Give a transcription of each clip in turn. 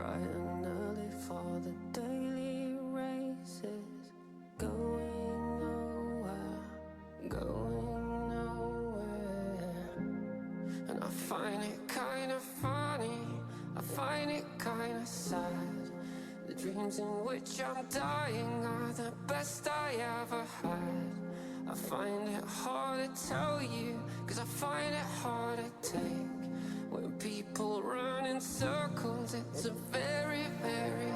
bright and early for the daily races, going nowhere, going nowhere. And I find it kind of funny, I find it kind of sad. The dreams in which I'm dying are the best I ever had. I find it hard to tell you, cause I find it hard to take. When people run in circles, it's a very, very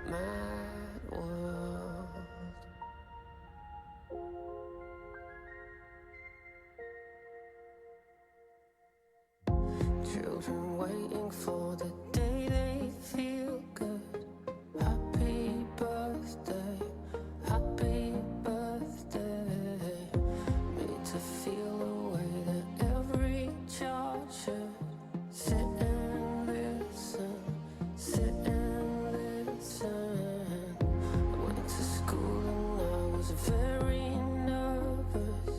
mad world. Children waiting for the day they feel good. Happy birthday, happy birthday. Made to feel a way that every child should. Sit and listen, sit and listen. I went to school and I was very nervous.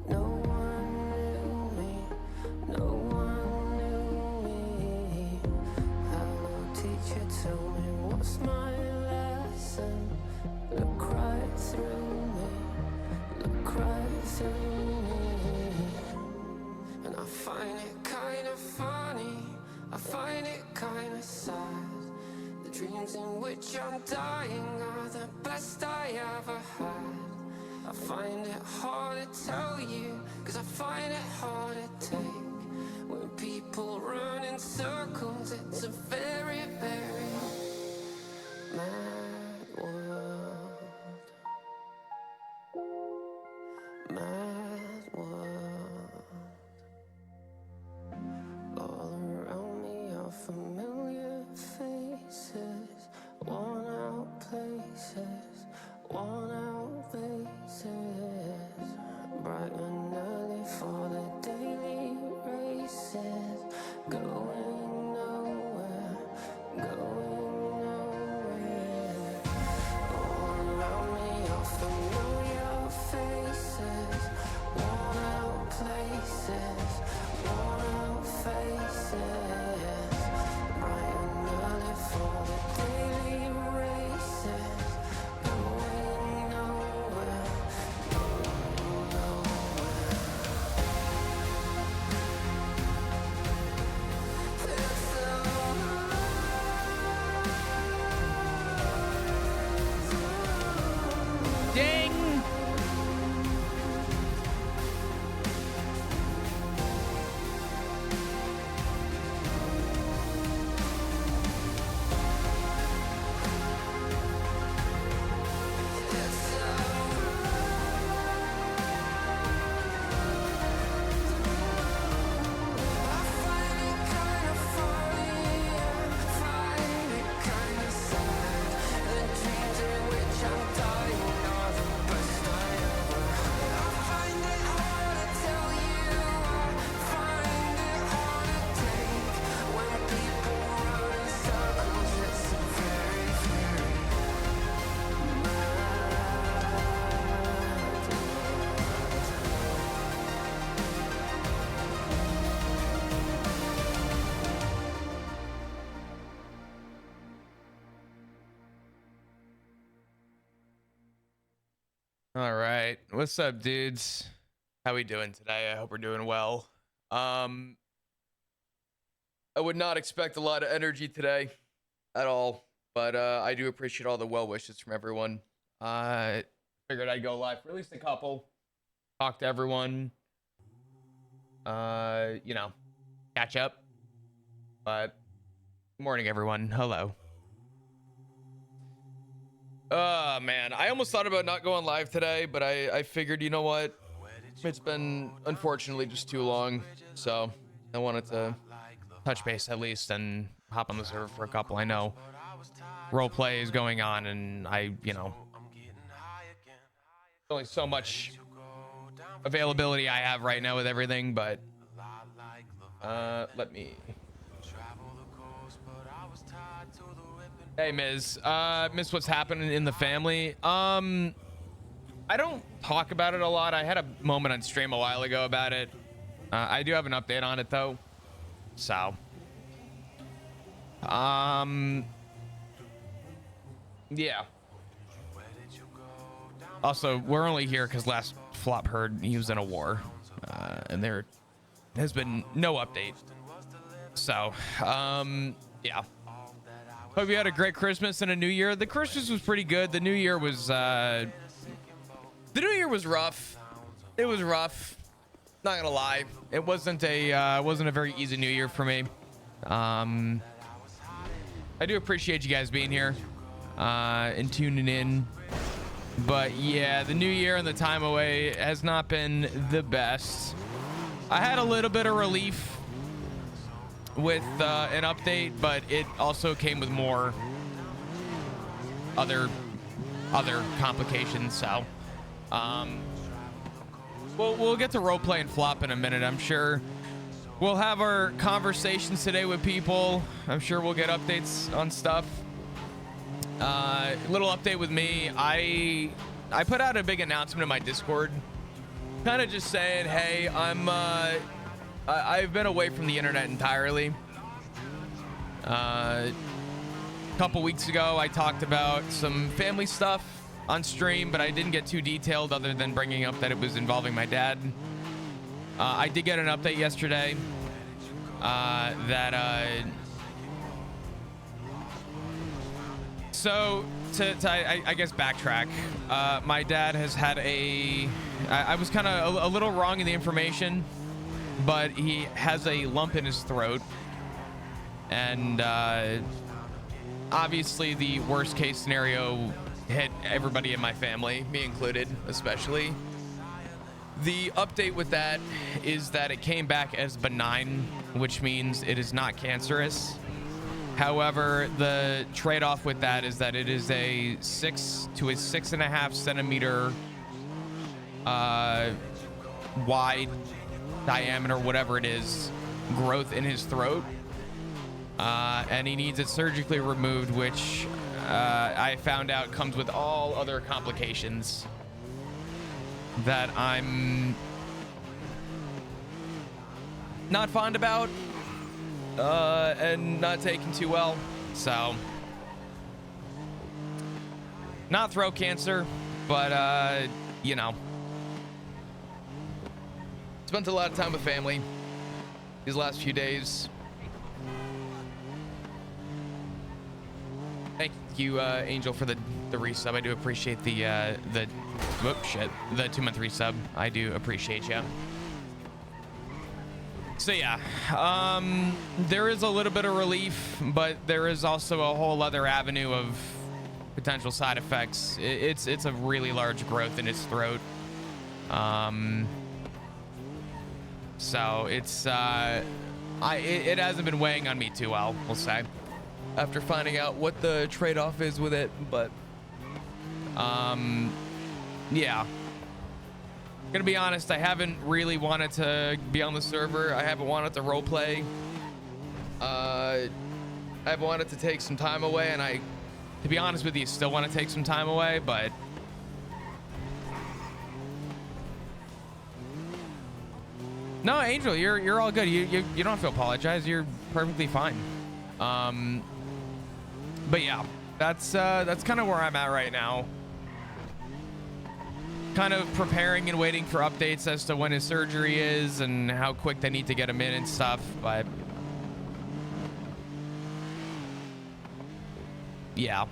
No one knew me, no one knew me. Hello teacher, tell me what's my lesson. Look right through me, look right through me. And I find it kind of funny, I find it kind of sad. The dreams in which I'm dying are the best I ever had. I find it hard to tell you, cause I find it hard to take. When people run in circles, it's a very, very mad world. Mad world. All around me are familiar faces, worn out places, worn out faces. Bright and early for the daily races, going nowhere, going nowhere. All around me are familiar faces, worn out places, worn out faces. Bright and early for the daily races, going nowhere, going nowhere. Ding! All right, what's up, dudes? How we doing today? I hope we're doing well. I would not expect a lot of energy today at all, but I do appreciate all the well wishes from everyone. I figured I'd go live for at least a couple, talk to everyone, you know, catch up. But good morning, everyone. Hello. Oh man, I almost thought about not going live today, but I figured, you know what, it's been unfortunately just too long, so I wanted to touch base at least and hop on the server for a couple. I know role play is going on, and you know, only so much availability I have right now with everything, but let me. Hey, Ms. Miss, what's happening in the family? I don't talk about it a lot. I had a moment on stream a while ago about it. I do have an update on it though. So Yeah. Also, we're only here because last Flop heard he was in a war, and there has been no update. So, yeah. Hope you had a great Christmas and a New Year. The Christmas was pretty good. The New Year was rough. It was rough. Not gonna lie. It wasn't a very easy New Year for me. I do appreciate you guys being here and tuning in. But yeah, the New Year and the time away has not been the best. I had a little bit of relief with an update, but it also came with more other complications. So we'll get to roleplay and Flop in a minute. I'm sure we'll have our conversations today with people. I'm sure we'll get updates on stuff. Little update with me. I put out a big announcement in my Discord, kind of just saying, hey, I've been away from the internet entirely. A couple weeks ago, I talked about some family stuff on stream, but I didn't get too detailed other than bringing up that it was involving my dad. I did get an update yesterday so I guess backtrack. My dad has had I was kind of a little wrong in the information, but he has a lump in his throat, and obviously the worst case scenario hit everybody in my family, me included, especially. The update with that is that it came back as benign, which means it is not cancerous. However, the trade-off with that is that it is a 6 to a 6.5 centimeter wide diameter, whatever it is, growth in his throat, and he needs it surgically removed, which I found out comes with all other complications that I'm not fond about and not taking too well. So, not throat cancer, but you know, spent a lot of time with family these last few days. Thank you, Angel, for the resub. I do appreciate the 2-month resub. I do appreciate you. So yeah, there is a little bit of relief, but there is also a whole other avenue of potential side effects. It's a really large growth in his throat. So it's it hasn't been weighing on me too well, we'll say, after finding out what the trade-off is with it. But yeah, gonna be honest, I haven't really wanted to be on the server. I haven't wanted to roleplay. I've wanted to take some time away, and to be honest with you, still want to take some time away, but no, Angel, you're all good. You don't have to apologize. You're perfectly fine. But yeah, that's kind of where I'm at right now. Kind of preparing and waiting for updates as to when his surgery is and how quick they need to get him in and stuff. But yeah,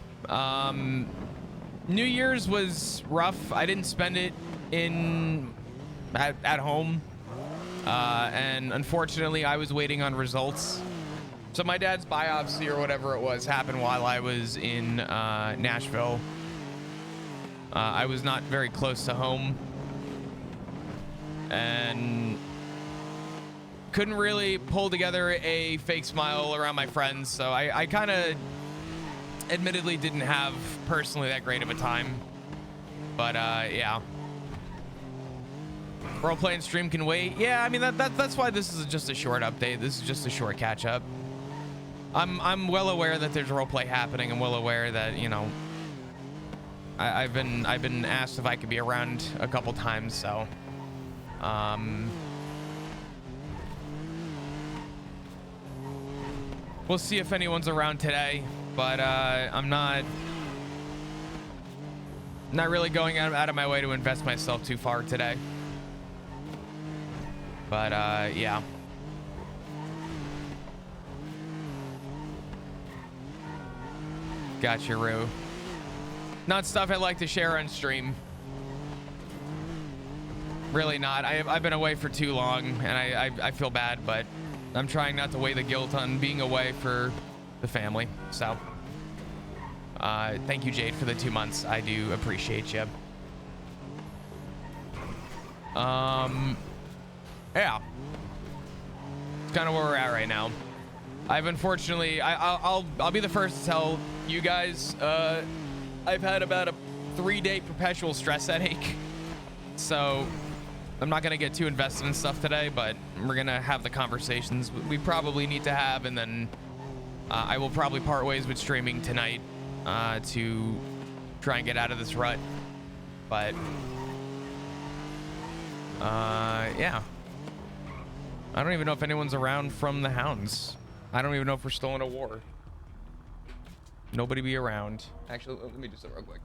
New Year's was rough. I didn't spend it at home, and unfortunately I was waiting on results. So my dad's biopsy or whatever it was happened while I was in Nashville. I was not very close to home and couldn't really pull together a fake smile around my friends. So I kind of admittedly didn't have personally that great of a time. But yeah. Roleplay and stream can wait. Yeah, I mean that's why this is just a short update. This is just a short catch up. I'm well aware that there's roleplay happening. I'm well aware that, you know, I've been asked if I could be around a couple times, so We'll see if anyone's around today, but I'm not really going out of my way to invest myself too far today. But yeah. Gotcha, Rue. Not stuff I like to share on stream. Really not. I've been away for too long, and I feel bad, but I'm trying not to weigh the guilt on being away for the family. So, thank you, Jade, for the 2 months. I do appreciate you. Yeah. It's kind of where we're at right now. I've unfortunately, I'll be the first to tell you guys, I've had about a 3-day perpetual stress headache. So I'm not going to get too invested in stuff today, but we're going to have the conversations we probably need to have. And then I will probably part ways with streaming tonight to try and get out of this rut. But yeah. I don't even know if anyone's around from the Hounds. I don't even know if we're still in a war. Nobody be around. Actually, let me just do it real quick.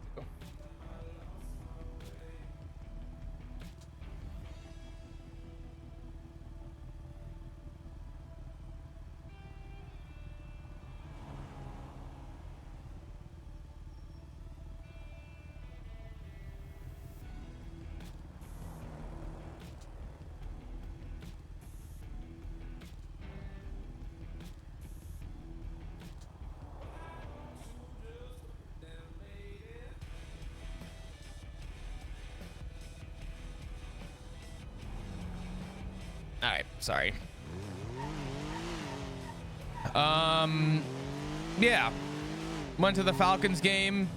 All right, sorry. Yeah. Went to the Falcons game.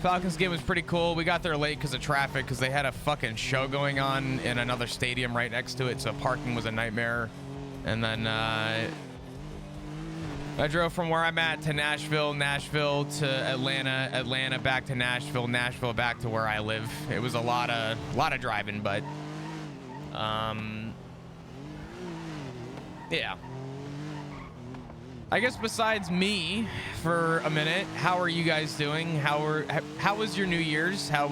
Falcons game was pretty cool. We got there late because of traffic, because they had a fucking show going on in another stadium right next to it, so parking was a nightmare. And then I drove from where I'm at to Nashville, Nashville to Atlanta, Atlanta back to Nashville, Nashville back to where I live. It was a lot of driving, but yeah. I guess besides me for a minute, how are you guys doing? How was your New Year's? How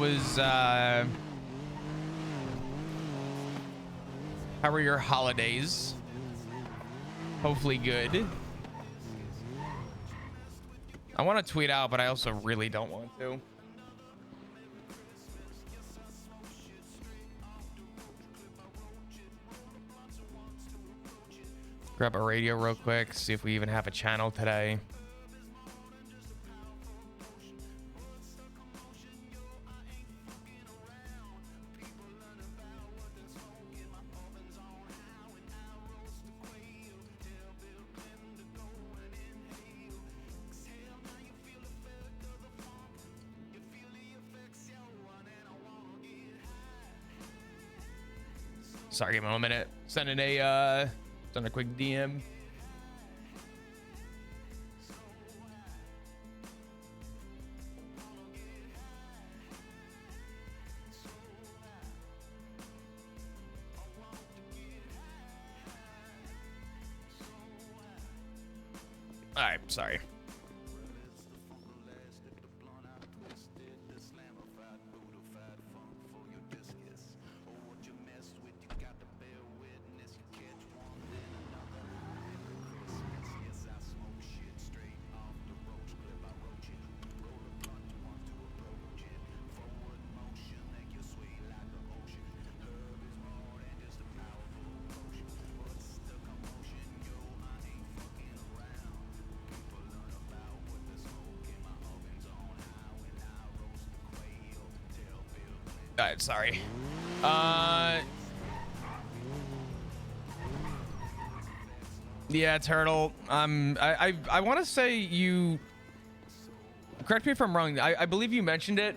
were your holidays? Hopefully good. I want to tweet out, but I also really don't want to. Grab a radio real quick, see if we even have a channel today. Sorry, give me 1 minute. Sending a quick DM. All right, sorry. All right, sorry. Yeah, Turtle. I want to say you. Correct me if I'm wrong. I believe you mentioned it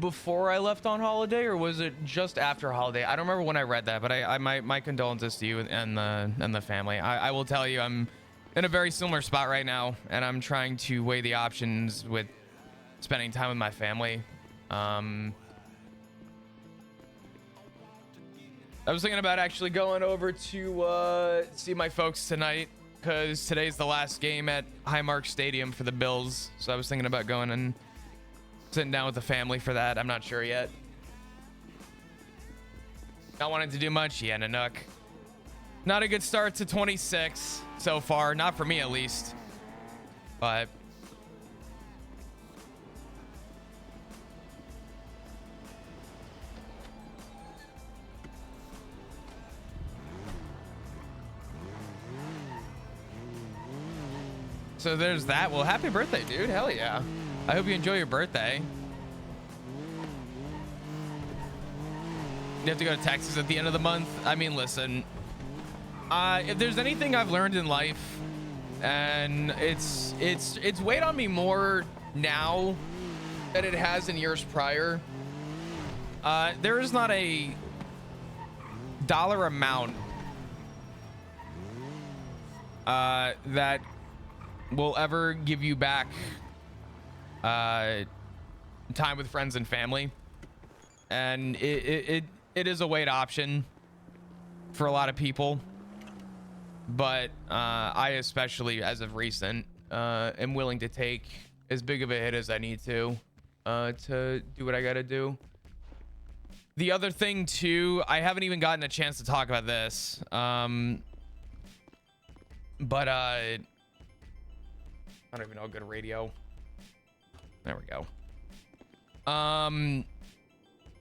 before I left on holiday, or was it just after holiday? I don't remember when I read that, but my condolences to you and the family. I will tell you, I'm in a very similar spot right now, and I'm trying to weigh the options with spending time with my family. I was thinking about actually going over to see my folks tonight because today's the last game at Highmark Stadium for the Bills. So I was thinking about going and sitting down with the family for that. I'm not sure yet. Not wanting to do much. Yeah, Nanook. Not a good start to 26 so far. Not for me, at least. But so there's that. Well, happy birthday, dude. Hell yeah. I hope you enjoy your birthday. You have to go to Texas at the end of the month. I mean, listen, if there's anything I've learned in life, and it's weighed on me more now than it has in years prior. There is not a dollar amount that will ever give you back time with friends and family, and it is a weighed option for a lot of people, but I especially, as of recent, am willing to take as big of a hit as I need to do what I gotta do. The other thing too, I haven't even gotten a chance to talk about this, but I don't even know a good radio. There we go.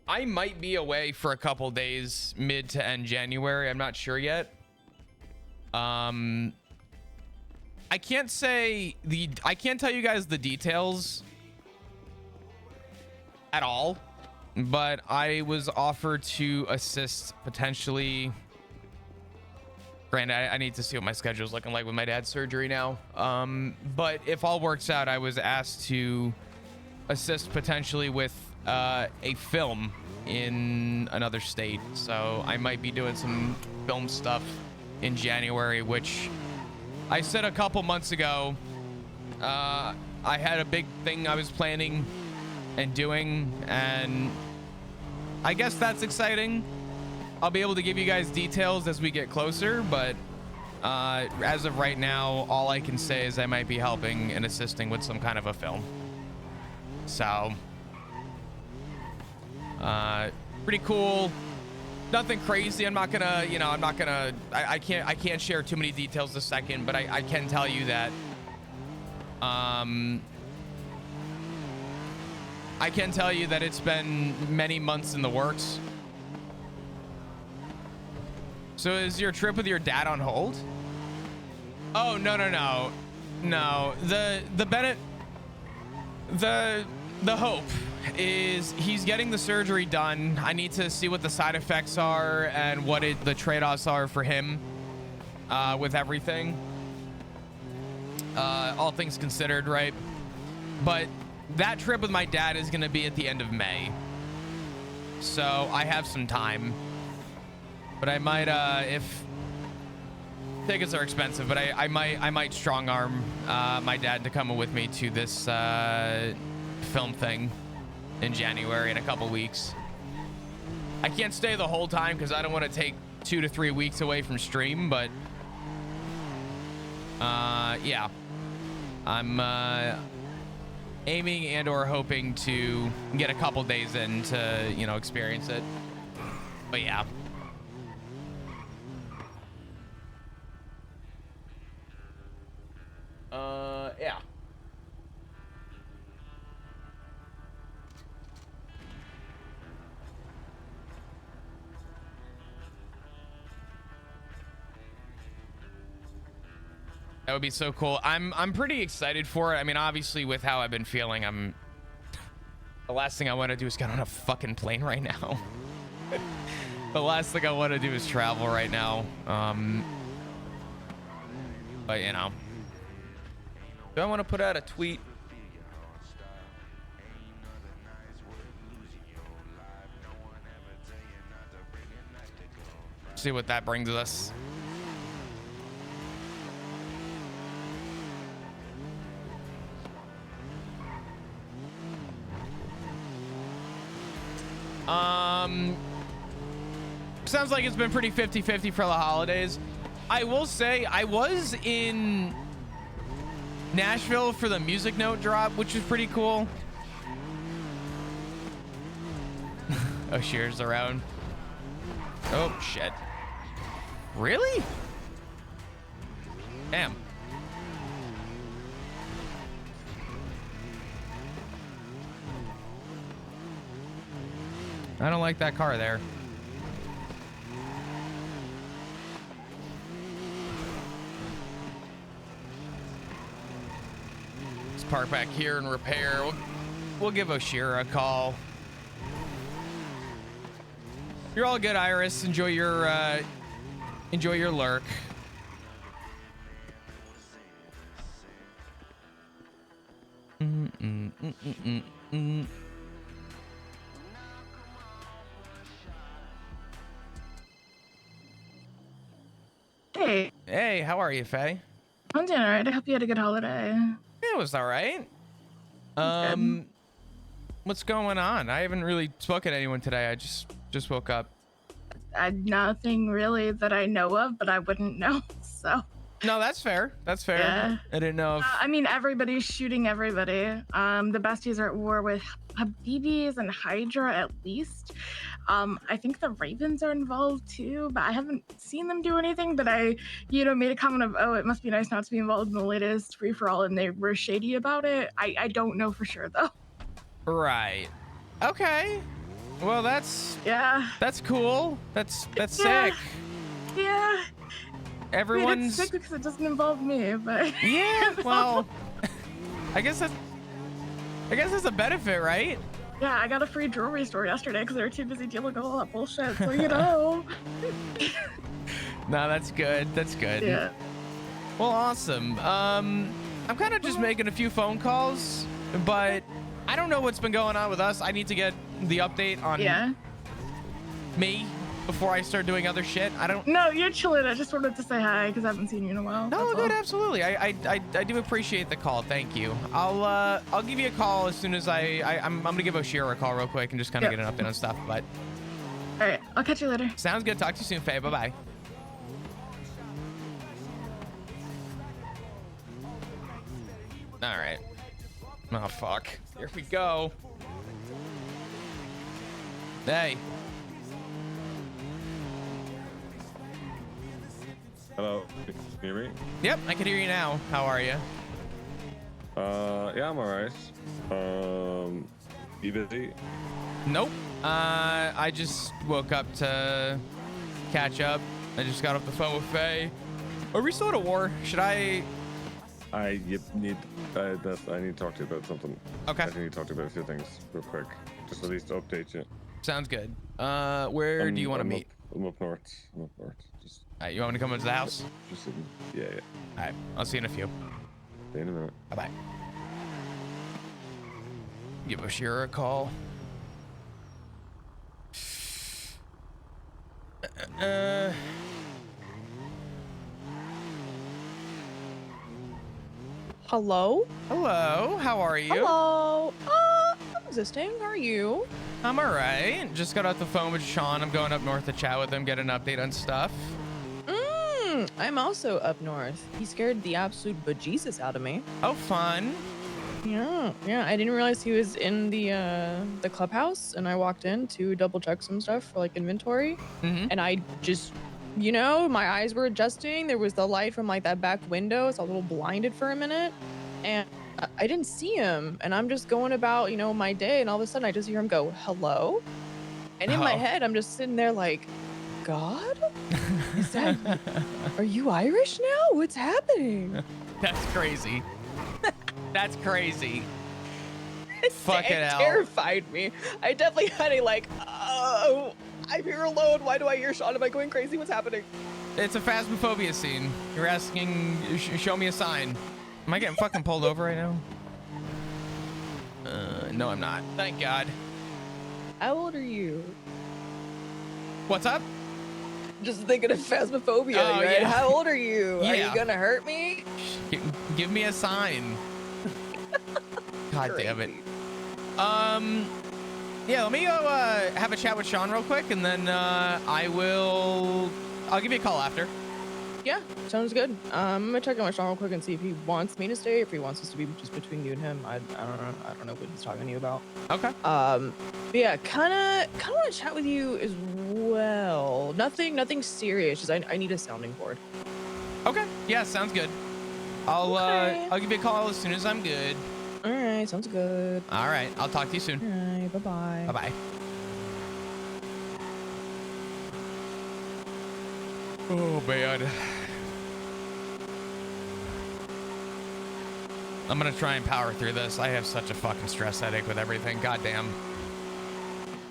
I might be away for a couple days mid to end January. I'm not sure yet. I can't tell you guys the details at all, but I was offered to assist potentially. Granted, I need to see what my schedule is looking like with my dad's surgery now. But if all works out, I was asked to assist potentially with a film in another state. So I might be doing some film stuff in January, which I said a couple months ago. I had a big thing I was planning and doing, and I guess that's exciting. I'll be able to give you guys details as we get closer, but as of right now, all I can say is I might be helping and assisting with some kind of a film. So, pretty cool. Nothing crazy. I'm not gonna, I can't share too many details this second, but I can tell you that, it's been many months in the works. So is your trip with your dad on hold? Oh, no. The hope is he's getting the surgery done. I need to see what the side effects are and what the trade-offs are for him with everything. All things considered, right? But that trip with my dad is going to be at the end of May. So I have some time. But I might, if tickets are expensive, but I might strong arm my dad to come with me to this film thing in January in a couple weeks. I can't stay the whole time because I don't want to take 2 to 3 weeks away from stream, but yeah, I'm aiming and or hoping to get a couple days in to experience it. But yeah. Yeah. That would be so cool. I'm pretty excited for it. I mean, obviously with how I've been feeling, the last thing I want to do is get on a fucking plane right now. The last thing I want to do is travel right now. But do I want to put out a tweet? See what that brings us. Sounds like it's been pretty 50-50 for the holidays. I will say I was in Nashville for the Music Note drop, which was pretty cool. Oh, Shear's around. Oh, shit. Really? Damn. I don't like that car there. Let's park back here and repair. We'll give Oshira a call. You're all good, Iris. Enjoy your lurk. Hey. Hey, how are you, Faye? I'm doing all right. I hope you had a good holiday. It was all right. That's good. What's going on? I haven't really spoken to anyone today. I just woke up. Nothing really that I know of, but I wouldn't know. So. No, that's fair. That's fair. Yeah. I didn't know if... I mean, everybody's shooting everybody. The besties are at war with Habibis and Hydra at least. I think the Ravens are involved too, but I haven't seen them do anything. But I, made a comment of, oh, it must be nice not to be involved in the latest free-for-all, and they were shady about it. I don't know for sure though. Right. Okay. Well, that's cool. That's sick. Yeah. Everyone's... I mean, it's sick because it doesn't involve me, but... Yeah, well... I guess that's a benefit, right? Yeah, I got a free jewelry store yesterday because they were too busy dealing with all that bullshit, so No, that's good. That's good. Yeah. Well, awesome. I'm kind of just making a few phone calls, but I don't know what's been going on with us. I need to get the update on me before I start doing other shit. I don't... No, you're chilling. I just wanted to say hi because I haven't seen you in a while. No, good, absolutely. I do appreciate the call. Thank you. I'll give you a call as soon as I'm gonna give Oshira a call real quick and just kind of get an update on stuff. But all right, I'll catch you later. Sounds good. Talk to you soon, Faye. Bye bye. All right. Oh fuck. Here we go. Hey. Hello, can you hear me? Yep, I can hear you now. How are you? Yeah, I'm alright. You busy? Nope. I just woke up to catch up. I just got off the phone with Faye. Are we still at a war? Should I? I need to talk to you about something. Okay. I need to talk to you about a few things real quick, just at least to update you. Sounds good. Where do you want to meet? I'm up north. Just. Alright, you want me to come into the house? Just sitting. Yeah. Alright, I'll see you in a few. See you in a minute. Bye bye. Give Oshira a call. Hello? Hello, how are you? Hello. I'm existing. How are you? I'm alright. Just got off the phone with Sean. I'm going up north to chat with him, get an update on stuff. I'm also up north. He scared the absolute bejesus out of me. Oh, fun. Yeah. I didn't realize he was in the clubhouse, and I walked in to double check some stuff for like inventory, and I just, my eyes were adjusting. There was the light from like that back window, so I was a little blinded for a minute, and I didn't see him. And I'm just going about, my day, and all of a sudden I just hear him go, "Hello," and in my head I'm just sitting there like, God? Is that... Are you Irish now? What's happening? That's crazy. That's crazy. Fucking hell. It terrified me. I definitely had a like, oh, I'm here alone. Why do I hear Sean? Am I going crazy? What's happening? It's a phasmophobia scene. You're asking, show me a sign. Am I getting fucking pulled over right now? No, I'm not. Thank God. How old are you? What's up? Just thinking of phasmophobia, right? Yeah. How old are you? Yeah. Are you gonna hurt me? Give me a sign. God damn it. Yeah, let me go have a chat with Sean real quick, and then I'll give you a call after. Yeah, sounds good. I'm gonna check on my Sean real quick and see if he wants me to stay, if he wants us to be just between you and him. I don't know. I don't know what he's talking to you about. Okay. But yeah, kind of want to chat with you as well. Nothing serious. Just I need a sounding board. Okay. Yeah, sounds good. I'll give you a call as soon as I'm good. All right, sounds good. All right, I'll talk to you soon. All right, bye-bye. Bye-bye. Oh, man. I'm gonna try and power through this. I have such a fucking stress headache with everything. Goddamn.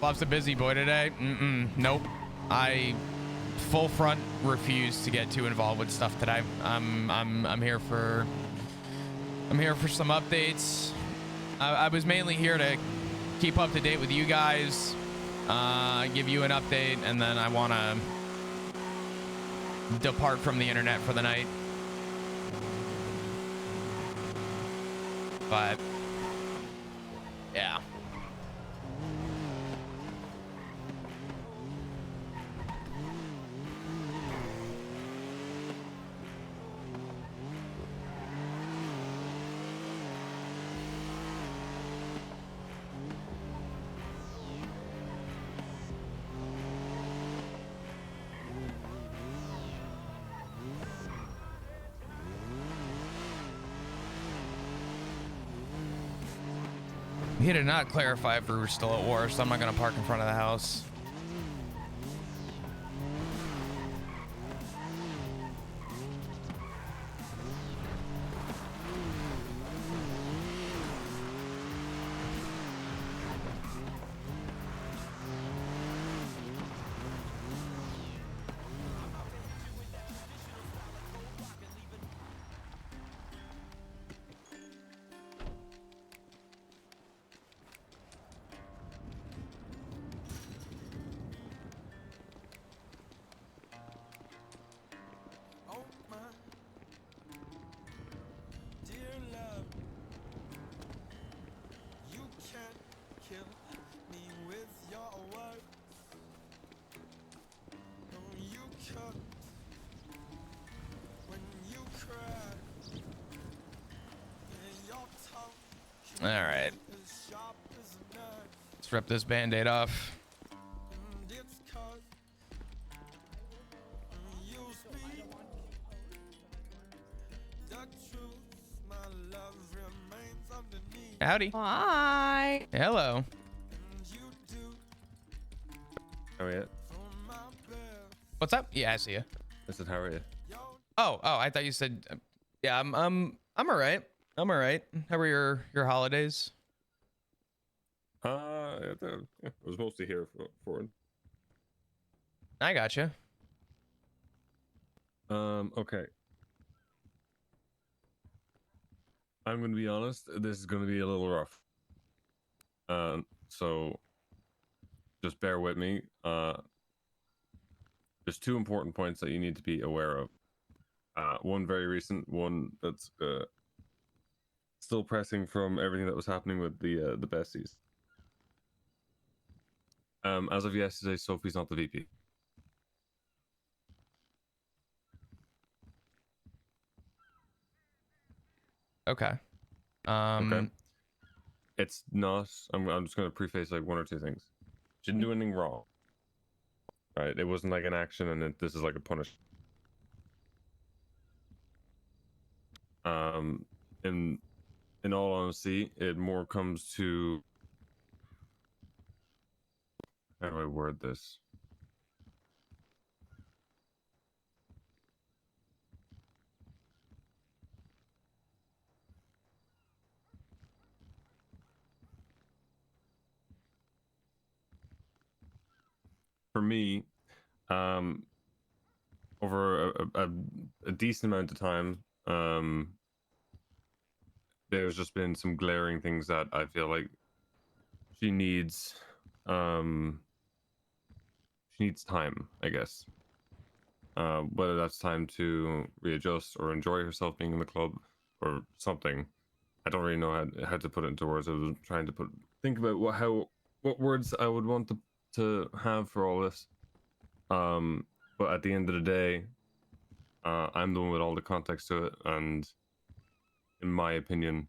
Bob's a busy boy today. Nope. I full front refuse to get too involved with stuff today. I'm here for some updates. I was mainly here to keep up to date with you guys, give you an update, and then I want to depart from the internet for the night. But yeah. He did not clarify if we were still at war, so I'm not going to park in front of the house. All right. Let's rip this Band-Aid off. Howdy. Hi. Hello. How are you? What's up? Yeah, I see you. I said, how are you? Oh, I thought you said, yeah, I'm all right. I'm all right. How were your holidays? I was mostly here for it. I gotcha. Okay. I'm going to be honest. This is going to be a little rough. So just bear with me. There's two important points that you need to be aware of. One very recent, one that's still pressing from everything that was happening with the besties. As of yesterday, Sophie's not the VP. Okay. Okay. It's not. I'm just going to preface like one or two things. She didn't do anything wrong. Right? It wasn't like an action, and this is like a punishment. In all honesty, it more comes to, how do I word this? For me, over a decent amount of time, there's just been some glaring things that I feel like she needs time, I guess. Whether that's time to readjust or enjoy herself being in the club or something. I don't really know how to put it into words. I was trying to think about what words I would want to have for all this. But at the end of the day, I'm the one with all the context to it, and in my opinion,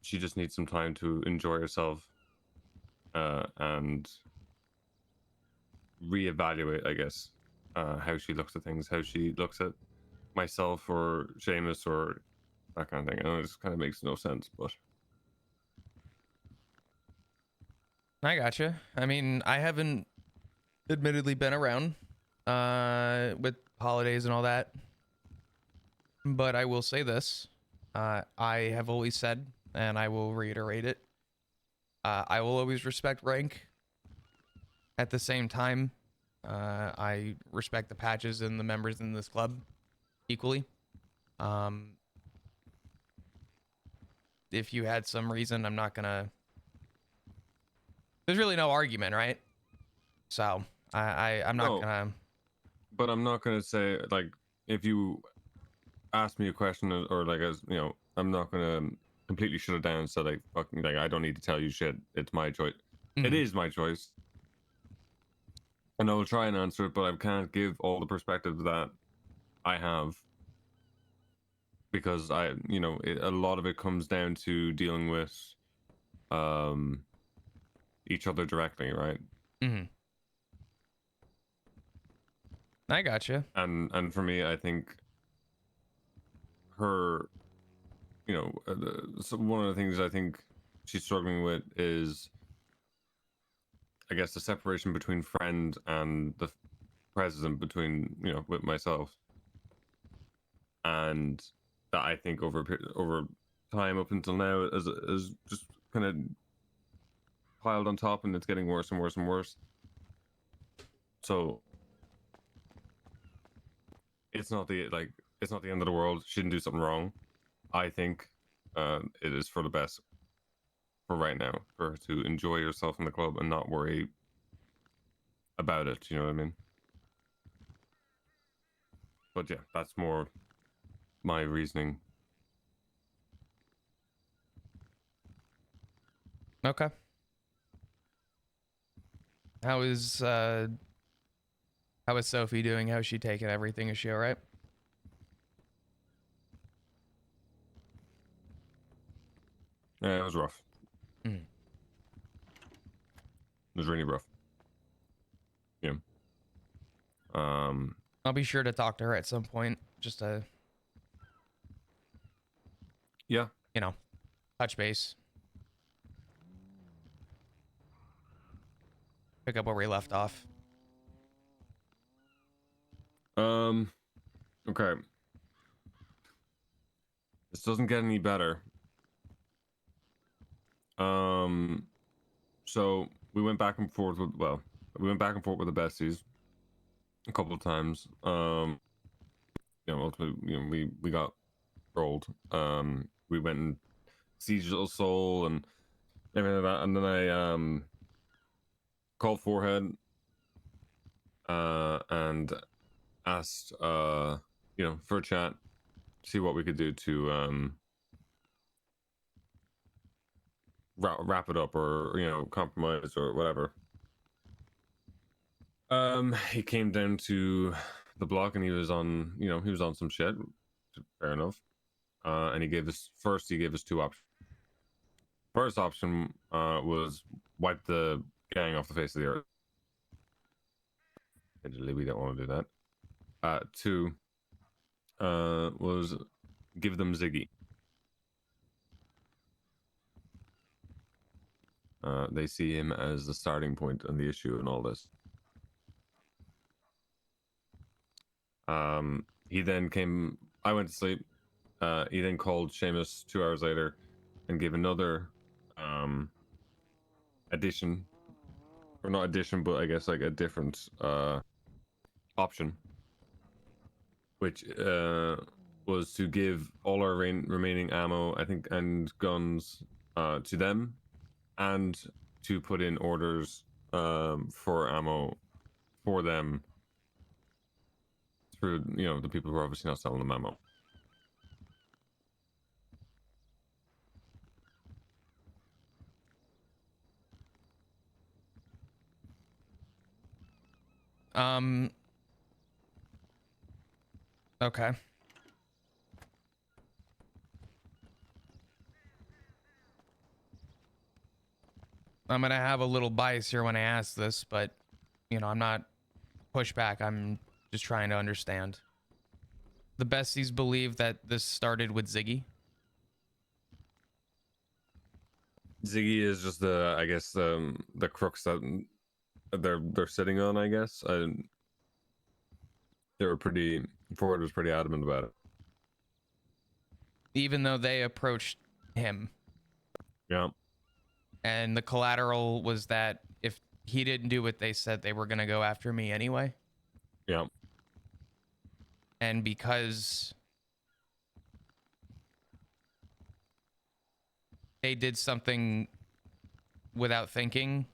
she just needs some time to enjoy herself and reevaluate, I guess, how she looks at things, how she looks at myself or Seamus or that kind of thing. I know it just kind of makes no sense, but I gotcha. I mean, I haven't admittedly been around with holidays and all that, but I will say this. I have always said, and I will reiterate it, I will always respect rank. At the same time, I respect the patches and the members in this club equally. If you had some reason, I'm not gonna. There's really no argument, right? So I'm not no. gonna. But I'm not gonna say, like, if you ask me a question or like, as you know, I'm not gonna completely shut it down and say like, fucking, like, I don't need to tell you shit. It's my choice. It Mhm. is my choice, and I will try and answer it, but I can't give all the perspectives that I have because a lot of it comes down to dealing with um each other directly, right? Mhm. I gotcha. And for me, I think her, so one of the things I think she's struggling with is, I guess, the separation between friend and the president between, with myself, and that I think over time up until now is just kind of piled on top, and it's getting worse and worse and worse. So it's not the end of the world. She didn't do something wrong. I think it is for the best for right now, for her to enjoy herself in the club and not worry about it. You know what I mean? But yeah, that's more my reasoning. Okay. How is uh how is Sophie doing? How's she taking everything? Is she all right? Yeah, it was rough. Mm. It was really rough. Yeah. I'll be sure to talk to her at some point, just to, Yeah. touch base, pick up where we left off. Okay. This doesn't get any better. So we went back and forth with the besties a couple of times. Ultimately, we got rolled. We went and sieged Little Soul and everything like that, and then I called Forehead and asked for a chat, see what we could do to wrap it up, or compromise or whatever. He came down to the block and he was on some shit. Fair enough. And he gave us two options. First option was wipe the gang off the face of the earth. Admittedly, we don't want to do that. Two was give them Ziggy. They see him as the starting point and the issue and all this. He then came. I went to sleep. He then called Seamus 2 hours later and gave another addition, or not addition, but I guess like a different option, which was to give all our remaining ammo, I think, and guns to them, and to put in orders for ammo for them through the people who are obviously not selling them ammo. Um Okay. I'm gonna have a little bias here when I ask this, but you know, I'm not pushback. I'm just trying to understand. The besties believe that this started with Ziggy. Ziggy is just the, I guess, the crux that they're sitting on. I guess they were pretty. Ford was pretty adamant about it. Even though they approached him. Yeah. And the collateral was that if he didn't do what they said, they were gonna go after me anyway. Yeah. And because they did something without thinking,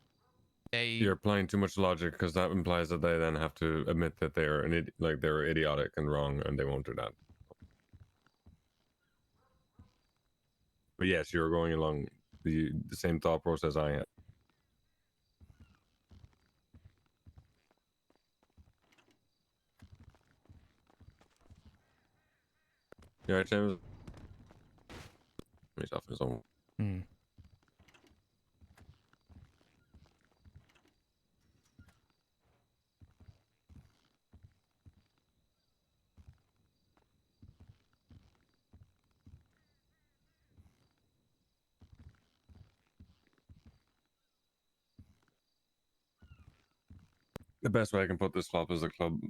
You're applying too much logic because that implies that they then have to admit that they're like they were idiotic and wrong, and they won't do that. But yes, you're going along the same thought process I had. You alright, James? He's off his own. The best way I can put this, Flop, is the club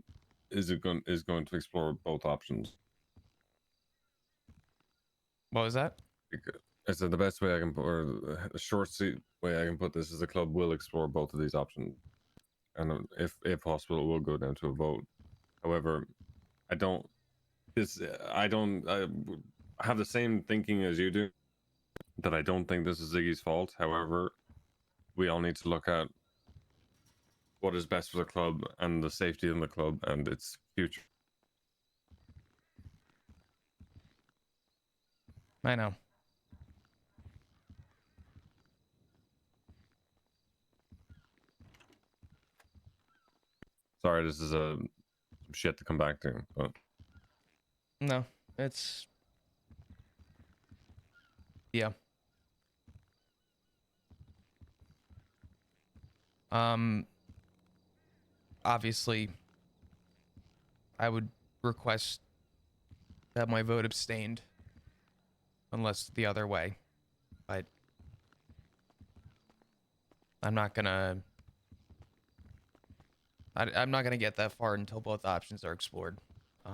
is going to explore both options. What was that? I said the best way I can put, or the short way I can put this, is the club will explore both of these options, and if possible, it will go down to a vote. However, I have the same thinking as you do, that I don't think this is Ziggy's fault. However, we all need to look at what is best for the club and the safety in the club and its future. I know. Sorry, this is some shit to come back to, but No, it's yeah. Obviously, I would request that my vote abstained, unless the other way. But I'm not gonna. I'm not gonna get that far until both options are explored. Hey,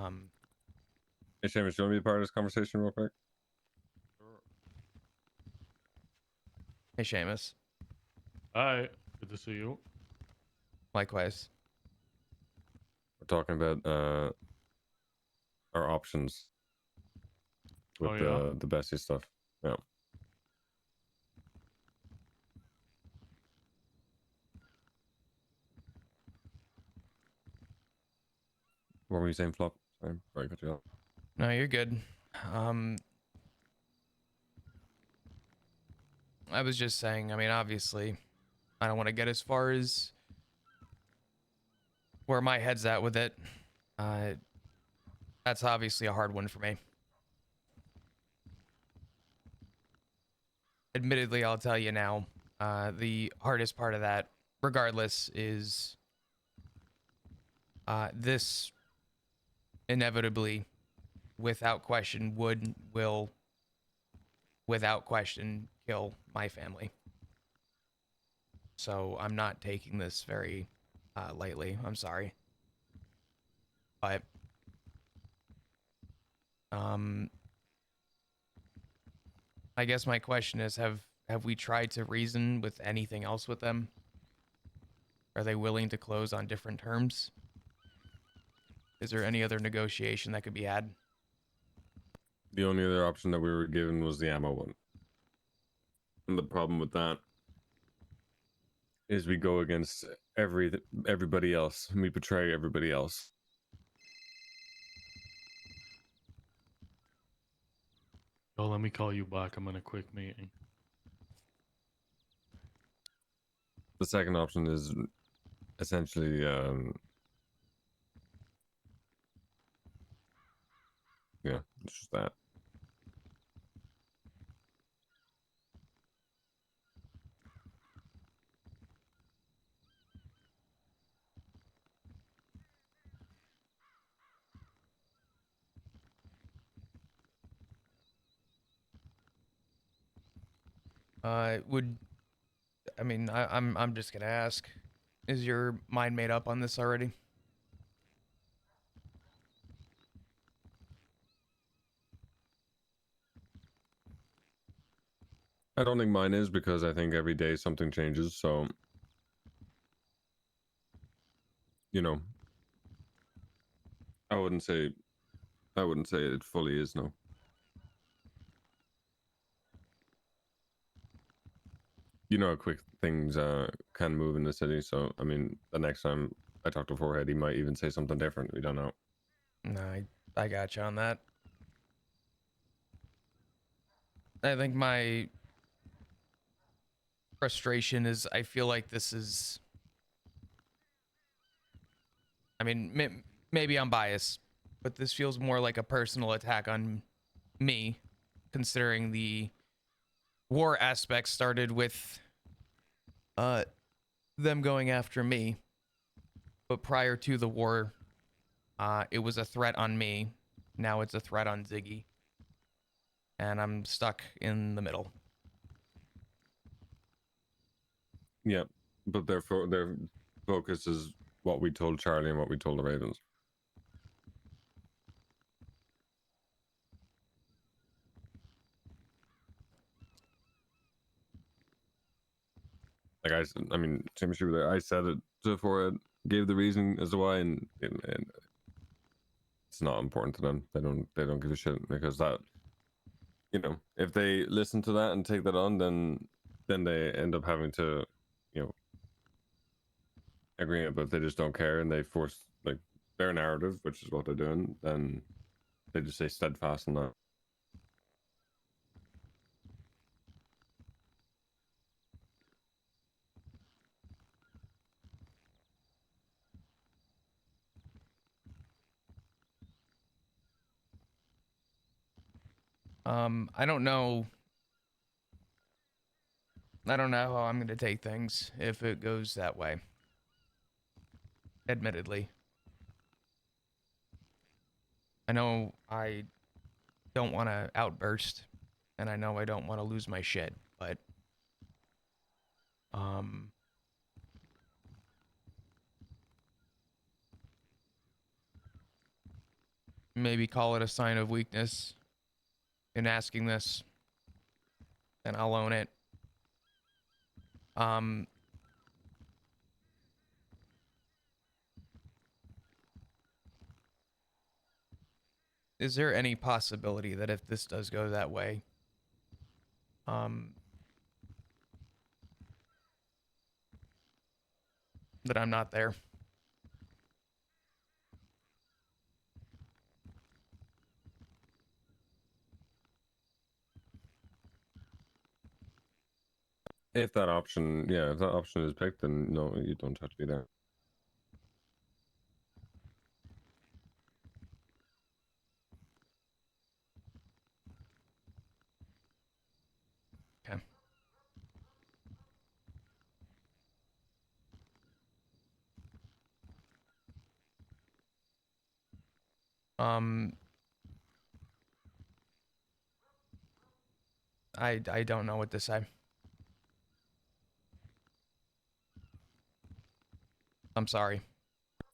Seamus, do you want to be part of this conversation real quick? Hey, Seamus. Hi, good to see you. Likewise. We're talking about our options with the bestie stuff. Yeah. What were you saying, Flop? Sorry, cut you off. No, you're good. I was just saying, I mean, obviously, I don't want to get as far as where my head's at with it. That's obviously a hard one for me. Admittedly, I'll tell you now, the hardest part of that, regardless, is this inevitably, without question, will, without question, kill my family. So I'm not taking this very lightly. I'm sorry. But I guess my question is, have we tried to reason with anything else with them? Are they willing to close on different terms? Is there any other negotiation that could be had? The only other option that we were given was the ammo one. And the problem with that is we go against everybody else. We betray everybody else. Oh, let me call you back. I'm in a quick meeting. The second option is essentially It's just that. I'm just gonna ask, is your mind made up on this already? I don't think mine is, because I think every day something changes. So, you know, I wouldn't say it fully is, no. You know how quick things can move in the city. So, I mean, the next time I talk to Forehead, he might even say something different. We don't know. No, I got you on that. I think my frustration is I feel like this is. I mean, maybe I'm biased, but this feels more like a personal attack on me, considering the war aspect started with them going after me, but prior to the war, it was a threat on me. Now it's a threat on Ziggy, and I'm stuck in the middle. Yeah, but their focus is what we told Charlie and what we told the Ravens. Like I mean, same issue with it. I said it to Forehead, gave the reason as to why, and it's not important to them. They don't give a shit, because that, you know, if they listen to that and take that on, then they end up having to, you know, agree. But if they just don't care and they force like their narrative, which is what they're doing, then they just stay steadfast in that. I don't know. I don't know how I'm gonna take things if it goes that way. Admittedly, I know I don't want to outburst, and I know I don't want to lose my shit, but maybe call it a sign of weakness in asking this, and I'll own it. Is there any possibility that if this does go that way, that I'm not there? If that option, yeah, if that option is picked, then no, you don't have to be there. Okay. I don't know what to say. I'm sorry.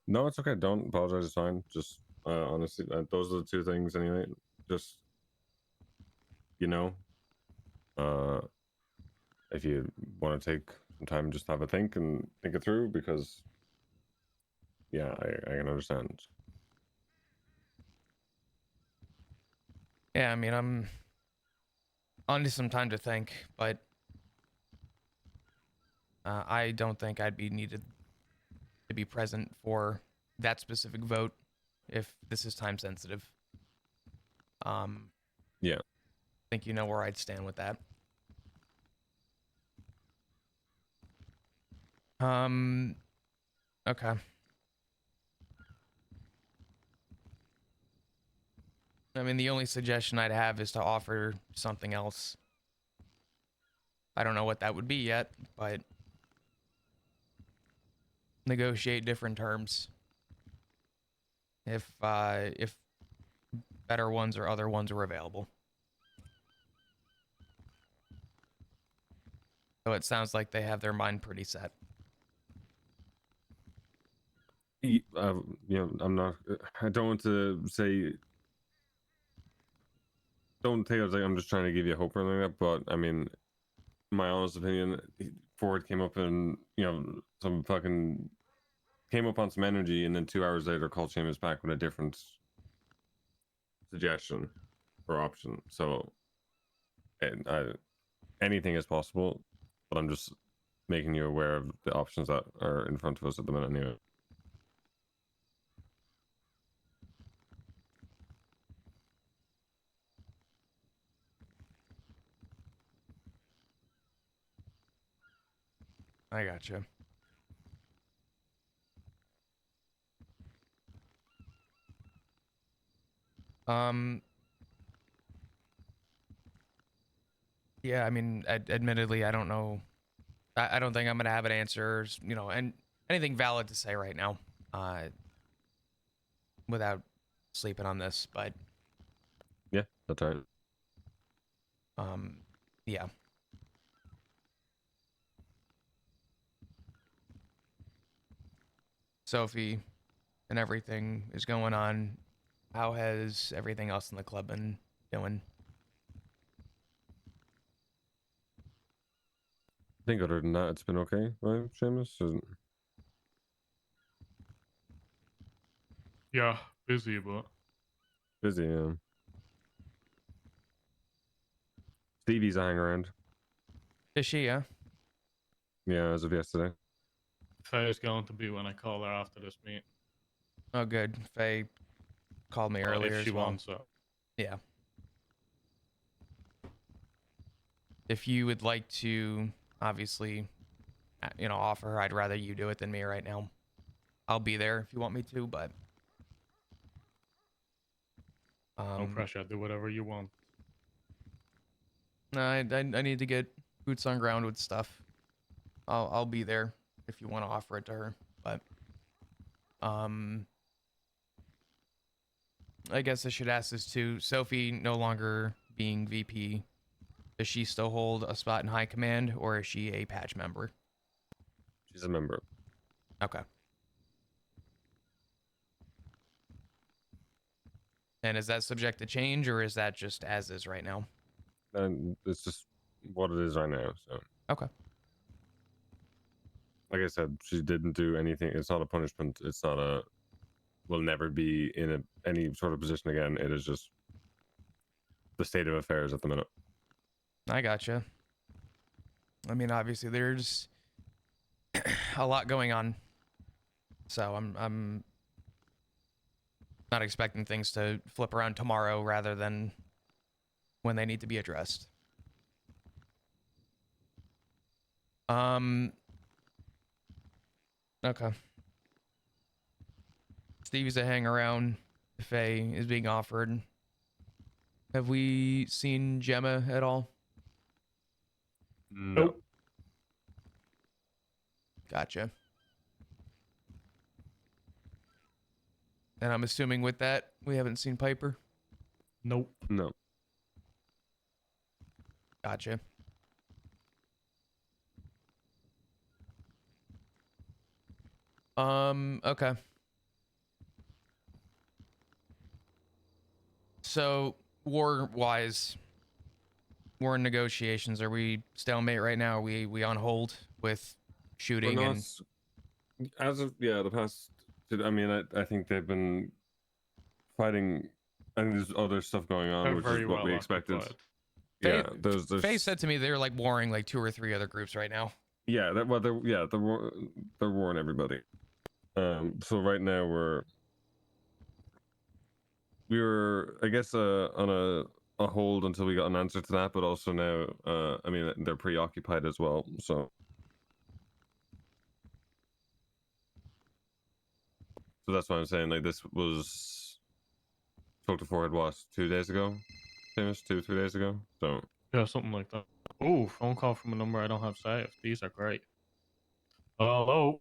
No, it's okay. Don't apologize. It's fine. Just honestly, those are the two things anyway. Just, you know, uh, if you want to take some time, just have a think and think it through, because yeah, I can understand. Yeah, I mean, I'm on to some time to think, but I don't think I'd be needed to be present for that specific vote if this is time sensitive. Yeah. I think you know where I'd stand with that. Okay. I mean, the only suggestion I'd have is to offer something else. I don't know what that would be yet, but negotiate different terms. If better ones or other ones are available. So it sounds like they have their mind pretty set. You know, I'm not. I don't want to say. Don't take it as like I'm just trying to give you hope or anything like that. But I mean, my honest opinion, Ford came up and some fucking came up on some energy, and then 2 hours later, called Seamus back with a different suggestion or option. So, anything is possible, but I'm just making you aware of the options that are in front of us at the minute. Anyway. I gotcha. Yeah, I mean, admittedly, I don't know. I don't think I'm gonna have an answer, and anything valid to say right now, without sleeping on this. But Yeah, that's right. yeah. Sophie and everything is going on. How has everything else in the club been doing? I think other than that, it's been okay, right, Seamus? Yeah, busy, but Busy, yeah. Stevie's a hang around. Is she? Yeah. Yeah, as of yesterday. Faye's going to be when I call her after this meet. Oh, good. Faye called me earlier if she as well. wants it. Yeah. If you would like to, obviously, offer her, I'd rather you do it than me right now. I'll be there if you want me to, but No pressure. Do whatever you want. no, I need to get boots on ground with stuff. I'll be there if you want to offer it to her, but I guess I should ask this too. Sophie no longer being VP, does she still hold a spot in high command, or is she a patch member? She's a member. Okay. And is that subject to change, or is that just as is right now? And it's just what it is right now. So Okay. like I said, she didn't do anything. It's not a punishment. It's not a. Will never be in any sort of position again. It is just the state of affairs at the minute. I gotcha. I mean, obviously, there's a lot going on, so I'm not expecting things to flip around tomorrow rather than when they need to be addressed. Okay. Stevie's a hang around. Faye is being offered. Have we seen Gemma at all? No. Gotcha. And I'm assuming with that, we haven't seen Piper? Nope. No. Gotcha. Okay. So, war-wise, we're in negotiations. Are we stalemate right now? Are we on hold with shooting We're not, and... as of the past. I mean, I think they've been fighting. I think there's other stuff going on, They're which very is what well we expected. occupied. Yeah, there's Faye said to me they're like warring like 2 or 3 other groups right now. Yeah, they're warring everybody. So right now we were, I guess, on a hold until we got an answer to that, but also now, I mean, they're preoccupied as well. So that's why I'm saying, like, this was spoke to Forehead what 2 days ago, Famous 2-3 days ago. So Yeah, something like that. Oh, phone call from a number I don't have saved. These are great. Hello.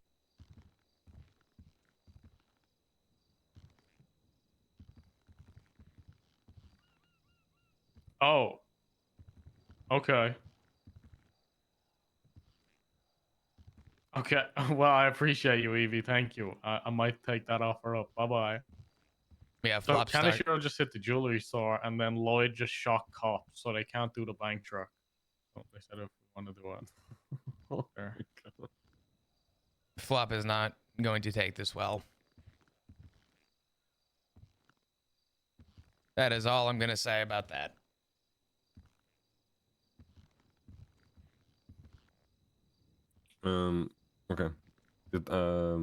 Oh. Okay. Okay. Well, I appreciate you, Evie. Thank you. I might take that offer up. Bye bye. Yeah, So flop start. Kaneshiro just hit the jewelry store, and then Lloyd just shocked cops, so they can't do the bank truck. So they said if we want to do it. oh There. my God. Flop is not going to take this well. That is all I'm going to say about that. Okay. Good, yeah,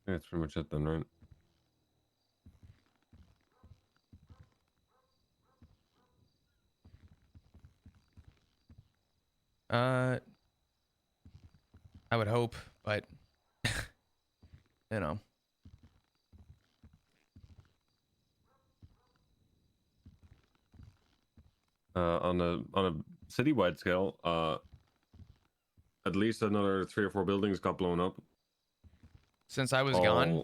that's pretty much it then, right? I would hope, but you know. On a citywide scale, at least another 3 or 4 buildings got blown up. Since I was gone?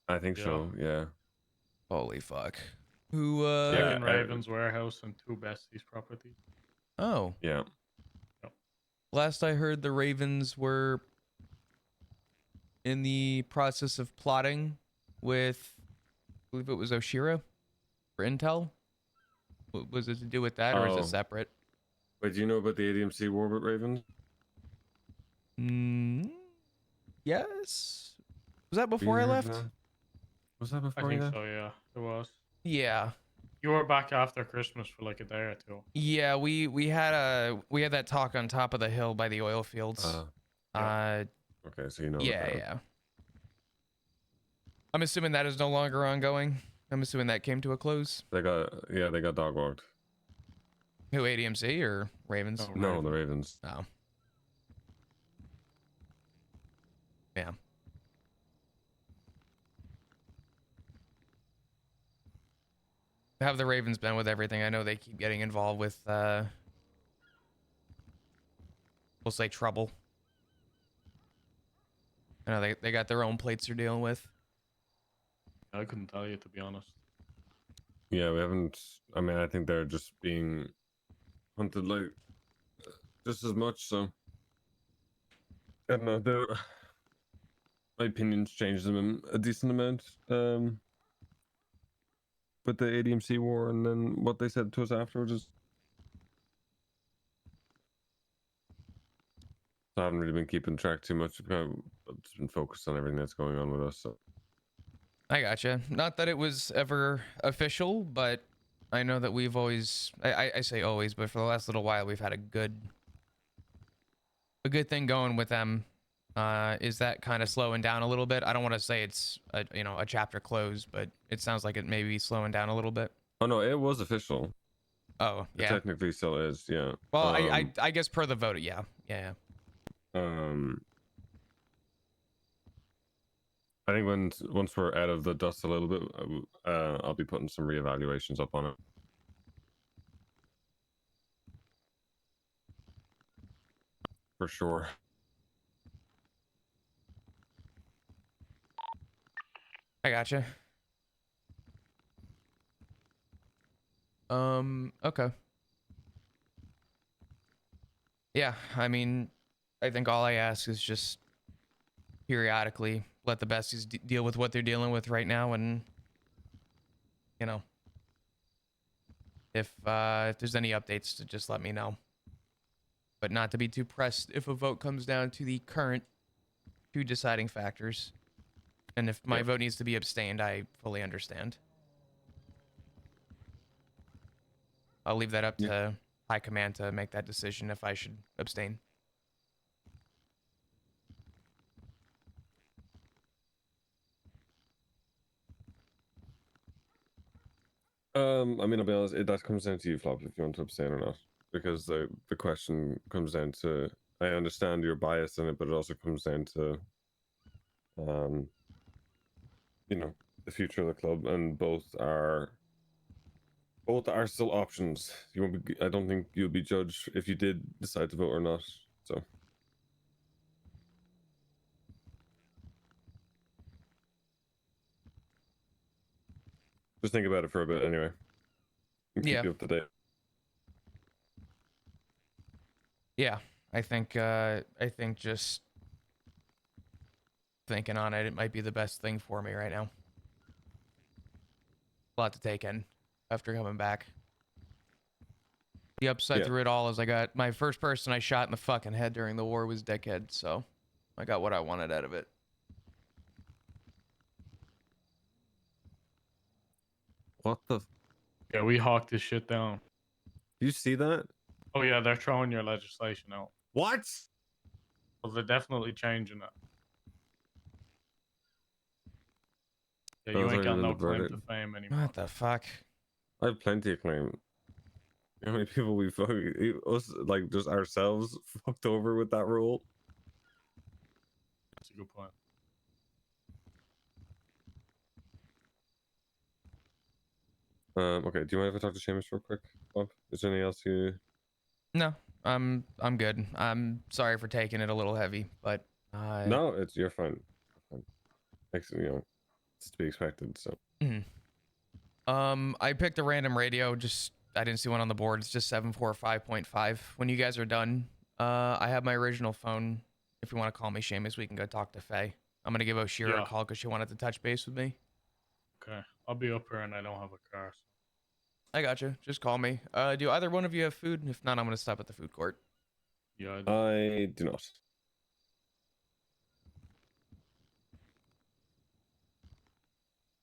I think Yeah. so, yeah. Holy fuck. Who, Second Yeah, Raven's warehouse and 2 besties properties. Oh. Yeah. Yep. Last I heard, the Ravens were in the process of plotting with, I believe it was Oshira for Intel. Was it to do with that, or is it Oh. separate? Wait, do you know about the ADMC war with Ravens? Yes. Was that Were before you I here left? for that? Was that I before think you left? so, yeah. It was. Yeah. You were back after Christmas for like a day or two. Yeah, we had that talk on top of the hill by the oil fields. Yeah. Okay, so you know Yeah, about that. yeah. I'm assuming that is no longer ongoing. I'm assuming that came to a close. They got dog walked. Who, ADMC or Ravens? Oh, No, Raven. the Ravens. Oh. Yeah. How have the Ravens been with everything? I know they keep getting involved with, we'll say trouble. I know they got their own plates they're dealing with. I couldn't tell you, to be honest. Yeah, we haven't. I mean, I think they're just being hunted like just as much. So I don't know. My opinions changed them a decent amount. With the ADMC war, and then what they said to us afterwards is. So I haven't really been keeping track too much. I've just been focused on everything that's going on with us. So. I gotcha. Not that it was ever official, but I know that we've always, I say always, but for the last little while, we've had a good thing going with them. Is that kind of slowing down a little bit? I don't want to say it's a chapter closed, but it sounds like it may be slowing down a little bit. Oh no, it was official. Oh, It yeah. technically still is, yeah. Well, I guess per the vote, yeah. Yeah. I think once we're out of the dust a little bit, I'll be putting some reevaluations up on it. For sure. I gotcha. Okay. Yeah, I mean, I think all I ask is just periodically let the besties deal with what they're dealing with right now, and if there's any updates, to just let me know. But not to be too pressed if a vote comes down to the current 2 deciding factors. And if my vote needs to be abstained, I fully understand. I'll leave that up to High Command to make that decision if I should abstain. I mean, I'll be honest, that comes down to you, Flop, if you want to abstain or not. Because the question comes down to, I understand your bias in it, but it also comes down to, the future of the club, and both are Both are still options. You won't be, I don't think you'll be judged if you did decide to vote or not. So. Just think about it for a bit anyway. And keep Yeah. you up to date. Yeah, I think just thinking on it, it might be the best thing for me right now. A lot to take in after coming back. The upside through it all is I got my first person I shot in the fucking head during the war was Dickhead, so I got what I wanted out of it. What the? Yeah, we hawked this shit down. You see that? Oh yeah, they're throwing your legislation out. What? Well, they're definitely changing it. Yeah, you Those ain't aren't got even no the claim verdict. to fame anymore. What the fuck? I have plenty of claim. How many people we fucking us like just ourselves fucked over with that rule? That's a good point. Okay, do you mind if I talk to Seamus real quick, Bob? Is there anything else you? No, I'm good. I'm sorry for taking it a little heavy, but No, it's you're fine. Actually, it's to be expected. So. I picked a random radio. Just I didn't see one on the board. It's just 745.5. When you guys are done, I have my original phone. If you want to call me Seamus, we can go talk to Faye. I'm gonna give Oshira a call because she wanted to touch base with me. Okay, I'll be up here and I don't have a car. So. I got you. Just call me. Do either one of you have food? If not, I'm gonna stop at the food court. Yeah, I do not.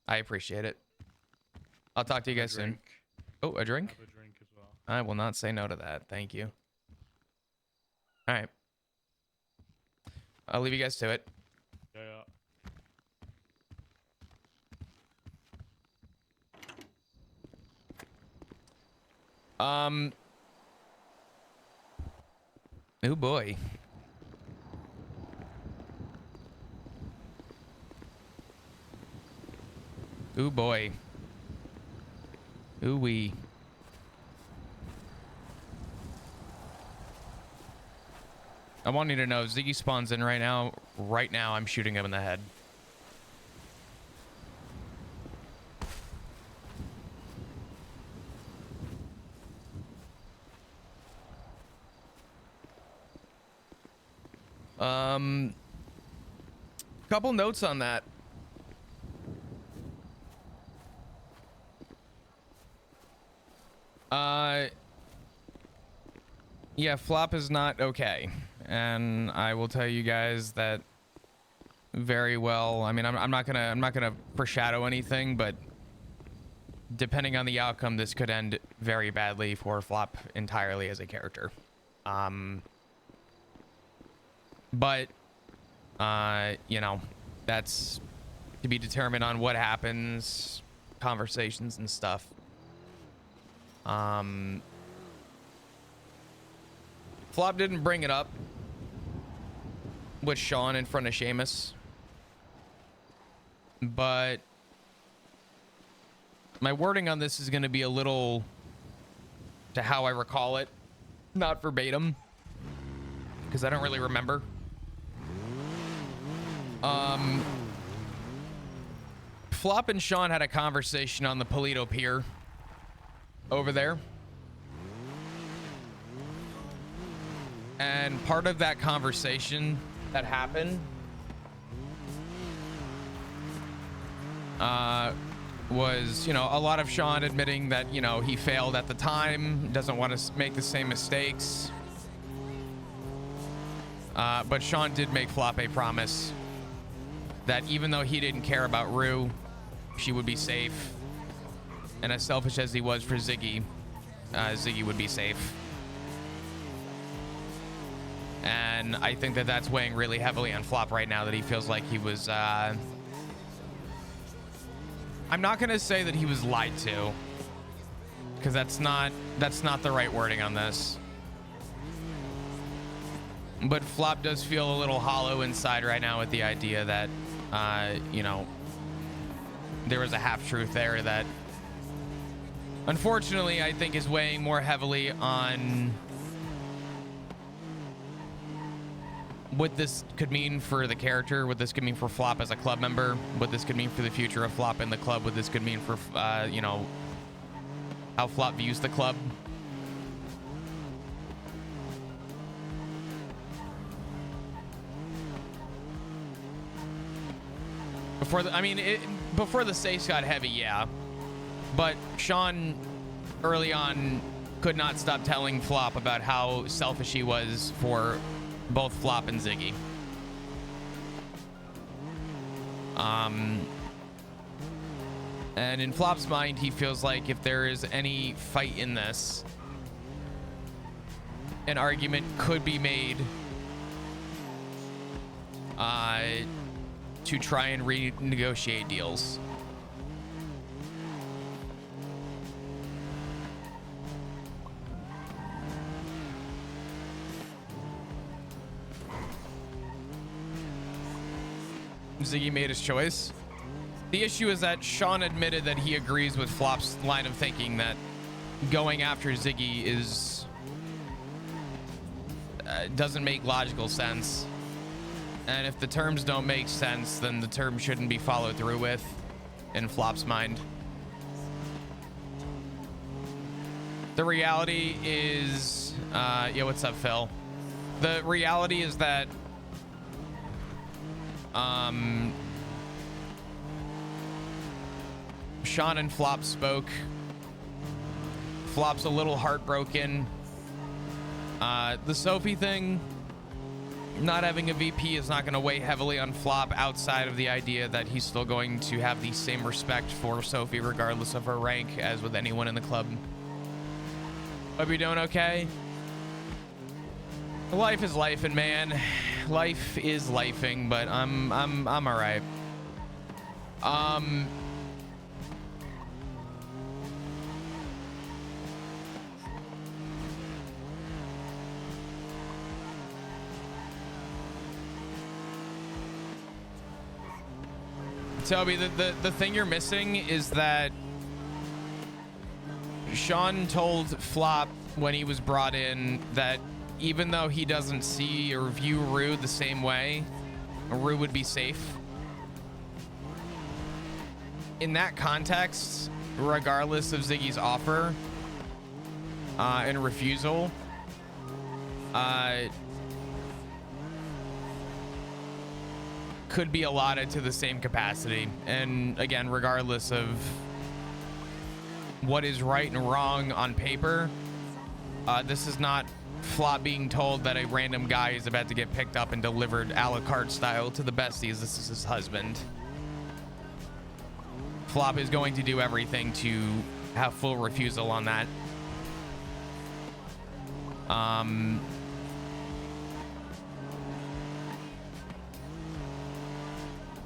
I appreciate it. I'll talk to you guys soon. Oh, a drink? Have a drink as well. I will not say no to that. Thank you. All right. I'll leave you guys to it. Yeah. Oh boy. Ooh boy. Ooh wee. I want you to know Ziggy spawns in right now. Right now, I'm shooting him in the head. Couple notes on that. Yeah, Flop is not okay, and I will tell you guys that very well. I mean, I'm not gonna foreshadow anything, but depending on the outcome, this could end very badly for Flop entirely as a character. But you know, that's to be determined on what happens, conversations and stuff. Flop didn't bring it up with Sean in front of Seamus, but my wording on this is going to be a little to how I recall it, not verbatim, because I don't really remember. Flop and Sean had a conversation on the Polito Pier over there. And part of that conversation that happened was, you know, a lot of Sean admitting that, you know, he failed at the time, doesn't want to make the same mistakes. But Sean did make Flop a promise that even though he didn't care about Rue, she would be safe. And as selfish as he was for Ziggy, Ziggy would be safe. And I think that that's weighing really heavily on Flop right now, that he feels like he was, I'm not going to say that he was lied to, because that's not the right wording on this. But Flop does feel a little hollow inside right now with the idea that, you know, there was a half-truth there that unfortunately, I think is weighing more heavily on what this could mean for the character, what this could mean for Flop as a club member, what this could mean for the future of Flop in the club, what this could mean for, you know, how Flop views the club. Before the stakes got heavy, yeah. But Sean, early on, could not stop telling Flop about how selfish he was for both Flop and Ziggy. And in Flop's mind, he feels like if there is any fight in this, an argument could be made to try and renegotiate deals. Ziggy made his choice. The issue is that Sean admitted that he agrees with Flop's line of thinking that going after Ziggy is doesn't make logical sense. And if the terms don't make sense, then the term shouldn't be followed through with, in Flop's mind. The reality is, yeah, what's up, Phil? The reality is that, Sean and Flop spoke. Flop's a little heartbroken. The Sophie thing, not having a VP is not going to weigh heavily on Flop outside of the idea that he's still going to have the same respect for Sophie regardless of her rank as with anyone in the club. Hope you're doing okay. Life is life, and man, life is lifing, but I'm all right. Toby, the thing you're missing is that Sean told Flop when he was brought in that even though he doesn't see or view Rue the same way, Rue would be safe. In that context, regardless of Ziggy's offer and refusal, could be allotted to the same capacity. And again, regardless of what is right and wrong on paper, this is not Flop being told that a random guy is about to get picked up and delivered a la carte style to the besties. This is his husband. Flop is going to do everything to have full refusal on that.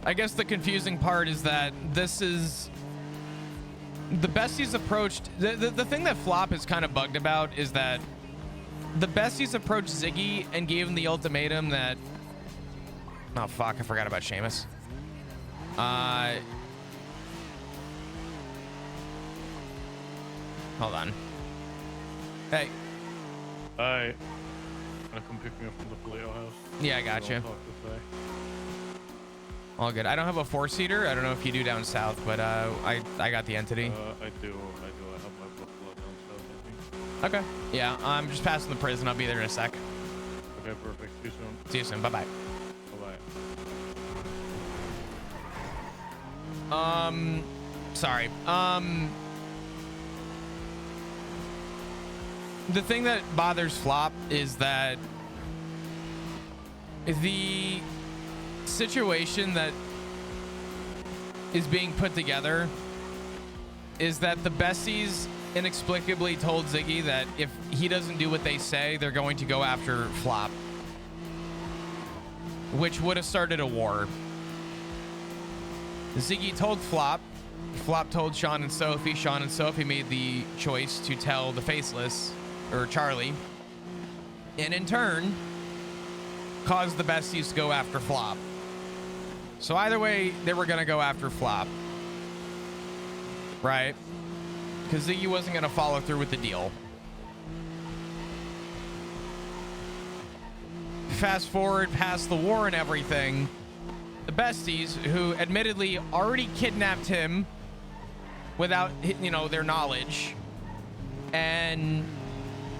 I guess the confusing part is that this is the besties approached. The thing that Flop is kind of bugged about is that the besties approached Ziggy and gave him the ultimatum that, oh fuck, I forgot about Seamus. Hold on. Hey. Hi. Gonna come pick me up from the Paleo house. Yeah, I got you. All good. I don't have a 4-seater. I don't know if you do down south, but I got the entity. I do. I have my Buffalo down south, I think. Okay. Yeah, I'm just passing the prison. I'll be there in a sec. Okay, perfect. See you soon. See you soon. Bye-bye. Bye-bye. Sorry. The thing that bothers Flop is that the situation that is being put together is that the besties inexplicably told Ziggy that if he doesn't do what they say, they're going to go after Flop, which would have started a war. Ziggy told Flop. Flop told Sean and Sophie. Sean and Sophie made the choice to tell the Faceless, or Charlie, and in turn caused the besties to go after Flop. So either way, they were gonna go after Flop, right? because Ziggy wasn't going to follow through with the deal. Fast forward past the war and everything, the besties, who admittedly already kidnapped him without, you know, their knowledge, and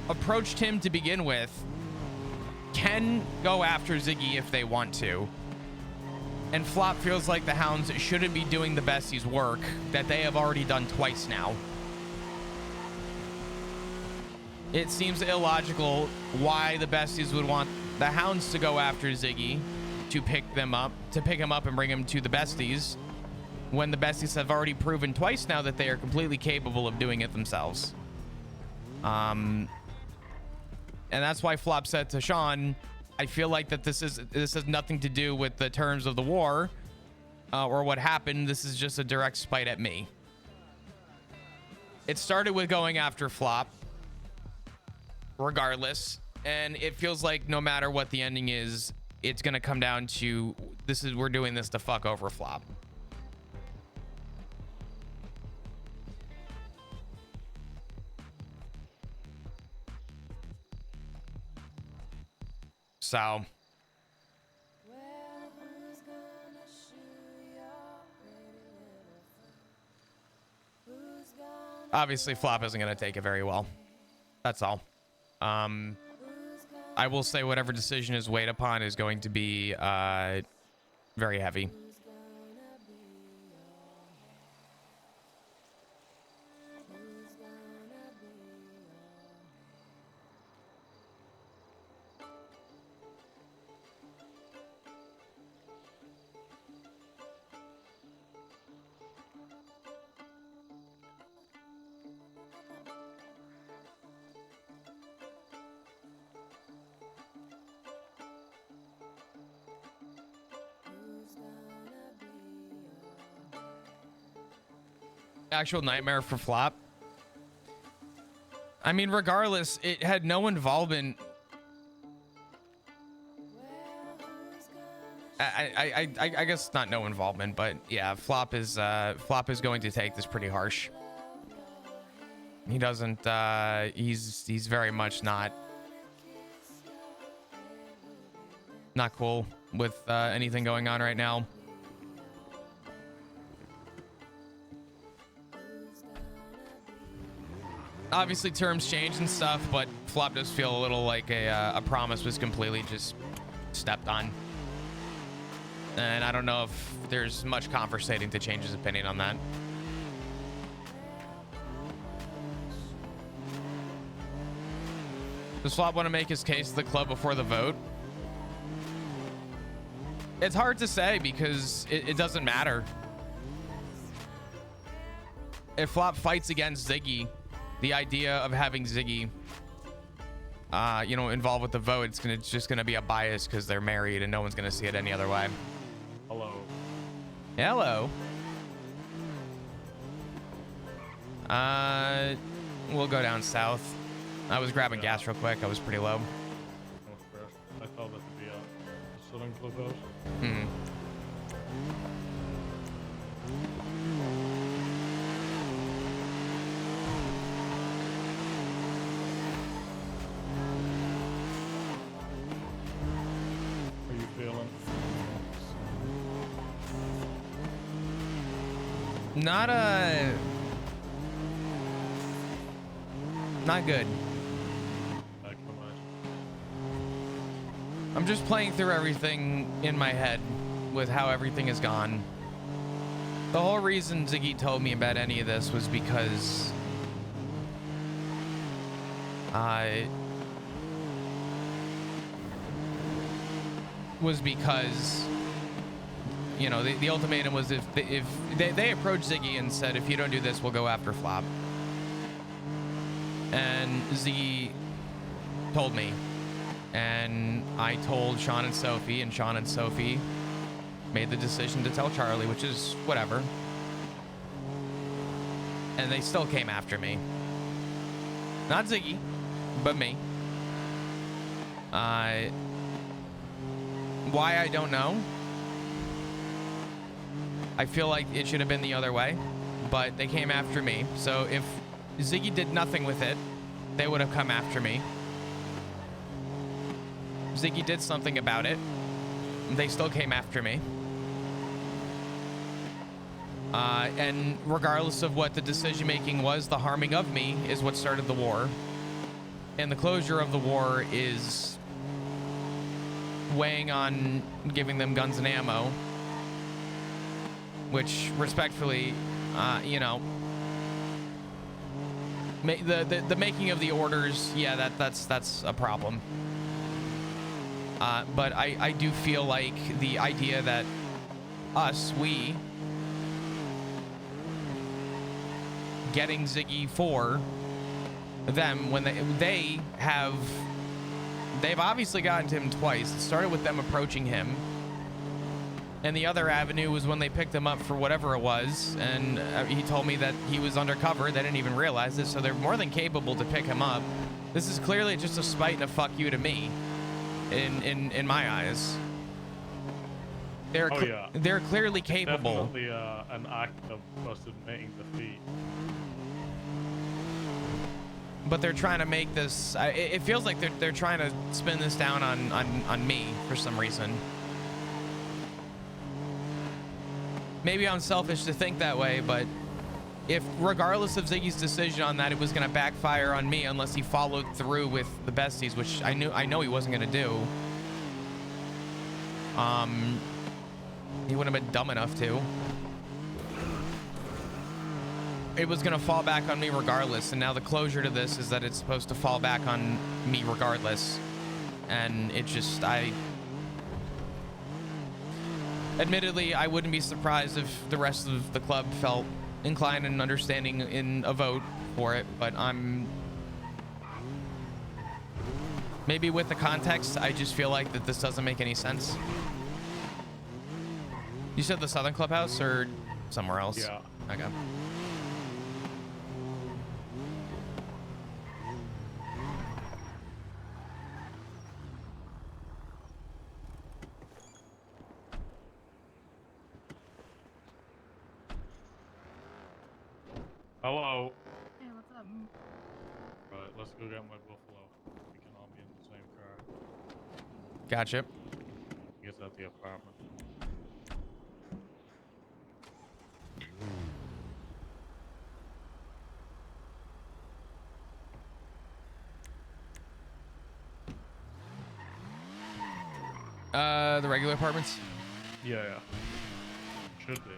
approached him to begin with, can go after Ziggy if they want to. And Flop feels like the Hounds shouldn't be doing the besties' work that they have already done twice now. It seems illogical why the besties would want the Hounds to go after Ziggy to pick him up and bring him to the besties, when the besties have already proven twice now that they are completely capable of doing it themselves. And that's why Flop said to Sean, I feel like that this has nothing to do with the terms of the war or what happened. This is just a direct spite at me. It started with going after Flop, regardless, and it feels like no matter what the ending is, it's gonna come down to we're doing this to fuck over Flop. So obviously Flop isn't going to take it very well. That's all. I will say whatever decision is weighed upon is going to be very heavy. Actual nightmare for Flop. I mean, regardless, it had no involvement. I guess not no involvement, but yeah, Flop is going to take this pretty harsh. He doesn't. He's very much not cool with anything going on right now. Obviously terms change and stuff, but Flop does feel a little like a promise was completely just stepped on. And I don't know if there's much conversating to change his opinion on that. Does Flop want to make his case to the club before the vote? It's hard to say because it doesn't matter. If Flop fights against Ziggy, the idea of having Ziggy, involved with the vote, it's just gonna be a bias because they're married and no one's gonna see it any other way. Hello. Hello. We'll go down south. I was grabbing gas real quick. I was pretty low. I thought that would be a southern clubhouse. Hmm. How are you feeling? Not good. I'm just playing through everything in my head with how everything has gone. The whole reason Ziggy told me about any of this was because the ultimatum was if they approached Ziggy and said, if you don't do this, we'll go after Flop. And Ziggy told me, and I told Sean and Sophie, and Sean and Sophie made the decision to tell Charlie, which is whatever. And they still came after me. Not Ziggy, but me. Why, I don't know. I feel like it should have been the other way, but they came after me. So if Ziggy did nothing with it, they would have come after me. Ziggy did something about it, they still came after me. And regardless of what the decision making was, the harming of me is what started the war. And the closure of the war is weighing on giving them guns and ammo, which respectfully, you know, the making of the orders, yeah, that's a problem. But I do feel like the idea that we getting Ziggy for them when they've obviously gotten to him twice. It started with them approaching him, and the other avenue was when they picked him up for whatever it was, and he told me that he was undercover. They didn't even realize it, so they're more than capable to pick him up. This is clearly just a spite and a fuck you to me in my eyes. They're they're clearly capable. Definitely an act of us admitting defeat. But they're trying to make this, it feels like they're trying to spin this down on me for some reason. Maybe I'm selfish to think that way, but if regardless of Ziggy's decision on that, it was going to backfire on me unless he followed through with the besties, which I know he wasn't going to do. He wouldn't have been dumb enough to. It was going to fall back on me regardless, and now the closure to this is that it's supposed to fall back on me regardless. And it just, admittedly, I wouldn't be surprised if the rest of the club felt inclined and understanding in a vote for it, but maybe with the context, I just feel like that this doesn't make any sense. You said the Southern Clubhouse or somewhere else? Yeah. Okay. Hello. Hey, what's up? Right, let's go get my buffalo. We can all be in the same car. Gotcha. He gets at the apartment. The regular apartments? Yeah. Should be.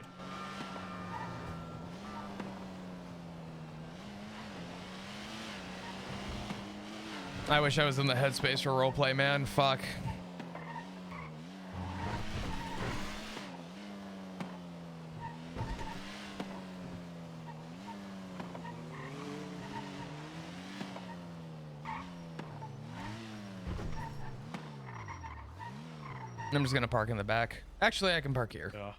I wish I was in the headspace for roleplay, man. Fuck. I'm just gonna park in the back. Actually, I can park here. Yeah.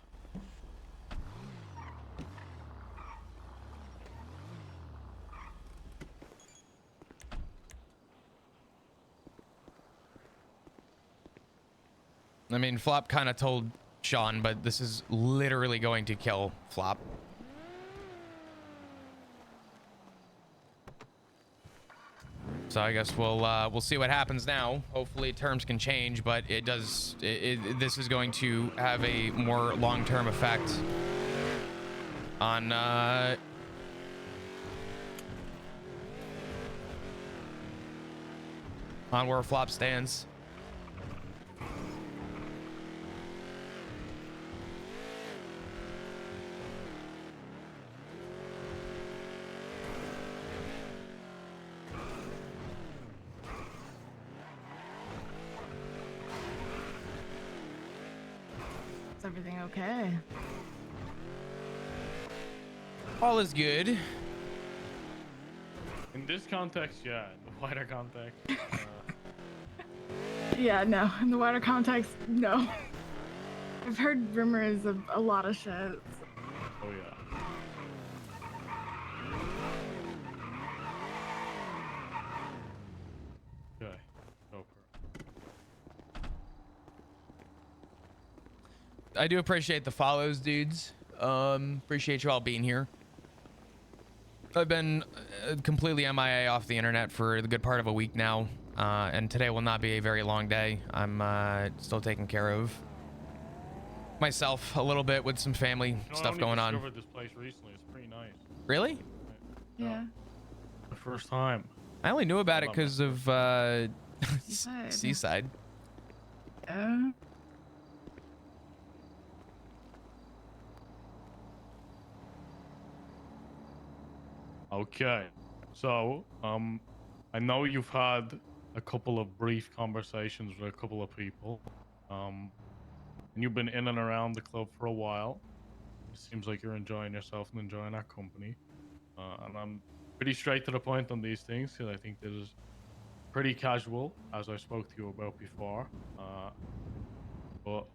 I mean, Flop kind of told Sean, but this is literally going to kill Flop. So I guess we'll see what happens now. Hopefully terms can change, but this is going to have a more long-term effect on where Flop stands. Is everything okay? All is good. In this context, yeah. In the wider context, Yeah, no. In the wider context, no. I've heard rumors of a lot of shit. oh yeah. Okay. Go for it. I do appreciate the follows, dudes. Appreciate you all being here. I've been completely MIA off the internet for the good part of a week now, and today will not be a very long day. I'm still taking care of myself a little bit with some family stuff going on. I discovered this place recently. It's pretty nice. Really? Yeah. The first time. I only knew about it because of Seaside. Yeah. Okay. So, I know you've had a couple of brief conversations with a couple of people. And you've been in and around the club for a while. It seems like you're enjoying yourself and enjoying our company. And I'm pretty straight to the point on these things because I think this is pretty casual, as I spoke to you about before. But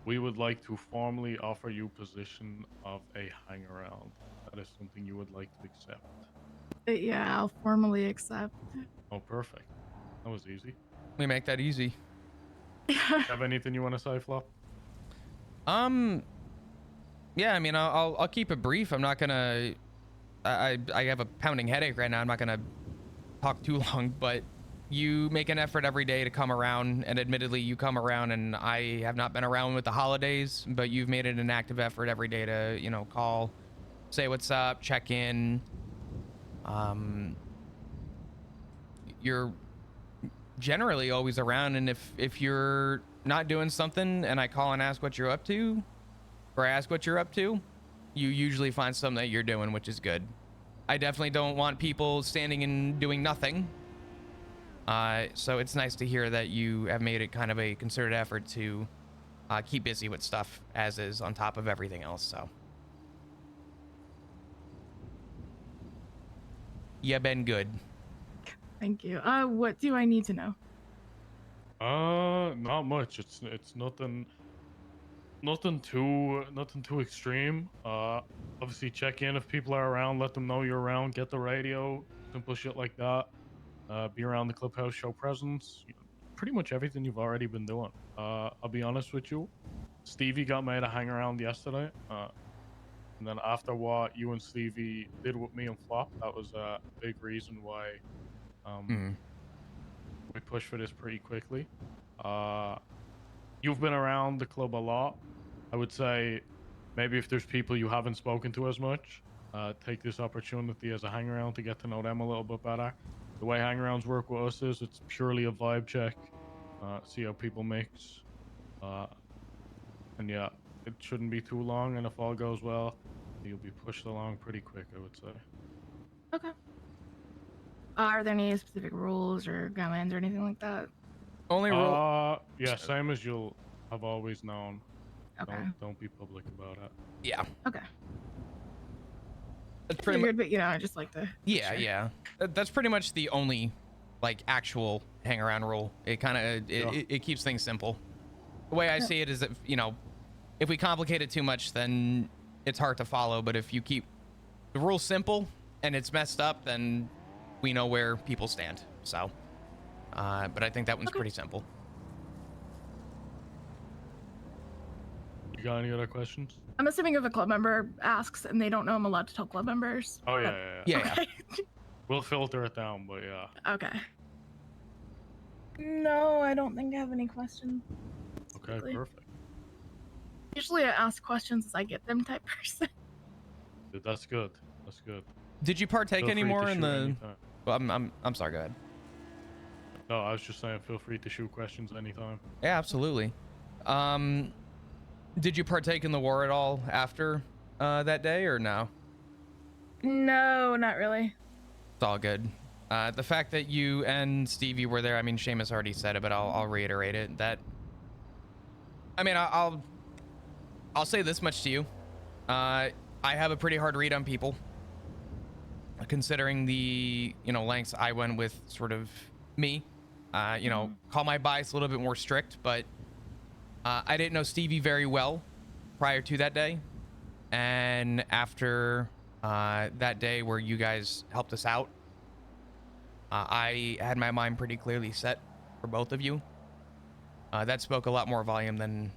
we would like to formally offer you position of a hang-around. That is something you would like to accept. Yeah, I'll formally accept. Oh, perfect. That was easy. We make that easy. Have anything you want to say, Flop? Yeah, I mean, I'll keep it brief. I'm not gonna. I have a pounding headache right now. I'm not gonna talk too long, but you make an effort every day to come around, and admittedly, you come around, and I have not been around with the holidays, but you've made it an active effort every day to, you know, call, say what's up, check in. You're generally always around, and if you're not doing something and I call and ask what you're up to, or ask what you're up to, you usually find something that you're doing, which is good. I definitely don't want people standing and doing nothing. So it's nice to hear that you have made it kind of a concerted effort to keep busy with stuff as is on top of everything else. So you've been good. Thank you. What do I need to know? Not much. It's nothing too extreme. Obviously check in if people are around, let them know you're around, get the radio, simple shit like that. Be around the clubhouse, show presence. Pretty much everything you've already been doing. I'll be honest with you. Stevie got me to hang around yesterday. And then after what you and Stevie did with me and Flop, that was a big reason why we pushed for this pretty quickly. You've been around the club a lot. I would say maybe if there's people you haven't spoken to as much, take this opportunity as a hang around to get to know them a little bit better. The way hang-arounds work with us is it's purely a vibe check, see how people mix, and yeah, it shouldn't be too long, and if all goes well, you'll be pushed along pretty quick, I would say. Okay. Are there any specific rules or guidelines or anything like that? Only rule. Yeah, same as you'll have always known. Okay. Don't be public about it. Yeah. Okay. That's pretty Figured, but you know, I just like to. Yeah, sure. yeah. That's pretty much the only, like, actual hang around rule. It kind of it keeps things simple. The way I see it is that, you know, if we complicate it too much, then it's hard to follow. But if you keep the rules simple and it's messed up, then we know where people stand. So, but I think that one's pretty simple. You got any other questions? I'm assuming if a club member asks and they don't know, I'm allowed to tell club members. Oh yeah, Yeah. Okay. We'll filter it down, but yeah. Okay. No, I don't think I have any questions. Okay, perfect. Usually I ask questions as I get them type person. Dude, that's good. That's good. Did you partake Feel free anymore to in shoot the? anytime. Well, I'm sorry. Go ahead. No, I was just saying, feel free to shoot questions anytime. Yeah, absolutely. Did you partake in the war at all after that day, or no? No, not really. It's all good. The fact that you and Stevie were there, I mean, Seamus already said it, but I'll reiterate it. That, I mean, I'll say this much to you. I have a pretty hard read on people, considering the, you know, lengths I went with sort of me. You know, call my bias a little bit more strict, but I didn't know Stevie very well prior to that day. And after that day where you guys helped us out, I had my mind pretty clearly set for both of you. That spoke a lot more volume than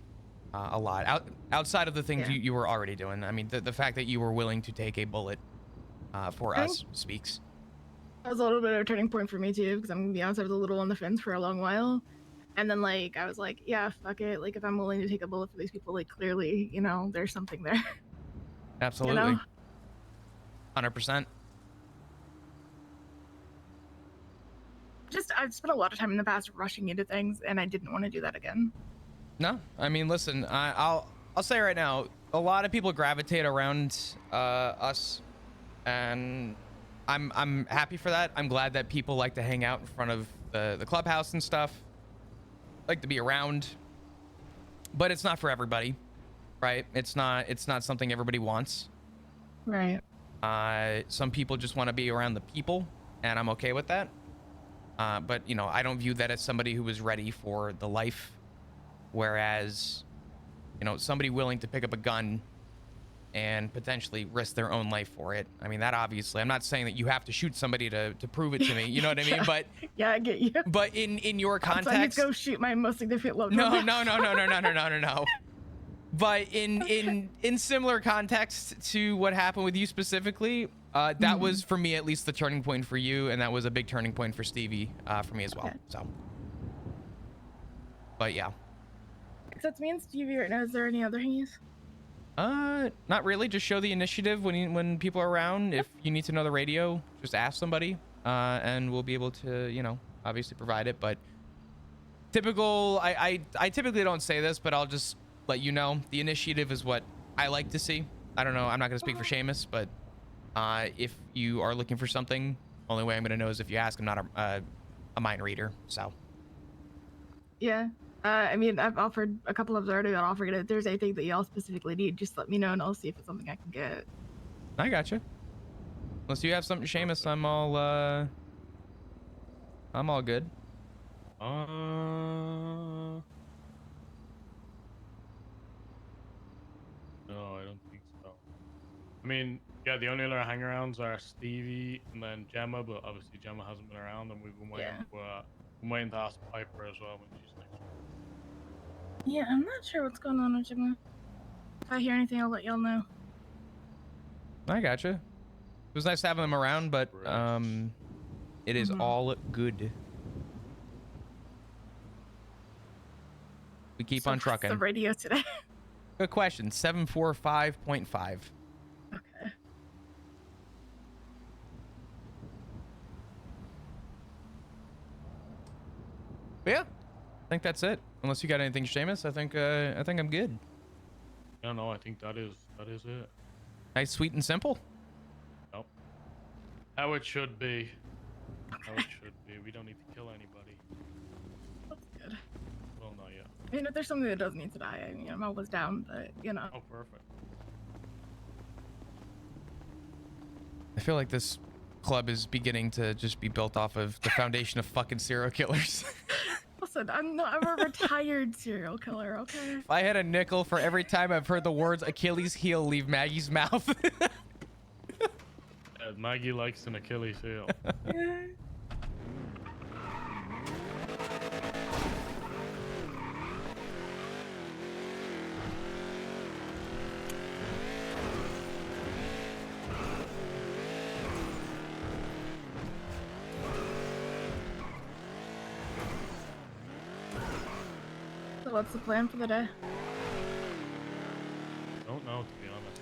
a lot. Outside of the things you were already doing. I mean, the fact that you were willing to take a bullet for I us speaks. That was a little bit of a turning point for me too, because I'm gonna be honest, I was a little on the fence for a long while. And then like I was like, yeah, fuck it. Like if I'm willing to take a bullet for these people, like clearly, you know, there's something there. Absolutely. You know? 100%. Just I've spent a lot of time in the past rushing into things, and I didn't want to do that again. No, I mean, listen, I'll say right now, a lot of people gravitate around us, and I'm happy for that. I'm glad that people like to hang out in front of the clubhouse and stuff, like to be around. But it's not for everybody, right? It's not something everybody wants. Right. Some people just want to be around the people, and I'm okay with that. But you know, I don't view that as somebody who was ready for the life. Whereas, you know, somebody willing to pick up a gun and potentially risk their own life for it. I mean, that obviously, I'm not saying that you have to shoot somebody to prove it to me. You know what I mean? But yeah, I get you. But in your So I need context, to go shoot my most significant loved no. one. But in similar context to what happened with you specifically, that was for me at least the turning point for you, and that was a big turning point for Stevie, for me as well. Okay. So, but yeah. So it's me and Stevie right now. Is there any other hangies? Not really. Just show the initiative when people are around. If you need to know the radio, just ask somebody, and we'll be able to, you know, obviously provide it. But typical, I typically don't say this, but I'll just let you know the initiative is what I like to see. I don't know. I'm not gonna speak for Seamus, but if you are looking for something, only way I'm gonna know is if you ask. I'm not a mind reader, so. Yeah. I mean, I've offered a couple of already got offered. If there's anything that y'all specifically need, just let me know and I'll see if it's something I can get. I gotcha. Unless you have something, Seamus, I'm all good. No, I don't think so. I mean, yeah, the only other hangarounds are Stevie and then Gemma, but obviously Gemma hasn't been around, and we've been waiting been waiting to ask Piper as well when she's next. Yeah, I'm not sure what's going on with Jimmy. If I hear anything, I'll let y'all know. I gotcha. It was nice having them around, but it is all good. We keep on trucking. What's the radio today? Good question. 745.5. Okay. But yeah, I think that's it. Unless you got anything, Seamus, I think I'm good. Yeah, no, I think that is it. Nice, sweet, and simple. Nope. How it should be. How it should be. We don't need to kill anybody. That's good. Well, not yet. I mean, if there's something that does need to die, I mean, I'm always down, but you know. Oh, perfect. I feel like this club is beginning to just be built off of the foundation of fucking serial killers. Listen, I'm a retired serial killer, okay? If I had a nickel for every time I've heard the words Achilles heel leave Maggie's mouth. Maggie likes an Achilles heel. Yeah. So what's the plan for the day? Don't know, to be honest.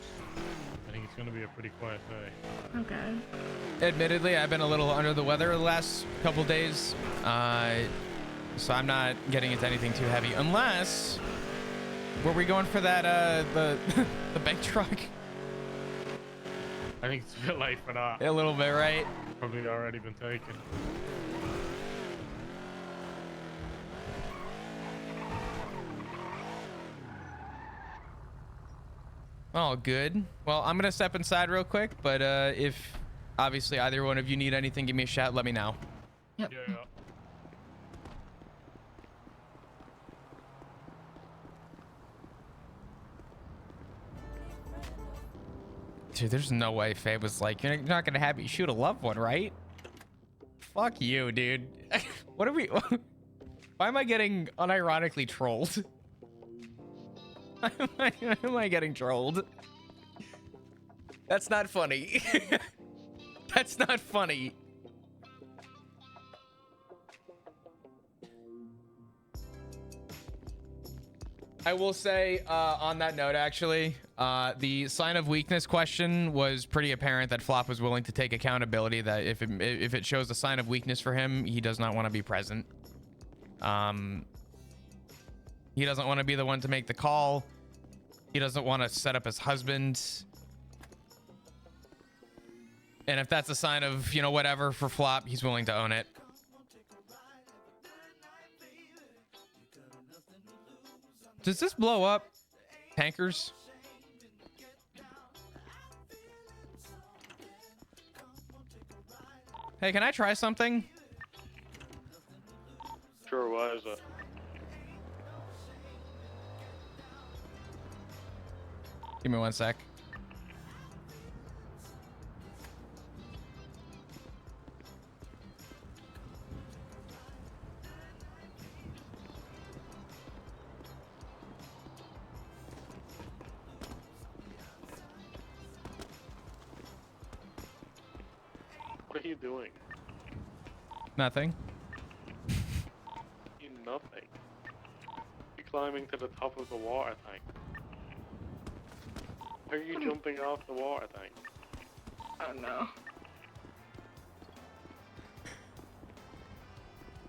I think it's gonna be a pretty quiet day. Okay. Admittedly, I've been a little under the weather the last couple days, so I'm not getting into anything too heavy. Unless, were we going for that the big truck? I think it's a bit late for that. A little bit, right? Probably already been taken. Oh, good. Well, I'm gonna step inside real quick, but if obviously either one of you need anything, give me a shout. Let me know. Yep. Yeah. Dude, there's no way Faye was like, you're not gonna have me shoot a loved one, right? Fuck you, dude. What are we? Why am I getting unironically trolled? Why am I getting trolled? That's not funny. That's not funny. I will say, on that note, actually, the sign of weakness question was pretty apparent that Flop was willing to take accountability, that if it shows a sign of weakness for him, he does not want to be present. He doesn't want to be the one to make the call. He doesn't want to set up his husband. And if that's a sign of, you know, whatever for Flop, he's willing to own it. Does this blow up tankers? Hey, can I try something? Sure, what is it? Give me 1 sec. What are you doing? Nothing. You nothing. You're climbing to the top of the water tank. Are you jumping off the water tank? Oh no.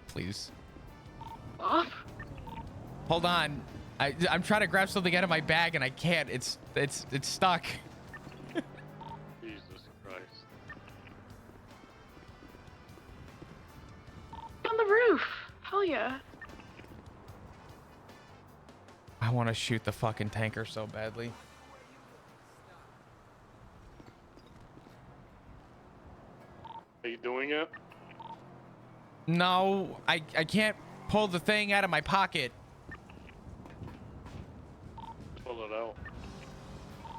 Please. Off? Hold on. I'm trying to grab something out of my bag and I can't. It's stuck. Jesus Christ. On the roof. Hell yeah. I want to shoot the fucking tanker so badly. Are you doing it? No, I can't pull the thing out of my pocket. Pull it out.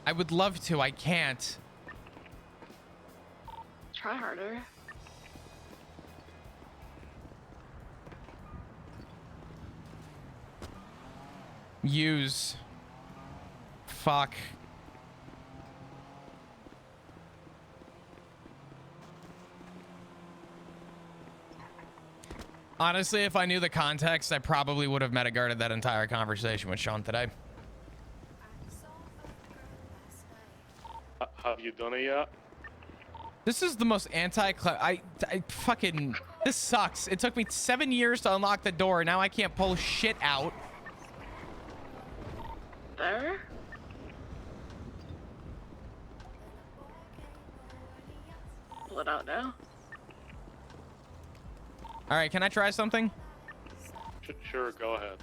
I would love to. I can't. Try harder. Use. Fuck. Honestly, if I knew the context, I probably would have metaguarded that entire conversation with Sean today. Have you done it yet? This is the most I fucking... This sucks. It took me 7 years to unlock the door. Now I can't pull shit out. There? Pull it out now. All right, can I try something? Sure, go ahead.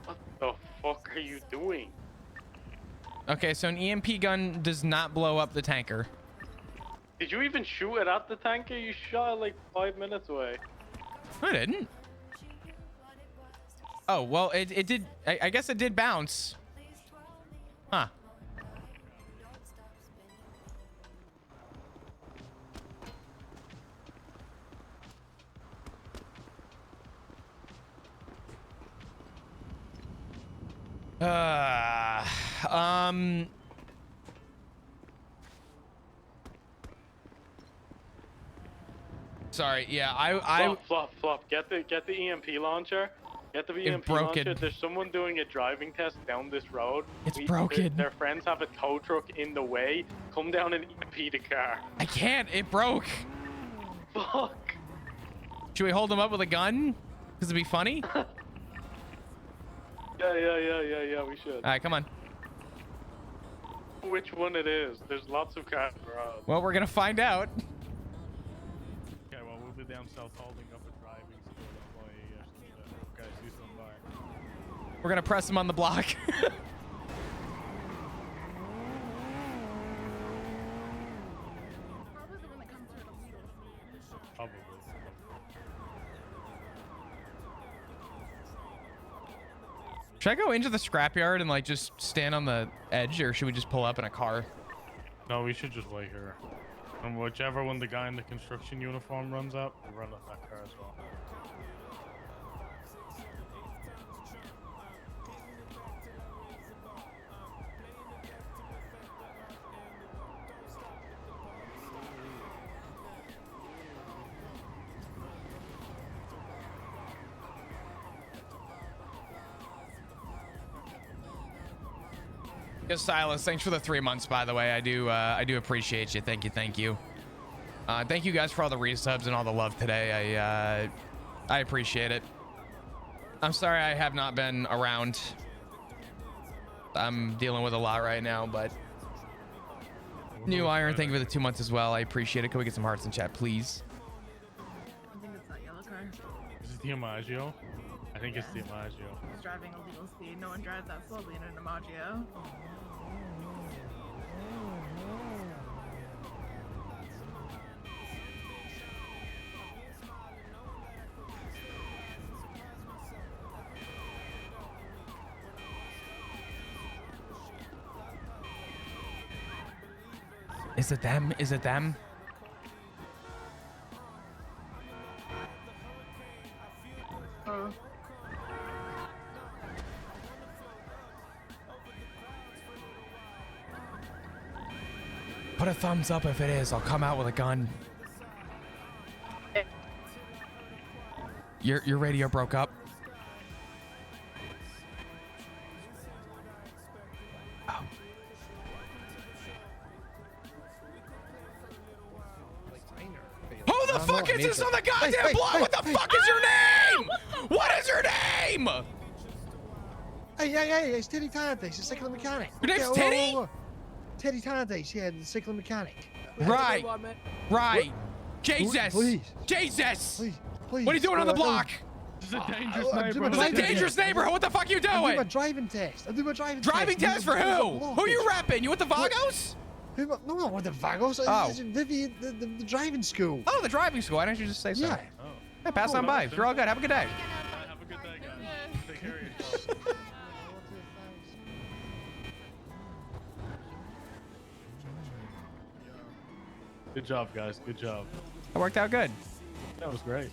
What the fuck are you doing? Okay, so an EMP gun does not blow up the tanker. Did you even shoot it at the tanker? You shot it like 5 minutes away. I didn't. Oh, well, it did. I guess it did bounce. Huh. Sorry, yeah, Flop. Get the EMP launcher. Get the EMP launcher. There's someone doing a driving test down this road. It's broken. Their friends have a tow truck in the way. Come down and EMP the car. I can't. It broke. Fuck. Should we hold him up with a gun? Because it'd be funny. Yeah. We should. All right, come on. Which one it is? There's lots of cars around. Well, we're gonna find out. Okay, well, we'll be down south holding up a driving school employee. Okay, see somebody. We're gonna press him on the block. Probably. Should I go into the scrapyard and like just stand on the edge, or should we just pull up in a car? No, we should just wait here. And whichever one the guy in the construction uniform runs up, we'll run up that car as well. Yes, Silas, thanks for the 3 months, by the way. I do appreciate you. Thank you. Thank you guys for all the resubs and all the love today. I appreciate it. I'm sorry I have not been around. I'm dealing with a lot right now, but New Iron, thank you for the 2 months as well. I appreciate it. Can we get some hearts in chat, please? I think it's that yellow car. Is it DiMaggio? I think it's DiMaggio. He's driving illegal speed. No one drives that slowly in an DiMaggio. Is it them? Is it them? Oh. Put a thumbs up if it is. I'll come out with a gun. Your radio broke up. Oh. Who the fuck is this on the goddamn blog? What the fuck is your name? What is your name? Hey, it's Teddy Tardice, the cycling mechanic. Your name's Teddy? Teddy Tardice, yeah, the cycling mechanic. Right. Right. Jesus. Please. Jesus. Please. What are you doing on the block? This is a dangerous I'm doing This neighborhood. is a dangerous neighborhood. What the fuck are you I'm doing doing? my driving test. Driving test for who? Who are you repping? You with the Vagos? No, not with the Vagos. Oh. It's Vivian, the driving school. Oh, the driving school. Why don't you just say so? Yeah. Hey, pass on by. You're all good. Have a good day. Have a good day, guys. Take care of yourself. Good job, guys. Good job. It worked out good. That was great.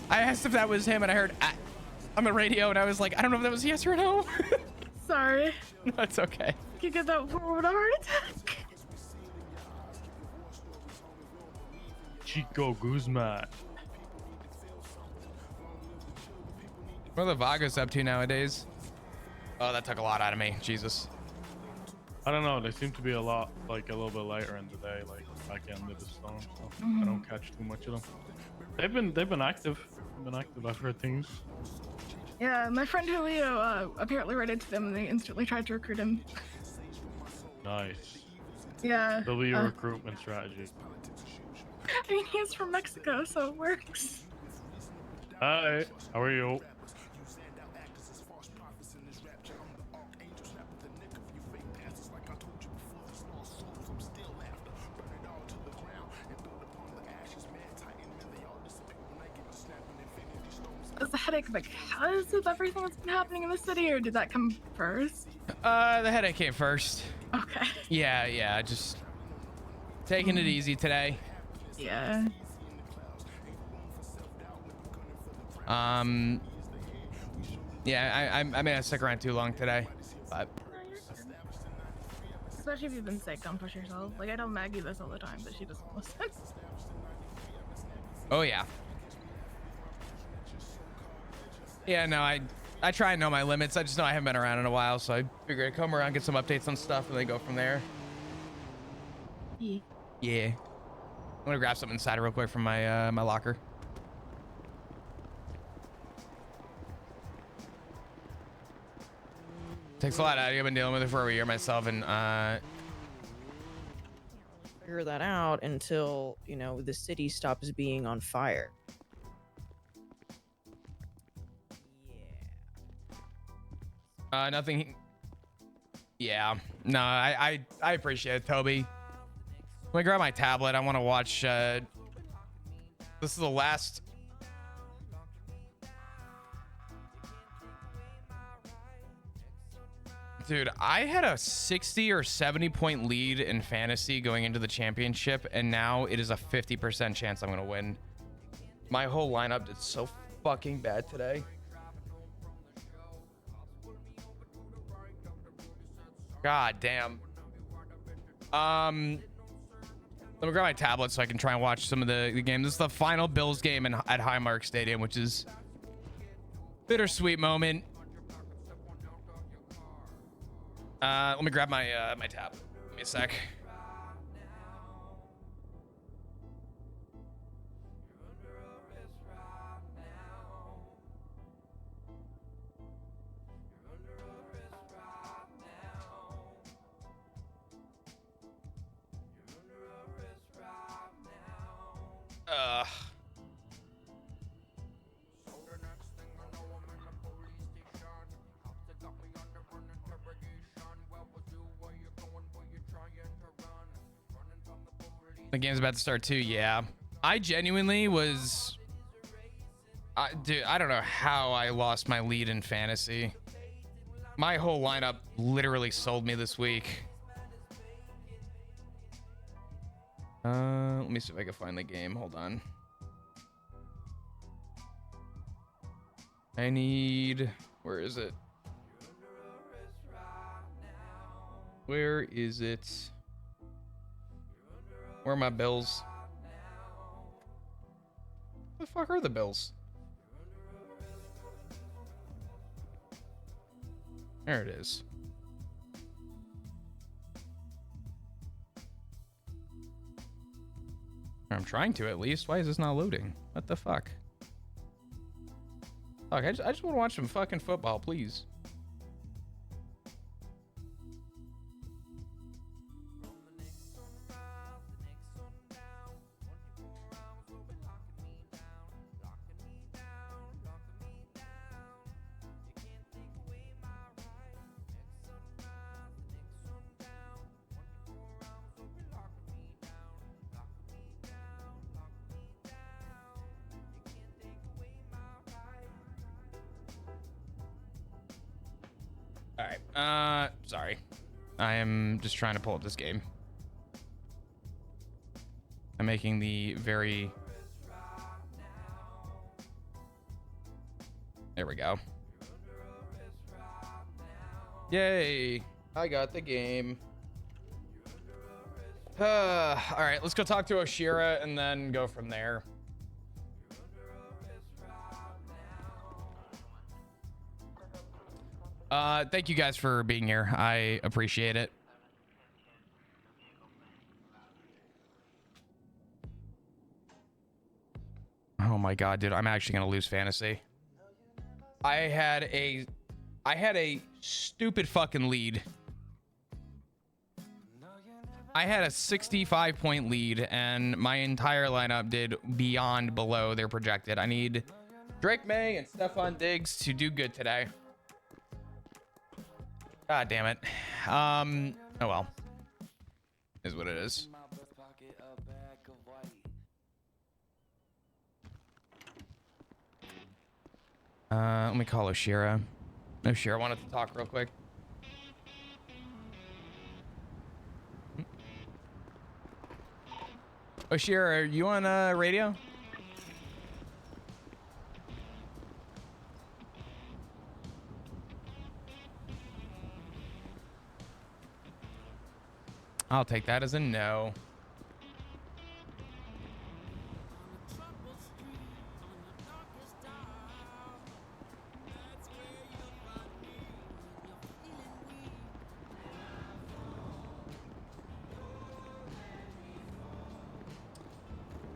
I asked if that was him, and I heard on the radio, and I was like, I don't know if that was yes or no. Sorry. No, it's okay. You get that forward a heart attack. Chico Guzman. What are the Vagos up to nowadays? Oh, that took a lot out of me. Jesus. I don't know. They seem to be a little bit lighter in the day, like back end of the storm. So I don't catch too much of them. They've been active. I've heard things. Yeah, my friend Julio apparently ran into them and they instantly tried to recruit him. Nice. Yeah. That'll be your recruitment strategy. I mean, he's from Mexico, so it works. Hi. How are you? Is the headache because of everything that's been happening in the city, or did that come first? The headache came first. Okay. Yeah, just taking it easy today. Yeah. Yeah, I may not stick around too long today, but Especially if you've been sick, don't push yourself. Like, I tell Maggie this all the time, but she doesn't listen. oh yeah. Yeah, no, I try and know my limits. I just know I haven't been around in a while, so I figured I'd come around, get some updates on stuff, and then go from there. Yeah. I'm gonna grab something inside real quick from my my locker. Takes a lot out of you. I've been dealing with it for a year myself, and Figure that out until, you know, the city stops being on fire. nothing. Yeah, no, I appreciate it, Toby. Let me grab my tablet. I want to watch. This is the last. Dude, I had a 60 or 70 point lead in fantasy going into the championship, and now it is a 50% chance I'm gonna win. My whole lineup did so fucking bad today. God damn. Let me grab my tablet so I can try and watch some of the game. This is the final Bills game at Highmark Stadium, which is bittersweet moment. Let me grab my my tab. Give me a sec. The game's about to start too. Yeah, I genuinely was. Dude, I don't know how I lost my lead in fantasy. My whole lineup literally sold me this week. Let me see if I can find the game. Hold on. I need. Where is it? Where is it? Where are my bills? Where the fuck are the bills? There it is. I'm trying to at least. Why is this not loading? What the fuck? Fuck, I just want to watch some fucking football, please. Sorry. I am just trying to pull up this game. I'm making the very... There we go. Yay! I got the game. All right, let's go talk to Oshira and then go from there. Thank you guys for being here. I appreciate it. Oh my god, dude, I'm actually gonna lose fantasy. I had a stupid fucking lead. I had a 65-point lead, and my entire lineup did beyond below their projected. I need Drake May and Stephon Diggs to do good today. God damn it. Oh well. Is what it is. Let me call Oshira. Oshira wanted to talk real quick. Oshira, are you on radio? I'll take that as a no.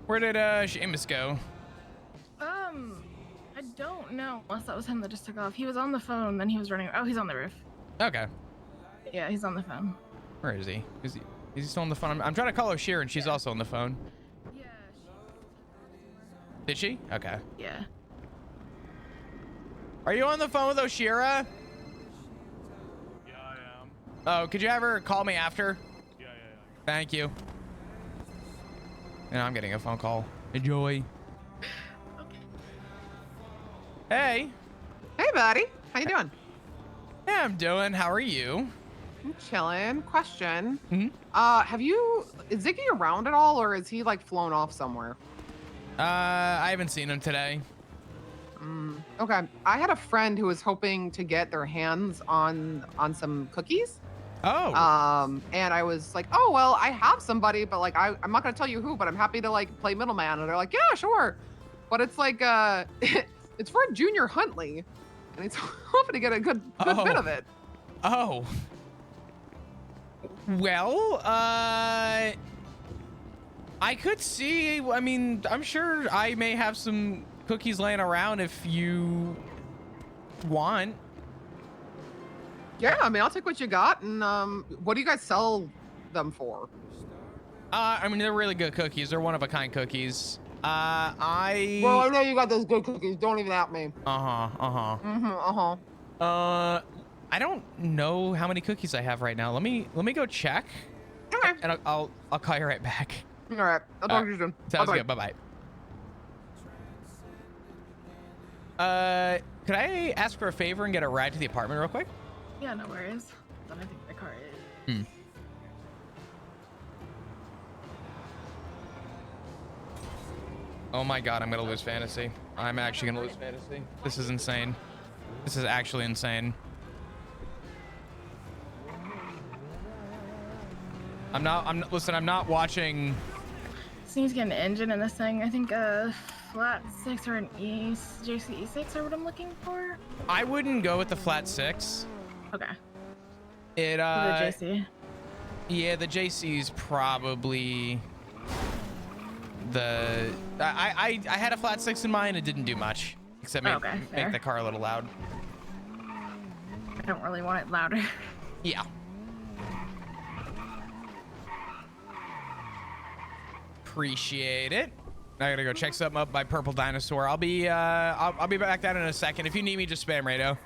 Where did Seamus go? I don't know. Unless that was him that just took off. He was on the phone, then he was running. Oh, he's on the roof. Okay. Yeah, he's on the phone. Where is he? Is he still on the phone? I'm trying to call Oshira and she's also on the phone. Yeah. Did she? Okay. Yeah. Are you on the phone with Oshira? Yeah, I am. Oh, could you have her call me after? Yeah. Thank you. And I'm getting a phone call. Enjoy. Okay. Hey. Hey, buddy. How you doing? Yeah, I'm doing. How are you? I'm chilling. Question. Mm-hmm. Is Ziggy around at all, or is he like flown off somewhere? I haven't seen him today. Okay. I had a friend who was hoping to get their hands on some cookies. Oh. And I was like, oh, well, I have somebody, but like, I'm not going to tell you who, but I'm happy to like play middleman. And they're like, yeah, sure. But it's like, it's for Junior Huntley and it's hoping to get a good bit of it. Oh. Well, I could see, I mean, I'm sure I may have some cookies laying around if you want. Yeah, I mean, I'll take what you got. And what do you guys sell them for? I mean, they're really good cookies. They're one-of-a-kind cookies. Well, I know you got those good cookies. Don't even at me. I don't know how many cookies I have right now. Let me go check. Okay. And I'll call you right back. All right. I'll talk to you soon. Sounds good. Bye-bye. Could I ask for a favor and get a ride to the apartment real quick? Yeah, no worries. Then I think the car is. Oh my god, I'm gonna lose fantasy. I'm actually gonna lose fantasy. This is insane. This is actually insane. Listen, I'm not watching. Just need to get an engine in this thing. I think a flat 6 or an JC E6 are what I'm looking for. I wouldn't go with the flat 6. Okay. The JC. Yeah, the JC's probably the I had a flat 6 in mind. It didn't do much except make the car a little loud. I don't really want it louder. Yeah. Appreciate it. I gotta go check something up by Purple Dinosaur. I'll be back down in a second. If you need me, just spam radio.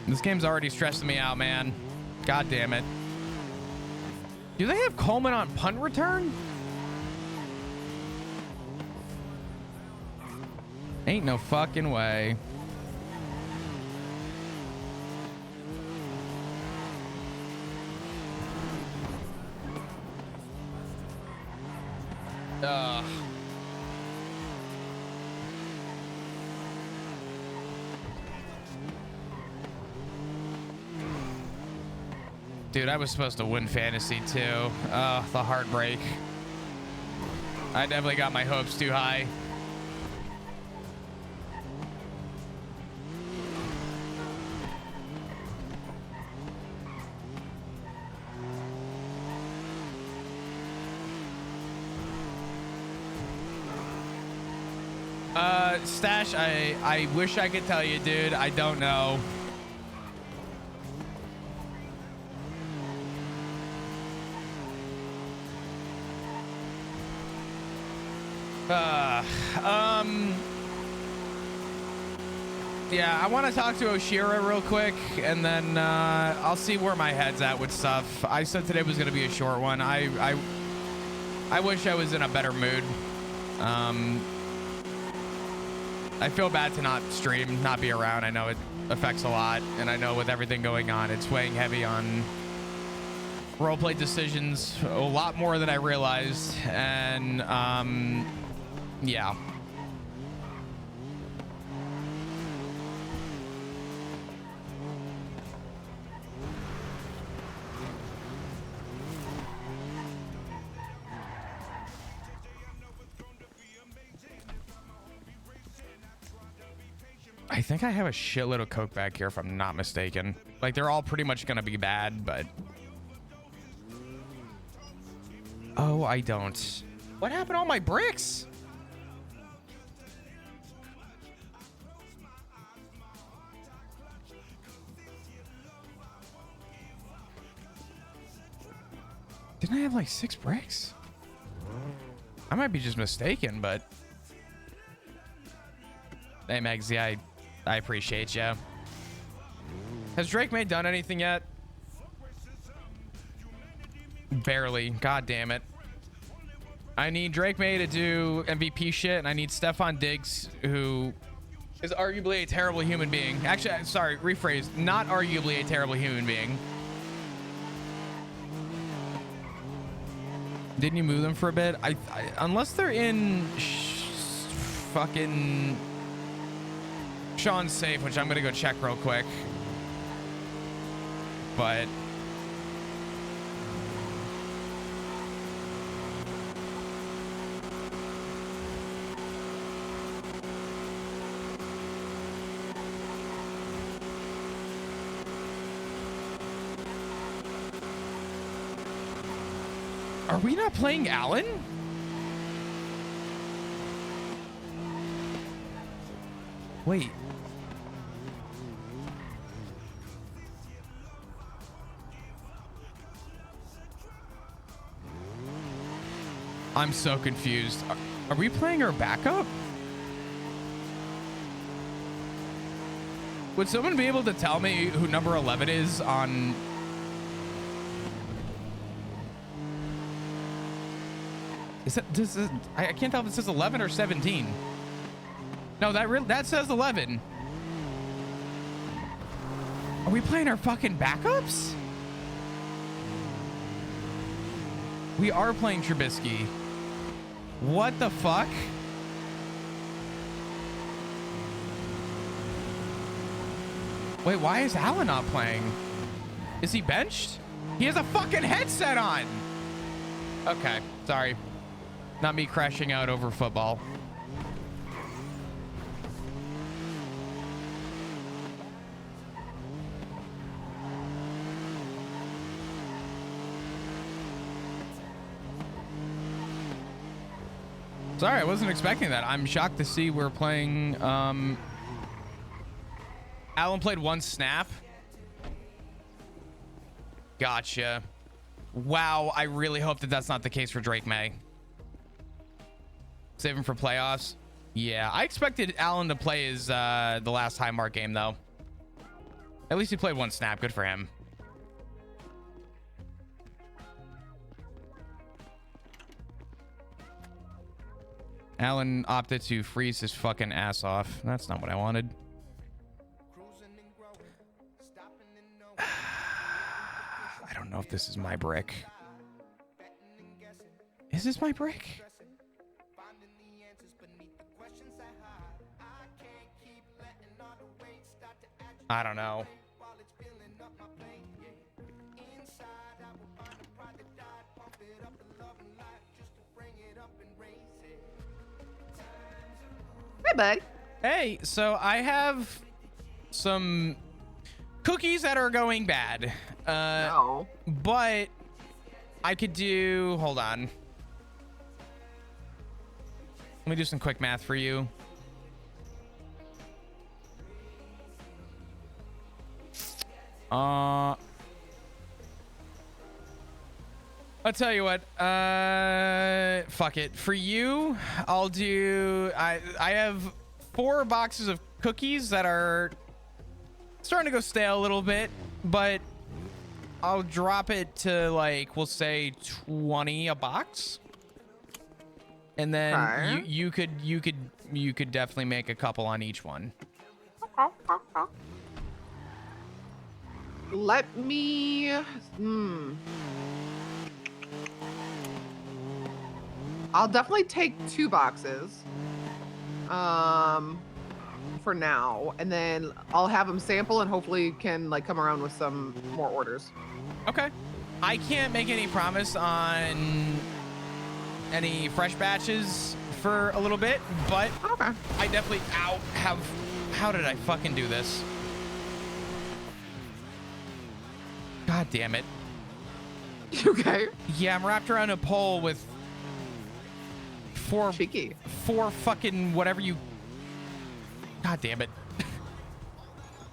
This game's already stressing me out, man. God damn it. Do they have Coleman on punt return? Ain't no fucking way. Dude, I was supposed to win fantasy too. The heartbreak. I definitely got my hopes too high. Stash, I wish I could tell you, dude. I don't know. Yeah, I want to talk to Oshira real quick, and then I'll see where my head's at with stuff. I said today was going to be a short one. I wish I was in a better mood. I feel bad to not stream, not be around. I know it affects a lot, and I know with everything going on, it's weighing heavy on roleplay decisions, a lot more than I realized, and yeah. I think I have a shitload of coke back here if I'm not mistaken. Like, they're all pretty much gonna be bad, but... Oh, I don't. What happened to all my bricks? Didn't I have like 6 bricks? I might be just mistaken, but... Hey, Megsy, I appreciate you. Has Drake May done anything yet? Barely. God damn it. I need Drake May to do MVP shit, and I need Stefan Diggs, who is arguably a terrible human being. Actually, sorry, rephrase. Not arguably a terrible human being. Didn't you move them for a bit? Unless they're in fucking Sean's safe, which I'm gonna go check real quick. But Are we not playing Alan? Wait. I'm so confused. Are we playing our backup? Would someone be able to tell me who number 11 is on... Is that, I can't tell if it says 11 or 17. No, that says 11. Are we playing our fucking backups? We are playing Trubisky. What the fuck? Wait, why is Alan not playing? Is he benched? He has a fucking headset on. Okay, sorry. Not me crashing out over football. Sorry, I wasn't expecting that. I'm shocked to see we're playing. Alan played one snap. Gotcha. Wow, I really hope that that's not the case for Drake May. Save him for playoffs. Yeah, I expected Alan to play his the last high mark game though. At least he played one snap. Good for him. Alan opted to freeze his fucking ass off. That's not what I wanted. I don't know if this is my brick. Is this my brick? I don't know. Hey, bud. Hey, so I have some cookies that are going bad. No. But I could do, hold on. Let me do some quick math for you. I'll tell you what, fuck it. For you, I'll do, I have 4 boxes of cookies that are starting to go stale a little bit, but I'll drop it to like, we'll say 20 a box. And then Okay. you could definitely make a couple on each one. Let me. I'll definitely take 2 boxes. For now, and then I'll have them sample and hopefully can like come around with some more orders. Okay. I can't make any promise on any fresh batches for a little bit, but Okay. I definitely how did I fucking do this? God damn it. Okay. Yeah, I'm wrapped around a pole with 4 Cheeky. 4 fucking whatever you. God damn it.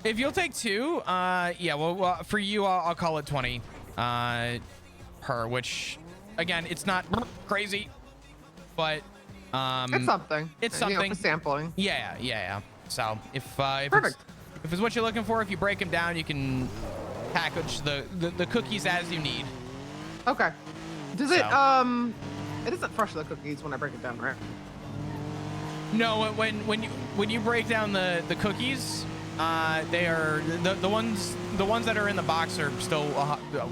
If you'll take 2, yeah, well for you, I'll call it 20 per, which again, it's not crazy, but It's something. It's You know, something. for sampling. Yeah. So if Perfect. it's what you're looking for, if you break them down, you can package the cookies as you need. Okay. Does it So. It isn't fresh the cookies when I break it down, right? No, when you break down the cookies, they are the ones that are in the box are still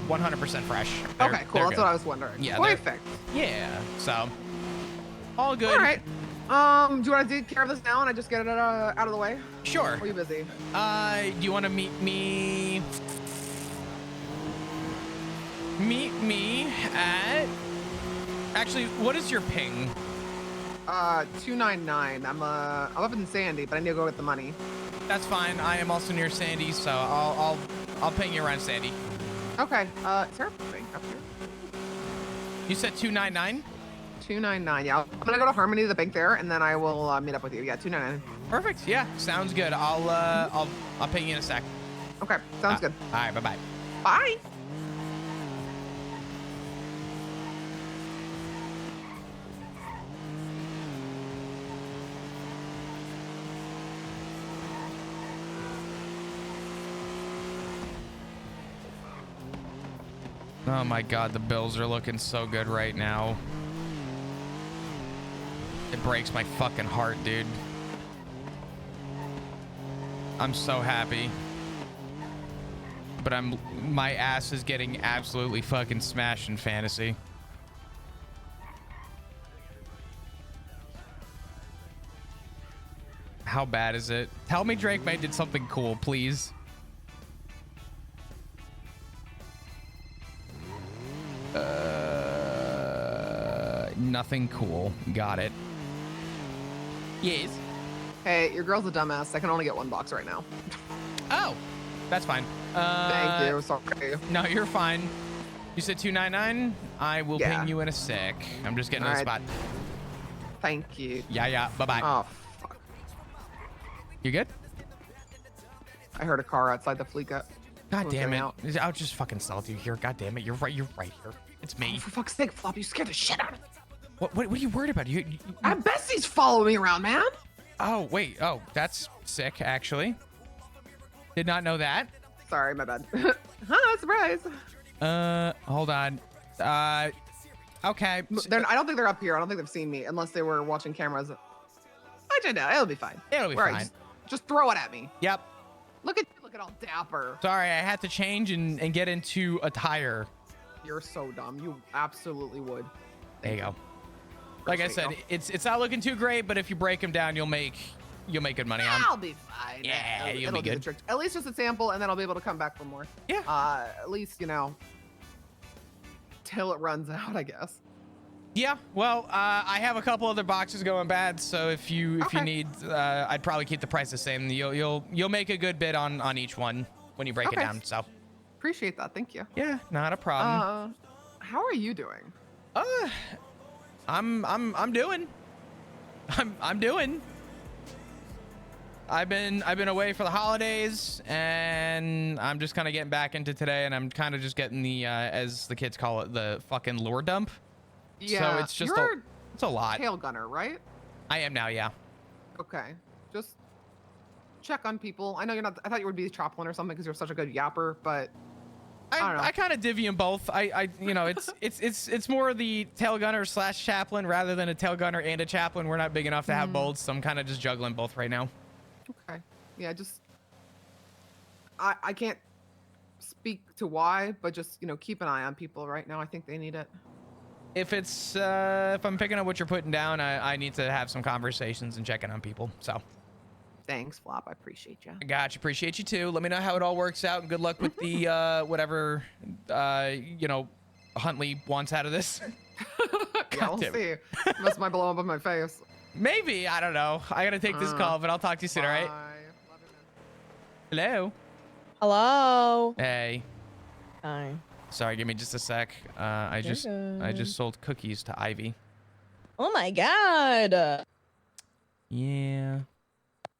100% fresh. They're- Okay, cool. they're That's good. what I was wondering. Yeah, they're- Perfect. Yeah, so all good. All right. Do you want to take care of this now and I just get it out of the way? Sure. Or are you busy? Do you want to meet me at? Actually, what is your ping? 299. I'm up in Sandy, but I need to go get the money. That's fine. I am also near Sandy, so I'll ping you around Sandy. Okay. Is there a thing up here? You said 299? 299. Yeah, I'm gonna go to Harmony, the bank there, and then I will meet up with you. Yeah, 299. Perfect. Yeah, sounds good. I'll ping you in a sec. Okay, sounds good. All right, bye-bye. Bye. Oh my God, the Bills are looking so good right now. It breaks my fucking heart, dude. I'm so happy. But my ass is getting absolutely fucking smashed in fantasy. How bad is it? Tell me Drake May did something cool, please. Nothing cool. Got it. Yes. Hey, your girl's a dumbass. I can only get one box right now. Oh, that's fine. Thank you. Sorry. No, you're fine. You said 299. I will Yeah. ping you in a sec. I'm just getting to the spot. Thank you. Yeah. Bye-bye. Oh, fuck. You good? I heard a car outside the Fleeca. God damn it. Out. I'll just fucking sell it to you here. God damn it. You're right here. It's me. Oh, for fuck's sake, Flop, you scared the shit out of me. What are you worried about? My bestie's following me around, man. Oh, wait. Oh, that's sick, actually. Did not know that. Sorry, my bad. Huh, surprise. Hold on. Okay. I don't think they're up here. I don't think they've seen me unless they were watching cameras. I don't know. It'll be fine. It'll be All right, fine. just throw it at me. Yep. Look at you looking all dapper. Sorry, I had to change and get into attire. You're so dumb. You absolutely would. There you go. Like I said, it's not looking too great, but if you break them down, you'll make good money on. I'll be fine. Yeah, you'll It'll be do the good. trick. At least just a sample, and then I'll be able to come back for more. Yeah. At least, till it runs out, I guess. Yeah. Well, I have a couple other boxes going bad, so if you need, I'd probably keep the price the same. You'll make a good bid on each one when you break it down. So. Appreciate that. Thank you. Yeah, not a problem. How are you doing? I'm doing. I've been away for the holidays, and I'm just kind of getting back into today, and I'm kind of just getting the as the kids call it, the fucking lure dump. Yeah. So it's just it's a lot. Tailgunner, right? I am now, yeah. Okay. Just check on people. I know you're not. I thought you would be a chaplain or something because you're such a good yapper, but I don't know. I kind of divvy them both. It's more the tailgunner / chaplain rather than a tailgunner and a chaplain. We're not big enough to have both, so I'm kind of just juggling both right now. Okay. Yeah, just I can't speak to why, but just keep an eye on people right now. I think they need it. If I'm picking up what you're putting down, I need to have some conversations and checking on people. So. Thanks, Flop. I appreciate you. I got you. Appreciate you too. Let me know how it all works out, and good luck with the whatever Huntley wants out of this. Yeah, we'll see. Must might blow up on my face. Maybe. I don't know. I gotta take this call, but I'll talk to you soon. All right. Love you, man. Hello. Hello. Hey. Hi. Sorry. Give me just a sec. I just sold cookies to Ivy. Oh my God. Yeah.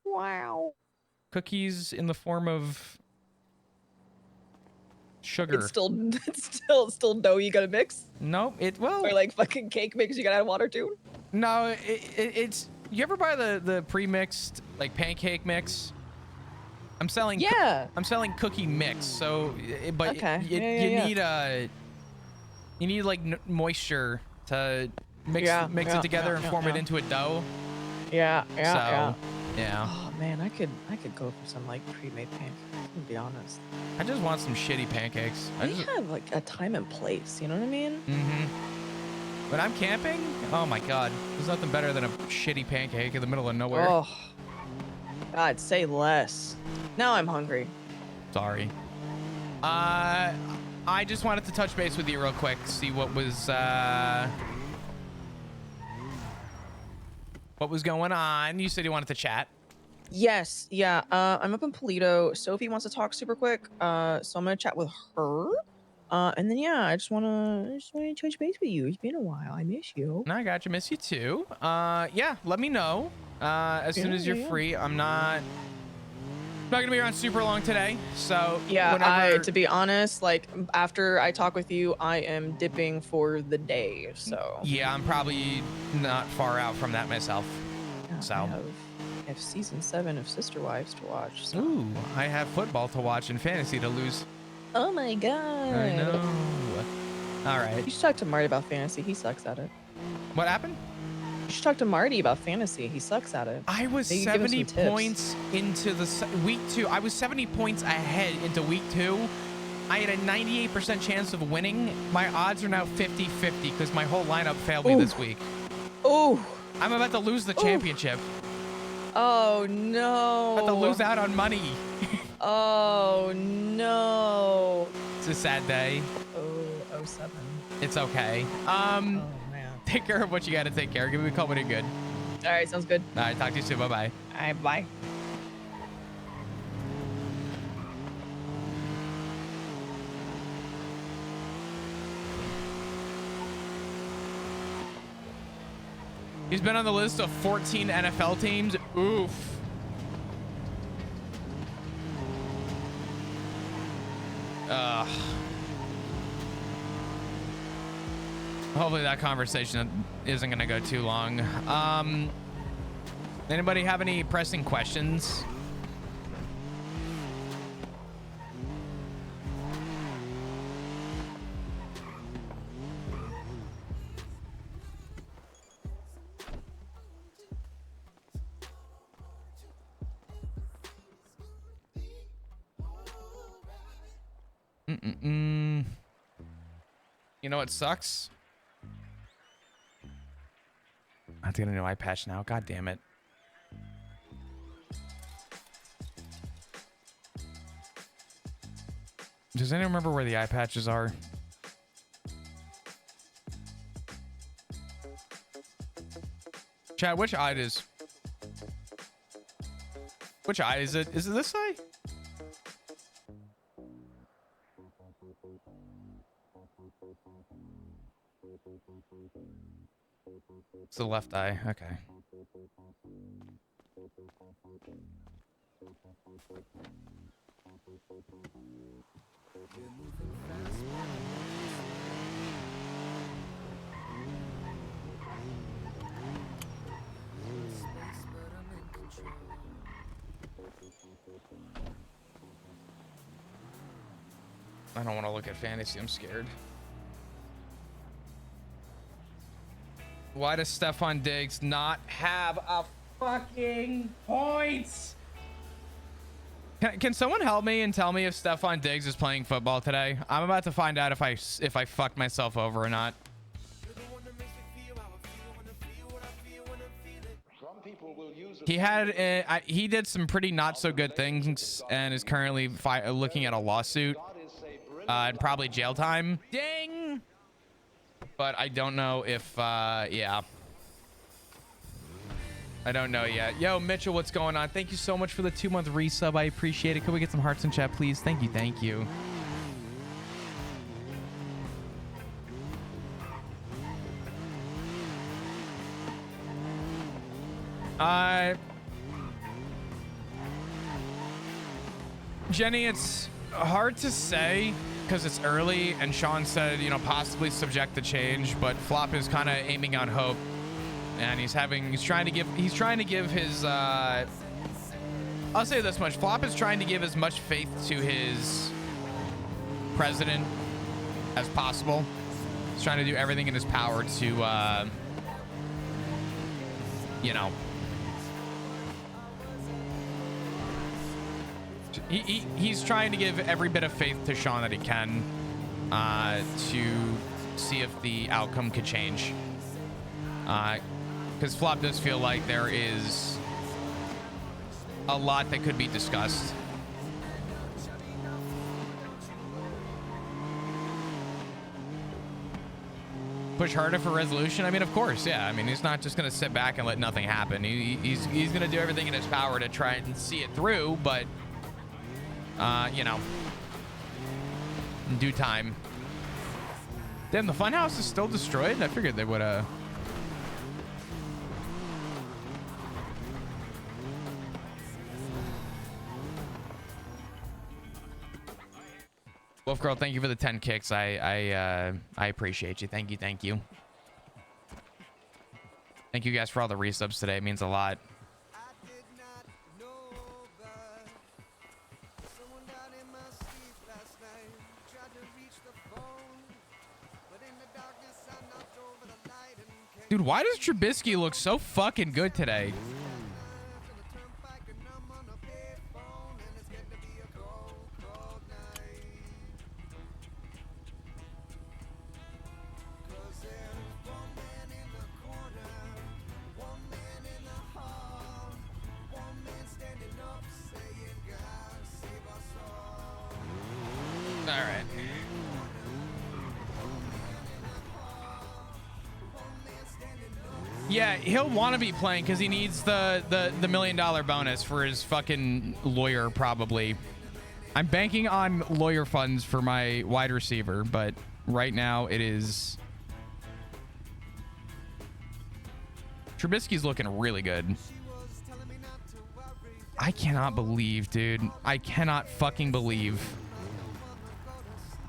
Wow. Cookies in the form of sugar. It's still dough you gotta mix. No, Or like fucking cake mix you gotta add water to. No, it's. You ever buy the pre-mixed like pancake mix? I'm selling. Yeah. I'm selling cookie mix. So, but Okay. you need like moisture to mix it together and form it into a dough. Yeah. Yeah. Oh man, I could go for some like pre-made pancakes. To be honest. I just want some shitty pancakes. They have like a time and place. You know what I mean? Mm-hmm. When I'm camping, oh my God, there's nothing better than a shitty pancake in the middle of nowhere. Oh. God, say less. Now I'm hungry. Sorry. I just wanted to touch base with you real quick, see what was going on. You said you wanted to chat. Yes, yeah. I'm up in Polito. Sophie wants to talk super quick. So I'm gonna chat with her. And then yeah, I just wanna touch base with you. It's been a while. I miss you. I got you. Miss you too. Yeah, let me know as soon as you're free. I'm not gonna be around super long today, so Yeah, whenever... to be honest, like after I talk with you, I am dipping for the day. So Yeah, I'm probably not far out from that myself. yeah, So I have season 7 of Sister Wives to watch. So. ooh, I have football to watch and fantasy to lose. Oh my god. I know. All right. You should talk to Marty about fantasy. He sucks at it. What happened? You should talk to Marty about fantasy. He sucks at it. I was Maybe give him 70 some tips. points into the week 2. I was 70 points ahead into week 2. I had a 98% chance of winning. My odds are now 50-50 because my whole lineup failed me this week. Oh. I'm about to lose the championship. Oh no. I'm about to lose out on money. Oh no. It's a sad day. Oh, 07. It's okay. Oh man. Take care of what you got to take care of. Give me a call when you're good. All right, sounds good. All right, talk to you soon. Bye-bye. All right, bye. He's been on the list of 14 NFL teams. Oof. Hopefully that conversation isn't going to go too long. Anybody have any pressing questions? You know what sucks? I have to get a new eye patch now. God damn it. Does anyone remember where the eye patches are? Chad, which eye is? Which eye is it? Is it this eye? It's the left eye. Okay. I don't want to look at fantasy. I'm scared. Why does Stefan Diggs not have a fucking points? Can someone help me and tell me if Stefan Diggs is playing football today? I'm about to find out if I fucked myself over or not. He did some pretty not so good things and is currently looking at a lawsuit and probably jail time. Ding! But I don't know if yeah. I don't know yet. Yo, Mitchell, what's going on? Thank you so much for the 2-month resub. I appreciate it. Can we get some hearts in chat, please? Thank you. Thank you. Jenny, it's hard to say because it's early, and Sean said, you know, possibly subject to change, but Flop is kind of aiming on hope, and he's trying to give his I'll say this much: Flop is trying to give as much faith to his president as possible. He's trying to do everything in his power to you know, he's trying to give every bit of faith to Sean that he can to see if the outcome could change. Because Flop does feel like there is a lot that could be discussed. Push harder for resolution? I mean, of course, yeah. I mean, he's not just going to sit back and let nothing happen. He's going to do everything in his power to try and see it through, but you know, in due time. Damn, the funhouse is still destroyed? I figured they would Wolf Girl, thank you for the 10 kicks. I appreciate you. Thank you, thank you. Thank you guys for all the resubs today. It means a lot. Dude, why does Trubisky look so fucking good today? All right. Yeah, he'll want to be playing because he needs the $1 million bonus for his fucking lawyer, probably. I'm banking on lawyer funds for my wide receiver, but right now it is... Trubisky's looking really good. I cannot believe, dude. I cannot fucking believe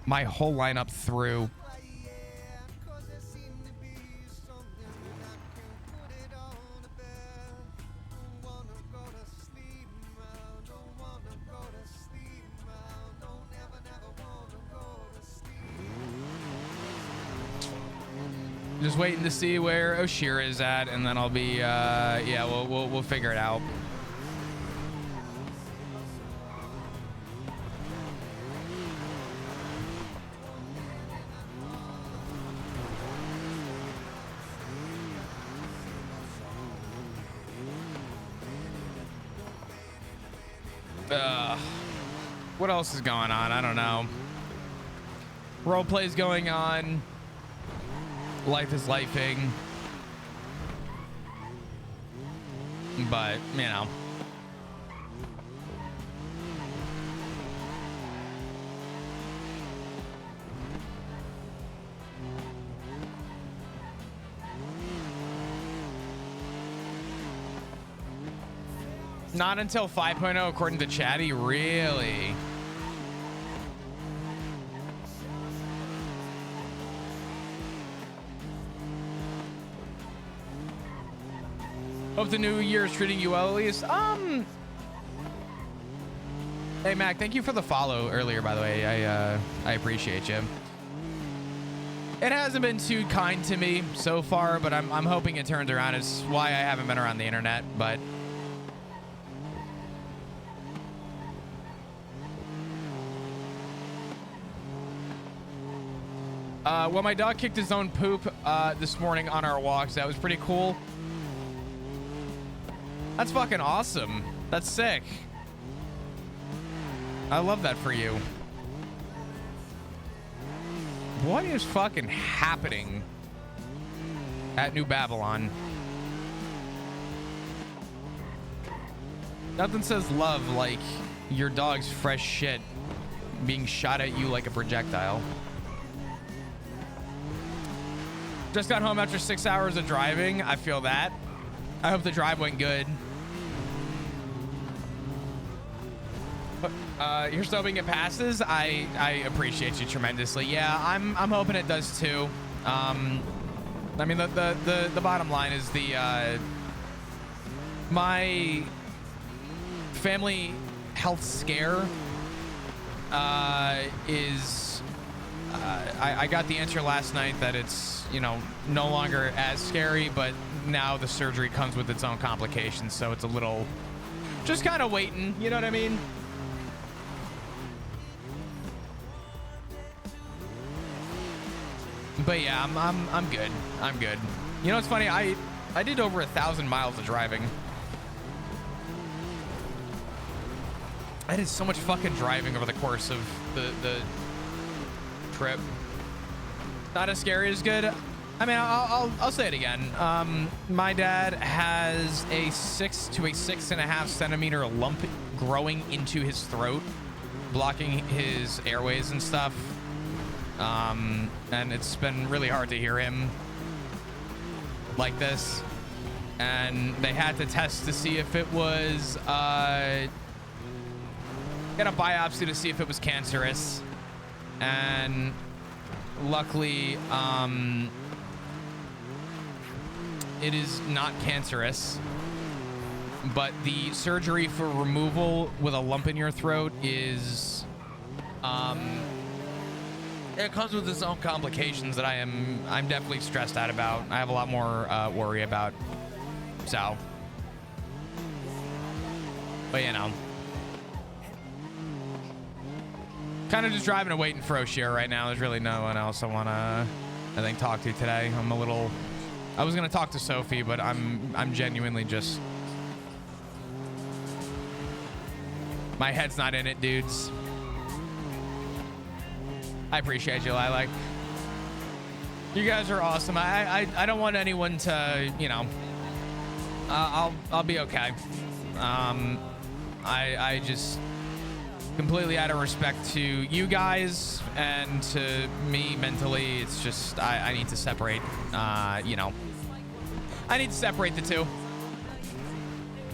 my whole lineup through. Just waiting to see where Oshira is at, and then I'll be, yeah, we'll figure it out. What else is going on? I don't know. Role play's going on. Life is lifing. But, you know. Not until 5.0 according to Chatty, really? Hope the new year is treating you well, at least. Hey Mac, thank you for the follow earlier, by the way. I appreciate you. It hasn't been too kind to me so far, but I'm hoping it turns around. It's why I haven't been around the internet, but well, my dog kicked his own poop this morning on our walks. That was pretty cool. That's fucking awesome. That's sick. I love that for you. What is fucking happening at New Babylon? Nothing says love like your dog's fresh shit being shot at you like a projectile. Just got home after 6 hours of driving. I feel that. I hope the drive went good. You're still being it passes. I appreciate you tremendously. Yeah, I'm hoping it does too. I mean, the bottom line is my family health scare is I got the answer last night that it's, you know, no longer as scary, but now the surgery comes with its own complications, so it's a little just kind of waiting, you know what I mean? But yeah, I'm good. I'm good. You know what's funny? I did over 1,000 miles of driving. I did so much fucking driving over the course of the trip. Not as scary as good. I mean, I'll say it again. My dad has a 6 to a 6.5 centimeter lump growing into his throat, blocking his airways and stuff. and it's been really hard to hear him like this. And they had to test to see if it was get a biopsy to see if it was cancerous, and luckily it is not cancerous, but the surgery for removal with a lump in your throat is it comes with its own complications that I'm definitely stressed out about. I have a lot more worry about. So, but you know, kind of just driving and waiting for O'Shea right now. There's really no one else I want to, I think, talk to today. I was gonna talk to Sophie, but I'm genuinely just, my head's not in it, dudes. I appreciate you, Lilac. You guys are awesome. I don't want anyone to, you know, I'll be okay. I just completely out of respect to you guys and to me mentally, it's just I need to separate. You know, I need to separate the two.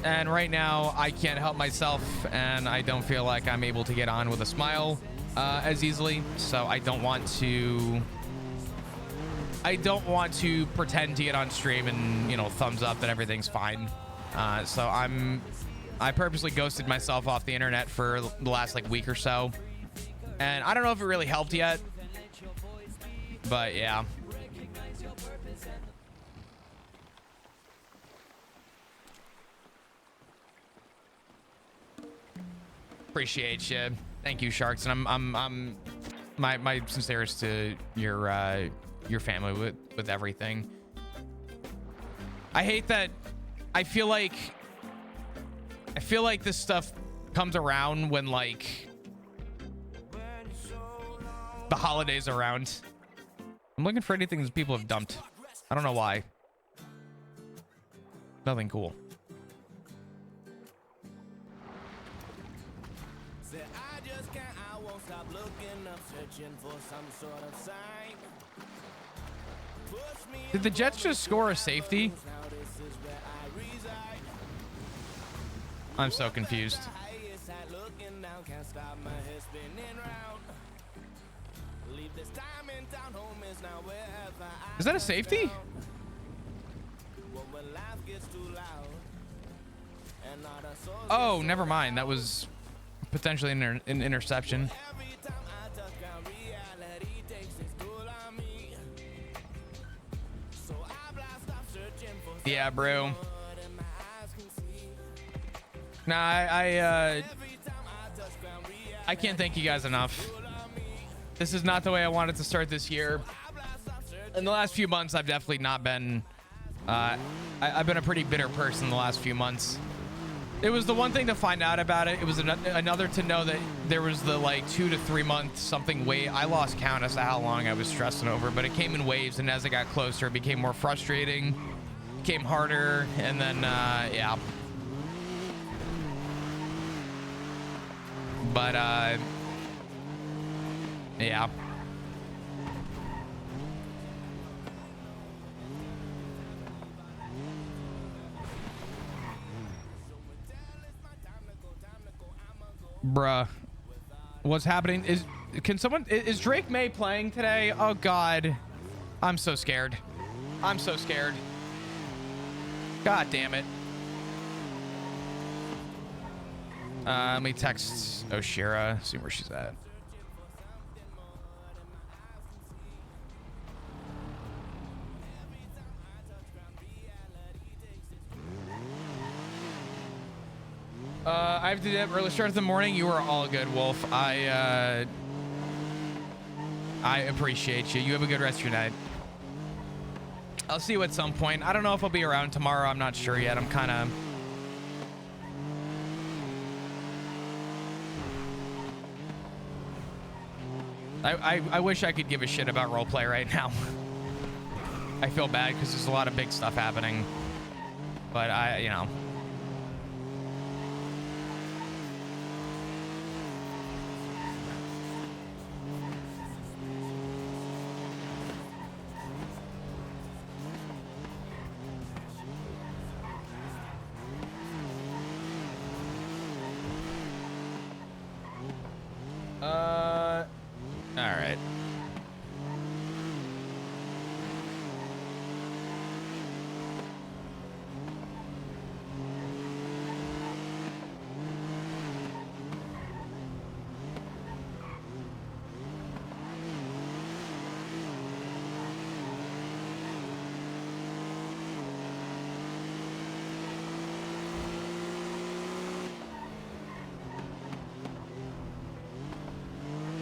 And right now I can't help myself, and I don't feel like I'm able to get on with a smile as easily. So I don't want to pretend to get on stream and, you know, thumbs up that everything's fine. So I purposely ghosted myself off the internet for the last like week or so, and I don't know if it really helped yet, but yeah. Appreciate you. Thank you, Sharks, and I'm my sincerest to your family with everything. I hate that. I feel like this stuff comes around when like the holidays are around. I'm looking for anything that people have dumped. I don't know why. Nothing cool. Did the Jets just score a safety? I'm so confused. Is that a safety? Oh, never mind. That was potentially an interception. Yeah, bro. Nah, I can't thank you guys enough. This is not the way I wanted to start this year. In the last few months, I've definitely not been, I've been a pretty bitter person the last few months. It was the one thing to find out about it. It was another to know that there was the like 2 to 3 month something wait. I lost count as to how long I was stressing over, but it came in waves. And as it got closer, it became more frustrating, became harder. And then, yeah. But, yeah. Bruh, what's happening? Is Drake May playing today? Oh God, I'm so scared. I'm so scared. God damn it. Let me text Oshira, see where she's at. I have to do that early start of the morning. You are all good, Wolf. I appreciate you. You have a good rest of your night. I'll see you at some point. I don't know if I'll be around tomorrow. I'm not sure yet. I'm kind of... I wish I could give a shit about roleplay right now. I feel bad because there's a lot of big stuff happening. But you know...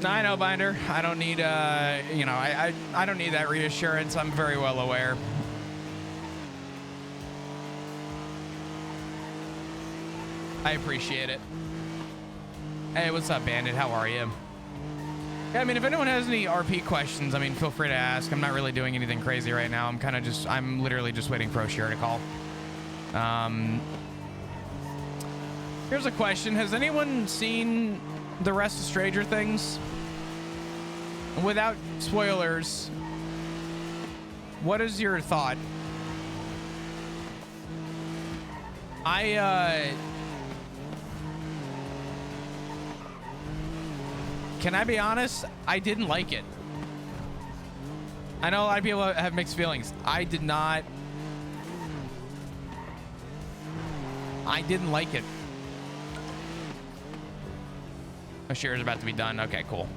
No, I know, Binder. I don't need, you know, I don't need that reassurance. I'm very well aware. I appreciate it. Hey, what's up, Bandit? How are you? Yeah, I mean, if anyone has any RP questions, I mean, feel free to ask. I'm not really doing anything crazy right now. I'm literally just waiting for Oshira to call. Here's a question. Has anyone seen the rest of Stranger Things? Without spoilers, what is your thought? Can I be honest? I didn't like it. I know a lot of people have mixed feelings. I didn't like it. Oshira's about to be done. Okay, cool.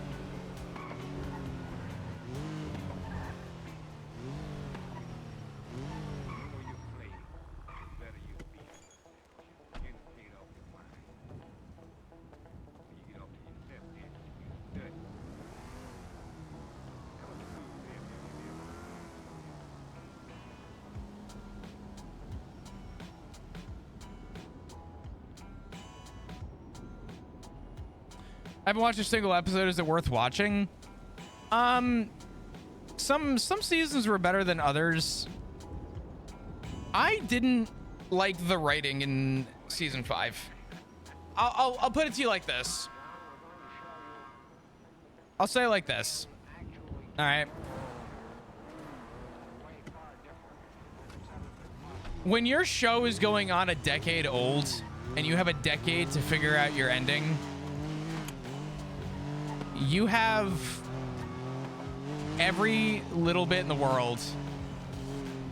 I haven't watched a single episode. Is it worth watching? Some seasons were better than others. I didn't like the writing in season 5. I'll put it to you like this. I'll say it like this. All right. When your show is going on a decade old and you have a decade to figure out your ending, you have every little bit in the world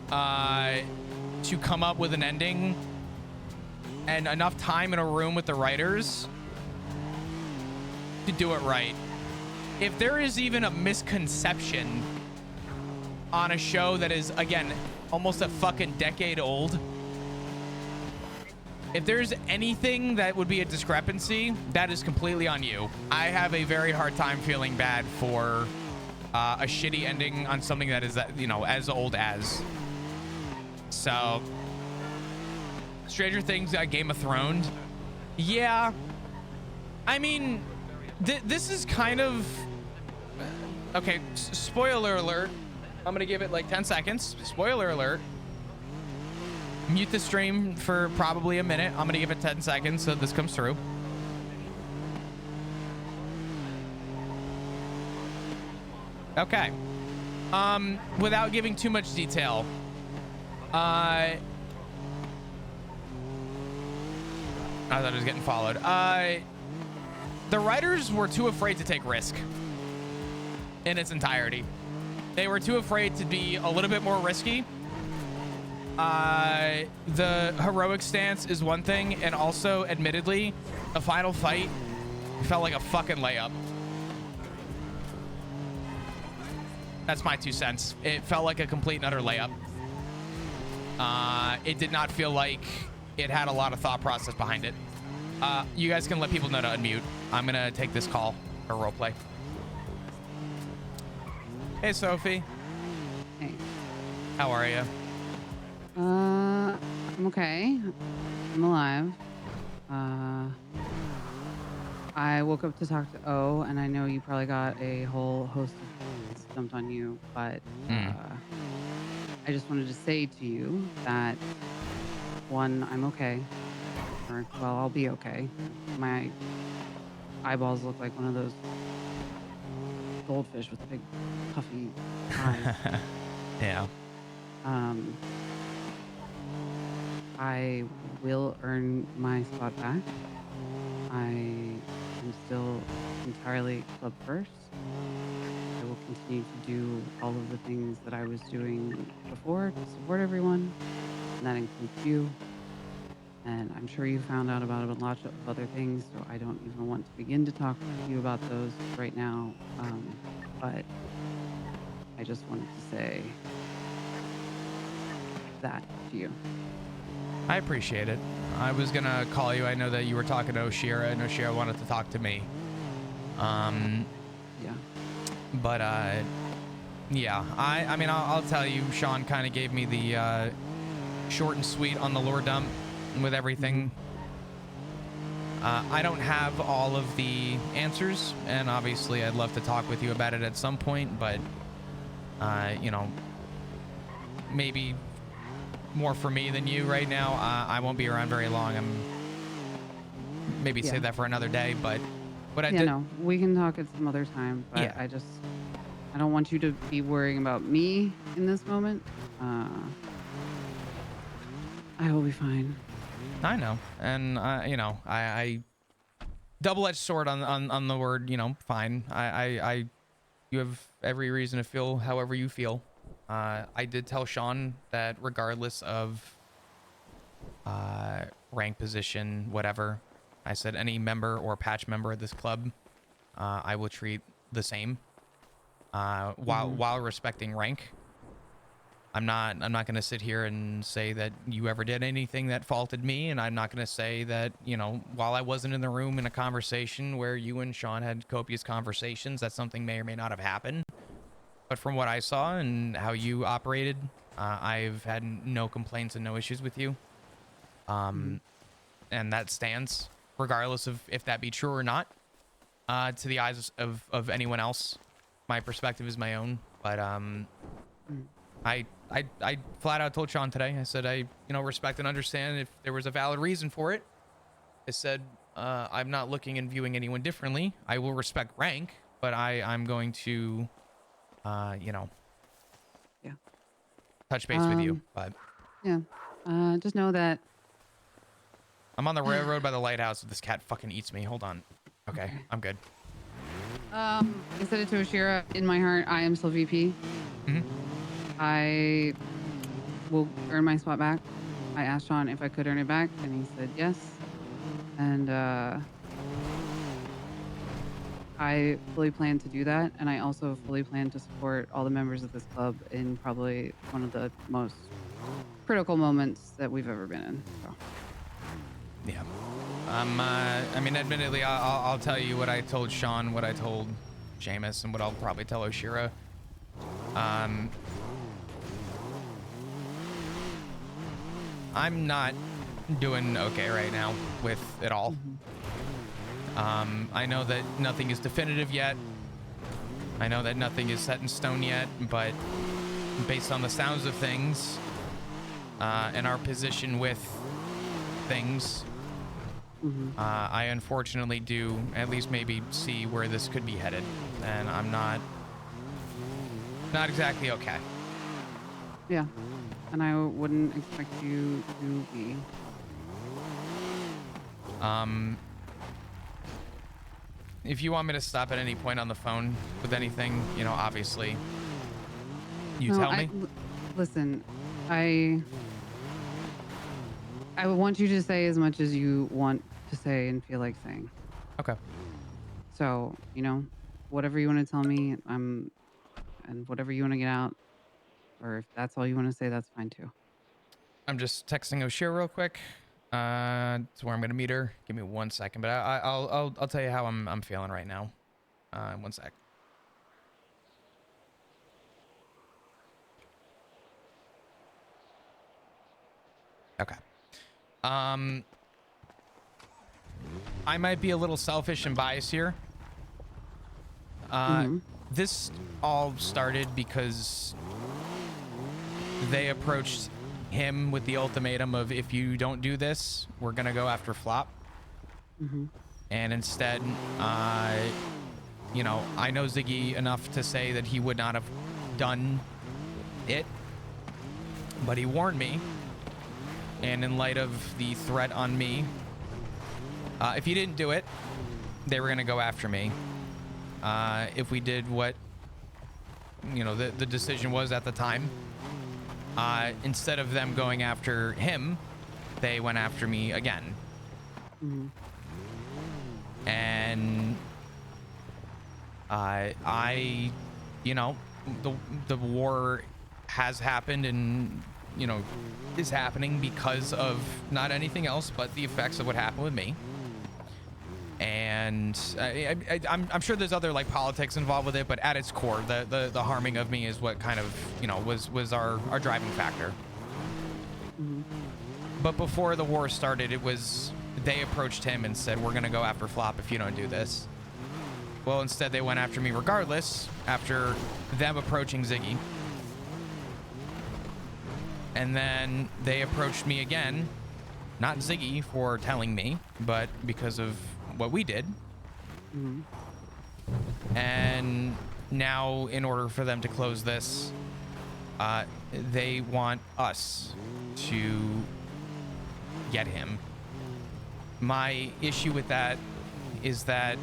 to come up with an ending and enough time in a room with the writers to do it right. If there is even a misconception on a show that is, again, almost a fucking decade old, if there's anything that would be a discrepancy, that is completely on you. I have a very hard time feeling bad for a shitty ending on something that is, you know, as old as. So, Stranger Things, Game of Thrones. Yeah. I mean, this is kind of... Okay, spoiler alert. I'm going to give it like 10 seconds. Spoiler alert. Mute the stream for probably a minute. I'm gonna give it 10 seconds so this comes through. Okay. Without giving too much detail, I thought I was getting followed. The writers were too afraid to take risk in its entirety. They were too afraid to be a little bit more risky. The heroic stance is one thing, and also, admittedly, the final fight felt like a fucking layup. That's my 2 cents. It felt like a complete and utter layup. It did not feel like it had a lot of thought process behind it. You guys can let people know to unmute. I'm gonna take this call or roleplay. Hey, Sophie. Hey. How are you? I'm okay. I'm alive. I woke up to talk to O, and I know you probably got a whole host of things dumped on you, but I just wanted to say to you that, one, I'm okay. Or, well, I'll be okay. My eyeballs look like one of those goldfish with big, puffy eyes. Yeah. I will earn my spot back. I am still entirely club first. I will continue to do all of the things that I was doing before to support everyone, and that includes you. And I'm sure you found out about a lot of other things, so I don't even want to begin to talk to you about those right now. But I just wanted to say that to you. I appreciate it. I was gonna call you. I know that you were talking to Oshira, and Oshira wanted to talk to me. Yeah. But yeah, I mean, I'll tell you, Sean kind of gave me the short and sweet on the lore dump with everything. I don't have all of the answers, and obviously I'd love to talk with you about it at some point, but you know, maybe more for me than you right now. I won't be around very long. Maybe save that for another day, but what I did. No, we can talk at some other time, but Yeah. I don't want you to be worrying about me in this moment. I will be fine. I know, and you know, I double-edged sword on the word, you know, fine. You have every reason to feel however you feel. I did tell Sean that regardless of rank, position, whatever, I said any member or patch member of this club, I will treat the same, while respecting rank. I'm not going to sit here and say that you ever did anything that faulted me, and I'm not going to say that, you know, while I wasn't in the room in a conversation where you and Sean had copious conversations, that something may or may not have happened. But from what I saw and how you operated, I've had no complaints and no issues with you. And that stands regardless of if that be true or not, to the eyes of anyone else. My perspective is my own, but I flat out told Sean today, I said, I, you know, respect and understand if there was a valid reason for it. I said, I'm not looking and viewing anyone differently. I will respect rank, but I'm going to, you know, touch base with you. But just know that I'm on the railroad by the lighthouse. This cat fucking eats me. Hold on. Okay. I'm good. I said it to Ashira. In my heart, I am still VP. I will earn my spot back. I asked Sean if I could earn it back, and he said yes. And I fully plan to do that, and I also fully plan to support all the members of this club in probably one of the most critical moments that we've ever been in. So. Yeah. I mean, admittedly, I'll tell you what I told Sean, what I told Seamus, and what I'll probably tell Oshira. I'm not doing okay right now with it all. I know that nothing is definitive yet. I know that nothing is set in stone yet, but based on the sounds of things, and our position with things, I unfortunately do at least maybe see where this could be headed, and I'm not exactly okay. Yeah, and I wouldn't expect you to be. If you want me to stop at any point on the phone with anything, you know, obviously, you tell me. Listen, I want you to say as much as you want to say and feel like saying. Okay. So, you know, whatever you want to tell me, and whatever you want to get out, or if that's all you want to say, that's fine too. I'm just texting Oshira real quick. To where I'm gonna meet her. Give me 1 second, but I'll tell you how I'm feeling right now. 1 sec. Okay. I might be a little selfish and biased here. This all started because they approached him with the ultimatum of, if you don't do this, we're gonna go after Flop. And instead, you know, I know Ziggy enough to say that he would not have done it, but he warned me. And in light of the threat on me, if he didn't do it, they were gonna go after me. If we did what, you know, the decision was at the time, instead of them going after him, they went after me again. And I, you know, the war has happened and, you know, is happening because of not anything else but the effects of what happened with me. And and I'm sure there's other like politics involved with it, but at its core, the harming of me is what kind of, you know, was our driving factor. But before the war started, it was, they approached him and said, we're gonna go after Flop if you don't do this. Well, instead they went after me regardless, after them approaching Ziggy. And then they approached me again, not Ziggy for telling me, but because of what we did. And now, in order for them to close this, they want us to get him. My issue with that is that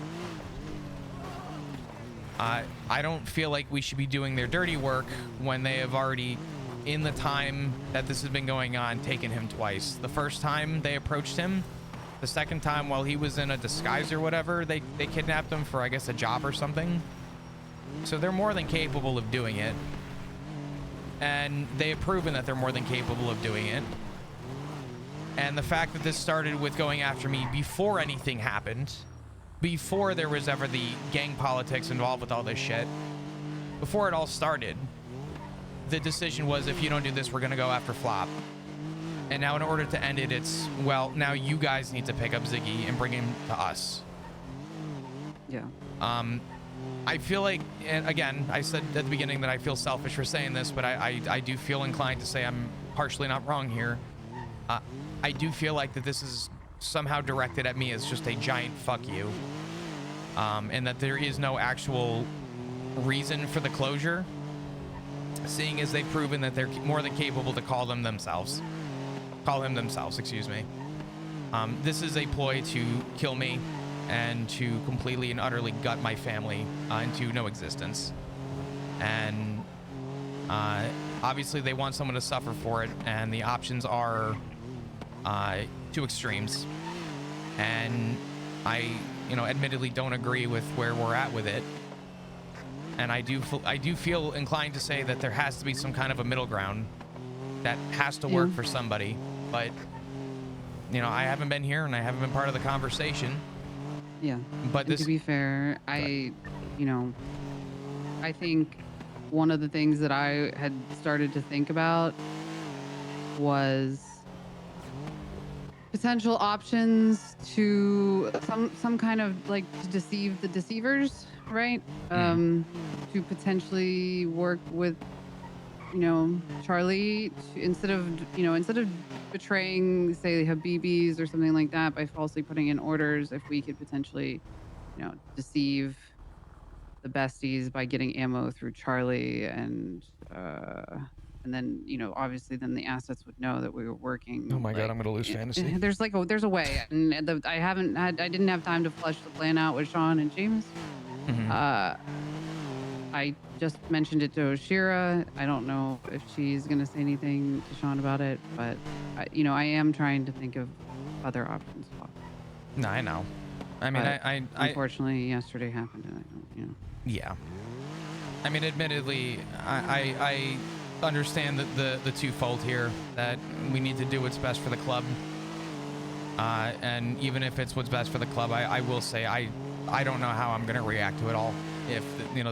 I don't feel like we should be doing their dirty work when they have already, in the time that this has been going on, taken him twice. The first time they approached him, the second time while he was in a disguise or whatever, they kidnapped him for, I guess, a job or something. So they're more than capable of doing it. And they have proven that they're more than capable of doing it. And the fact that this started with going after me before anything happened, before there was ever the gang politics involved with all this shit, before it all started, the decision was, if you don't do this, we're gonna go after Flop. And now in order to end it, it's, well, now you guys need to pick up Ziggy and bring him to us. Yeah. I feel like, and again, I said at the beginning that I feel selfish for saying this, but I do feel inclined to say I'm partially not wrong here. I do feel like that this is somehow directed at me as just a giant fuck you. And that there is no actual reason for the closure, seeing as they've proven that they're more than capable to call him themselves, excuse me. This is a ploy to kill me and to completely and utterly gut my family into no existence. And obviously they want someone to suffer for it, and the options are two extremes. And I, you know, admittedly don't agree with where we're at with it. And I do feel inclined to say that there has to be some kind of a middle ground that has to work for somebody. But, you know, I haven't been here and I haven't been part of the conversation. Yeah. But and to be fair, I think one of the things that I had started to think about was potential options to some kind of like to deceive the deceivers, right? To potentially work with, you know, Charlie instead of betraying, say, Habibis or something like that by falsely putting in orders. If we could potentially, you know, deceive the besties by getting ammo through Charlie, and then, you know, obviously then the assets would know that we were working. Oh my God, I'm gonna lose fantasy. There's a way, and I didn't have time to flesh the plan out with Sean and James. I just mentioned it to Oshira. I don't know if she's gonna say anything to Sean about it, but I am trying to think of other options. No, I know. I mean, I unfortunately yesterday happened, and I don't, you know. Yeah. I mean, admittedly, I understand that the twofold here, that we need to do what's best for the club. And even if it's what's best for the club, I will say I don't know how I'm gonna react to it all if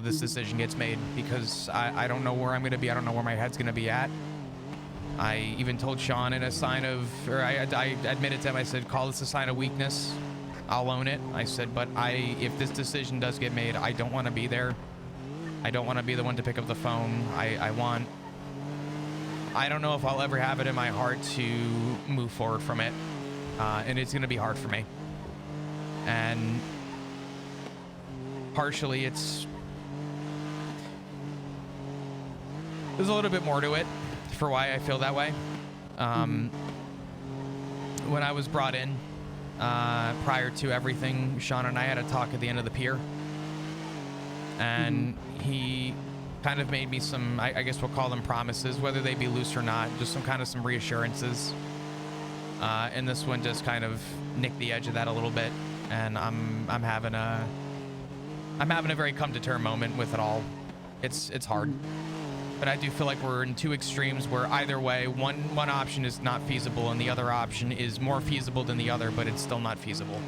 this decision gets made, because I don't know where I'm gonna be. I don't know where my head's gonna be at. I even told Sean in a sign of, or I admitted to him, I said, call this a sign of weakness. I'll own it. I said, but if this decision does get made, I don't want to be there. I don't want to be the one to pick up the phone. I don't know if I'll ever have it in my heart to move forward from it. And it's going to be hard for me. And partially there's a little bit more to it for why I feel that way. When I was brought in, prior to everything, Sean and I had a talk at the end of the pier, and he kind of made me some, I guess we'll call them promises, whether they be loose or not, just some reassurances. And this one just kind of nicked the edge of that a little bit, and I'm having a very come to term moment with it all. It's hard, but I do feel like we're in two extremes where either way, one option is not feasible and the other option is more feasible than the other, but it's still not feasible.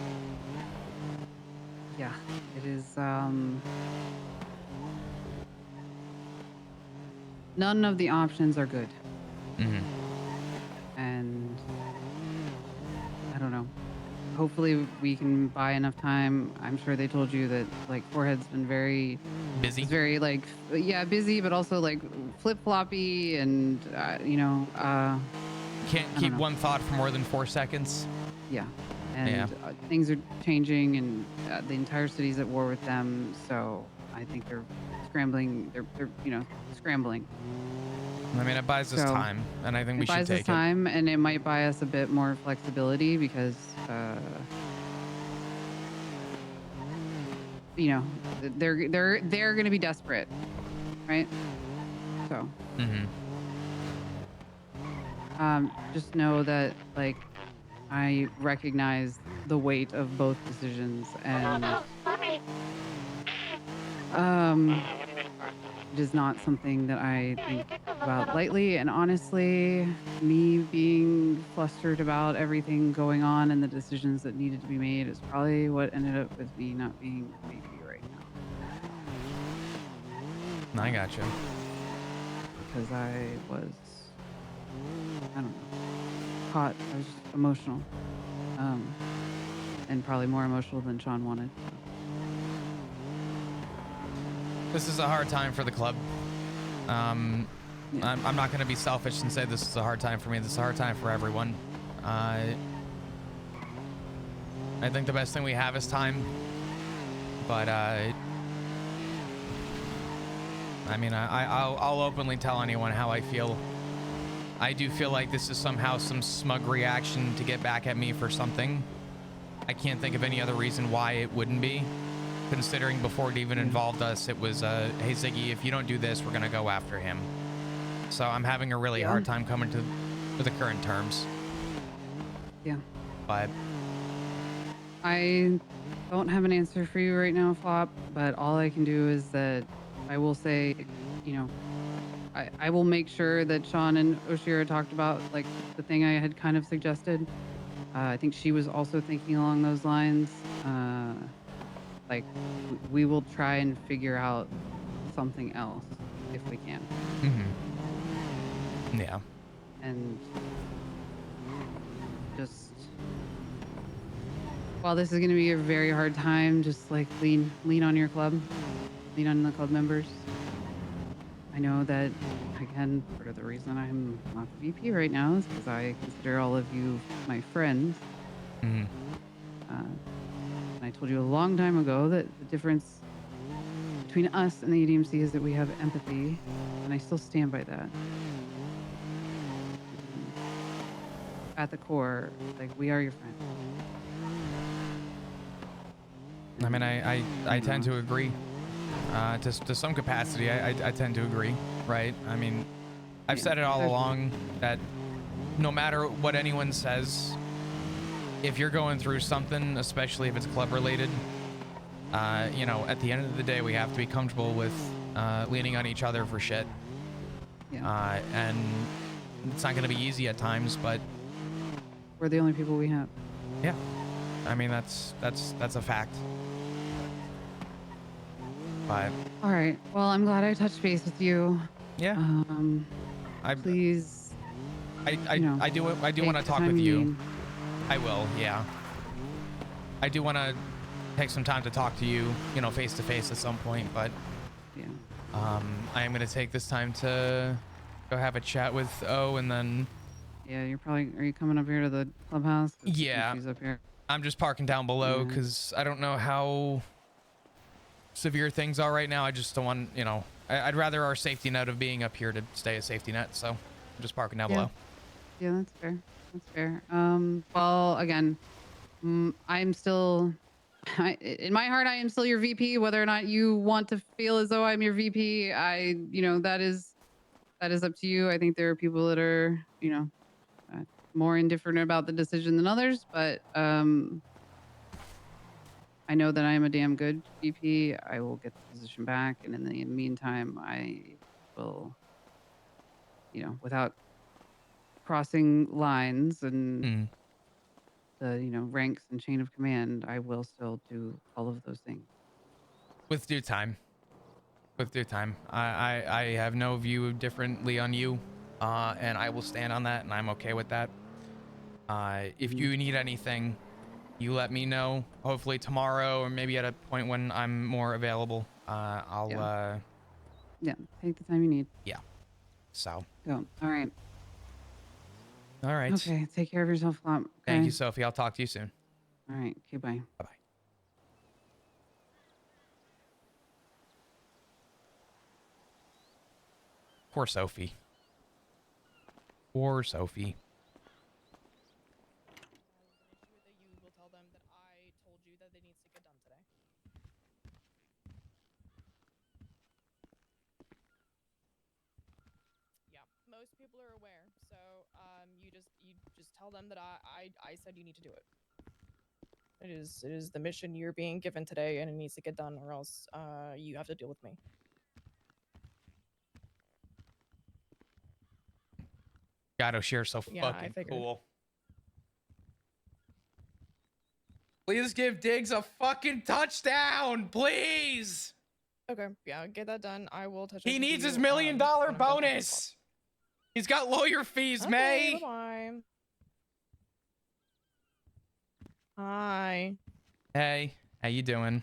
Yeah, it is. None of the options are good, Mm-hmm. and I don't know. Hopefully, we can buy enough time. I'm sure they told you that like Forehead's been very, Busy. it's very like yeah, busy, but also like flip floppy, and Can't I don't keep know. one thought for more than 4 seconds. Yeah, Yeah. and things are changing, and the entire city's at war with them. So I think they're scrambling. They're scrambling. I mean, it buys us So time, and I think we it should buys us take it. time, and it might buy us a bit more flexibility because they're going to be desperate, right? So Mm-hmm. just know that like I recognize the weight of both decisions, and it is not something that I think about lightly. And honestly, me being flustered about everything going on and the decisions that needed to be made is probably what ended up with me not being VP right now. I got you. Because I was, I don't know, caught. I was just emotional. And probably more emotional than Sean wanted. This is a hard time for the club. Yeah. I'm not going to be selfish and say this is a hard time for me. This is a hard time for everyone. I think the best thing we have is time. But I mean, I'll openly tell anyone how I feel. I do feel like this is somehow some smug reaction to get back at me for something. I can't think of any other reason why it wouldn't be. Considering before it even involved us, it was, hey Ziggy, if you don't do this, we're gonna go after him. So I'm having a really hard time coming to the current terms. Yeah. But I don't have an answer for you right now, Flop, but all I can do is that I will say, I will make sure that Sean and Oshira talked about like the thing I had kind of suggested. I think she was also thinking along those lines. Like we will try and figure out something else if we can. Mm-hmm. Yeah. And just while this is going to be a very hard time, just like lean on your club, lean on the club members. I know that again, part of the reason I'm not the VP right now is because I consider all of you my friends. Mm-hmm. And I told you a long time ago that the difference between us and the EDMC is that we have empathy, and I still stand by that. At the core, like we are your friends. I mean, I tend to agree. To some capacity, I tend to agree, right? I mean, I've said it all along that no matter what anyone says, if you're going through something, especially if it's club related, at the end of the day, we have to be comfortable with leaning on each other for shit. Yeah. And it's not going to be easy at times, but we're the only people we have. Yeah. I mean, that's a fact. But all right. Well, I'm glad I touched base with you. Yeah. Please. I do want to talk with you. I will. Yeah. I do want to take some time to talk to you, face to face at some point, but yeah. I am going to take this time to go have a chat with O, and then yeah, are you coming up here to the clubhouse? Yeah. She's up here. I'm just parking down below because I don't know how severe things are right now. I just don't want, I'd rather our safety net of being up here to stay a safety net. So I'm just parking down below. Yeah, that's fair. That's fair. Well, again, I'm still, in my heart, I am still your VP. Whether or not you want to feel as though I'm your VP, that is up to you. I think there are people that are, more indifferent about the decision than others, but I know that I am a damn good VP. I will get the position back, and in the meantime, I will, without crossing lines and the ranks and chain of command, I will still do all of those things. With due time. With due time. I have no view differently on you, and I will stand on that, and I'm okay with that. If you need anything, you let me know. Hopefully tomorrow, or maybe at a point when I'm more available. I'll Yeah, take the time you need. yeah. So. Go. All right. All right. Okay. Take care of yourself, Flop. Okay? Thank you, Sophie. I'll talk to you soon. All right. Okay. Bye. Bye bye. Poor Sophie. Poor Sophie. You will tell them that I told you that it needs to get done today. Yeah, most people are aware. So you just tell them that I said you need to do it. It is the mission you're being given today, and it needs to get done, or else you have to deal with me. God, O'Shea's so Yeah, fucking cool. Please give Diggs a fucking touchdown, please. Okay, yeah, get that done. I will touch. He base with needs you, his $1 million when I'm done talking to bonus. He's got lawyer fees, Okay, May. bye-bye. Hi. Hey, how you doing?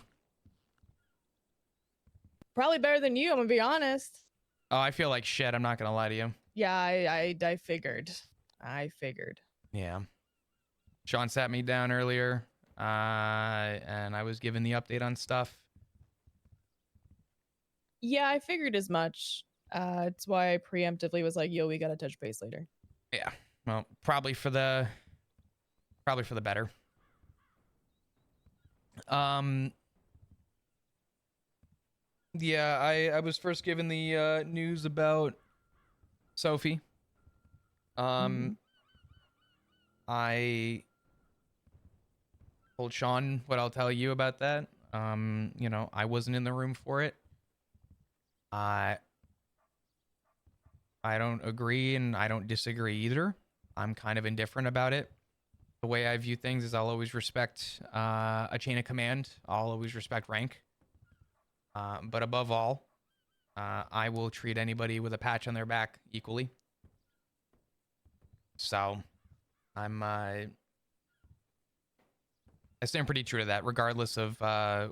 Probably better than you, I'm gonna be honest. Oh, I feel like shit. I'm not gonna lie to you. Yeah, I figured. I figured. Yeah. Sean sat me down earlier, and I was given the update on stuff. Yeah, I figured as much. It's why I preemptively was like, yo, we gotta touch base later. Yeah. Well, probably for the better. Yeah, I was first given the news about Sophie. I told Sean what I'll tell you about that. I wasn't in the room for it. I don't agree and I don't disagree either. I'm kind of indifferent about it. The way I view things is I'll always respect a chain of command. I'll always respect rank. But above all, I will treat anybody with a patch on their back equally. So, I stand pretty true to that, regardless of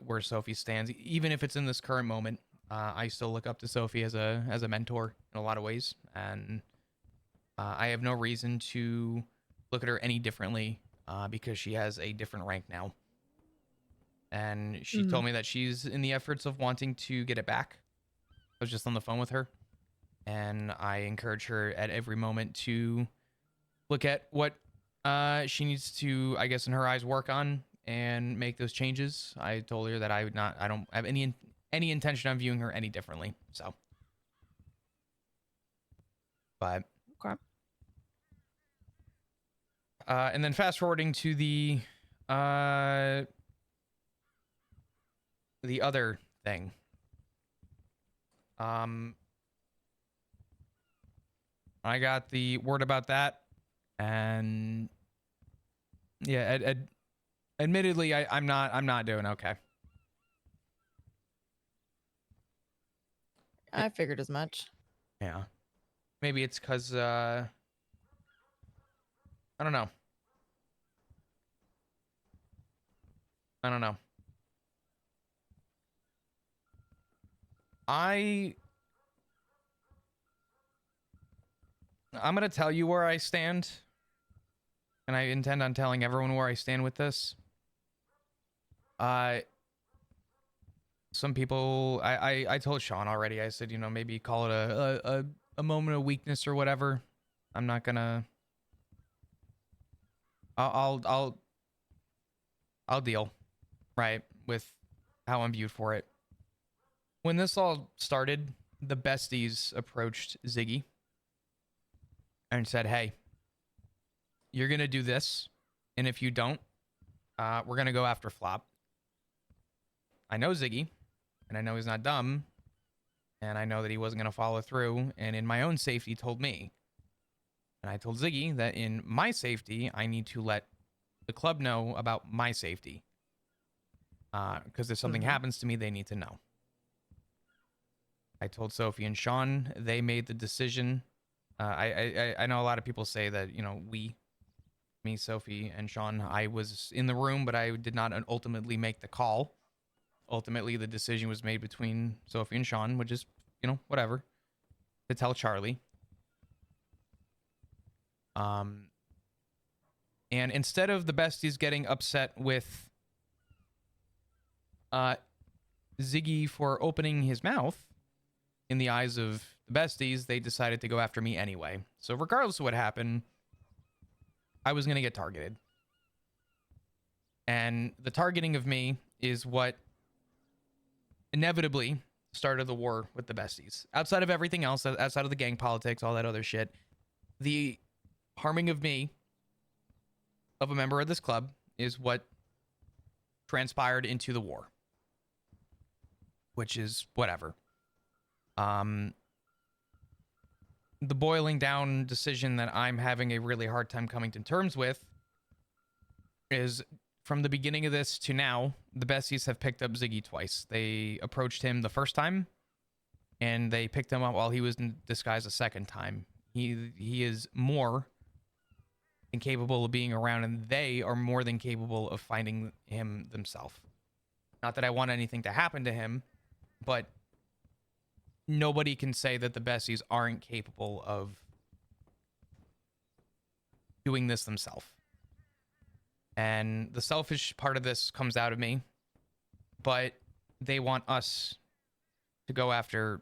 where Sophie stands. Even if it's in this current moment, I still look up to Sophie as a mentor in a lot of ways, and I have no reason to look at her any differently because she has a different rank now. And she told me that she's in the efforts of wanting to get it back. I was just on the phone with her, and I encourage her at every moment to look at what she needs to, I guess, in her eyes, work on and make those changes. I told her that I don't have any intention on viewing her any differently. So, but okay. And then fast forwarding to the other thing. I got the word about that, and yeah, admittedly, I'm not doing okay. I figured as much. Yeah, maybe it's because I don't know. I'm gonna tell you where I stand, and I intend on telling everyone where I stand with this. Some people, I told Sean already. I said, maybe call it a moment of weakness or whatever. I'm not gonna. I'll deal, right, with how I'm viewed for it. When this all started, the besties approached Ziggy and said, hey, you're going to do this, and if you don't, we're going to go after Flop. I know Ziggy, and I know he's not dumb, and I know that he wasn't going to follow through, and in my own safety told me. And I told Ziggy that in my safety, I need to let the club know about my safety. Because if something happens to me, they need to know. I told Sophie and Sean, they made the decision. I know a lot of people say that, you know, me, Sophie, and Sean, I was in the room, but I did not ultimately make the call. Ultimately, the decision was made between Sophie and Sean, which is, you know, whatever, to tell Charlie. And instead of the besties getting upset with Ziggy for opening his mouth in the eyes of the besties, they decided to go after me anyway. So regardless of what happened, I was going to get targeted. And the targeting of me is what inevitably started the war with the besties. Outside of everything else, outside of the gang politics, all that other shit, the harming of me, of a member of this club, is what transpired into the war. Which is whatever. The boiling down decision that I'm having a really hard time coming to terms with is, from the beginning of this to now, the besties have picked up Ziggy twice. They approached him the first time, and they picked him up while he was in disguise a second time. He is more than capable of being around, and they are more than capable of finding him themselves. Not that I want anything to happen to him, but nobody can say that the besties aren't capable of doing this themselves. And the selfish part of this comes out of me, but they want us to go after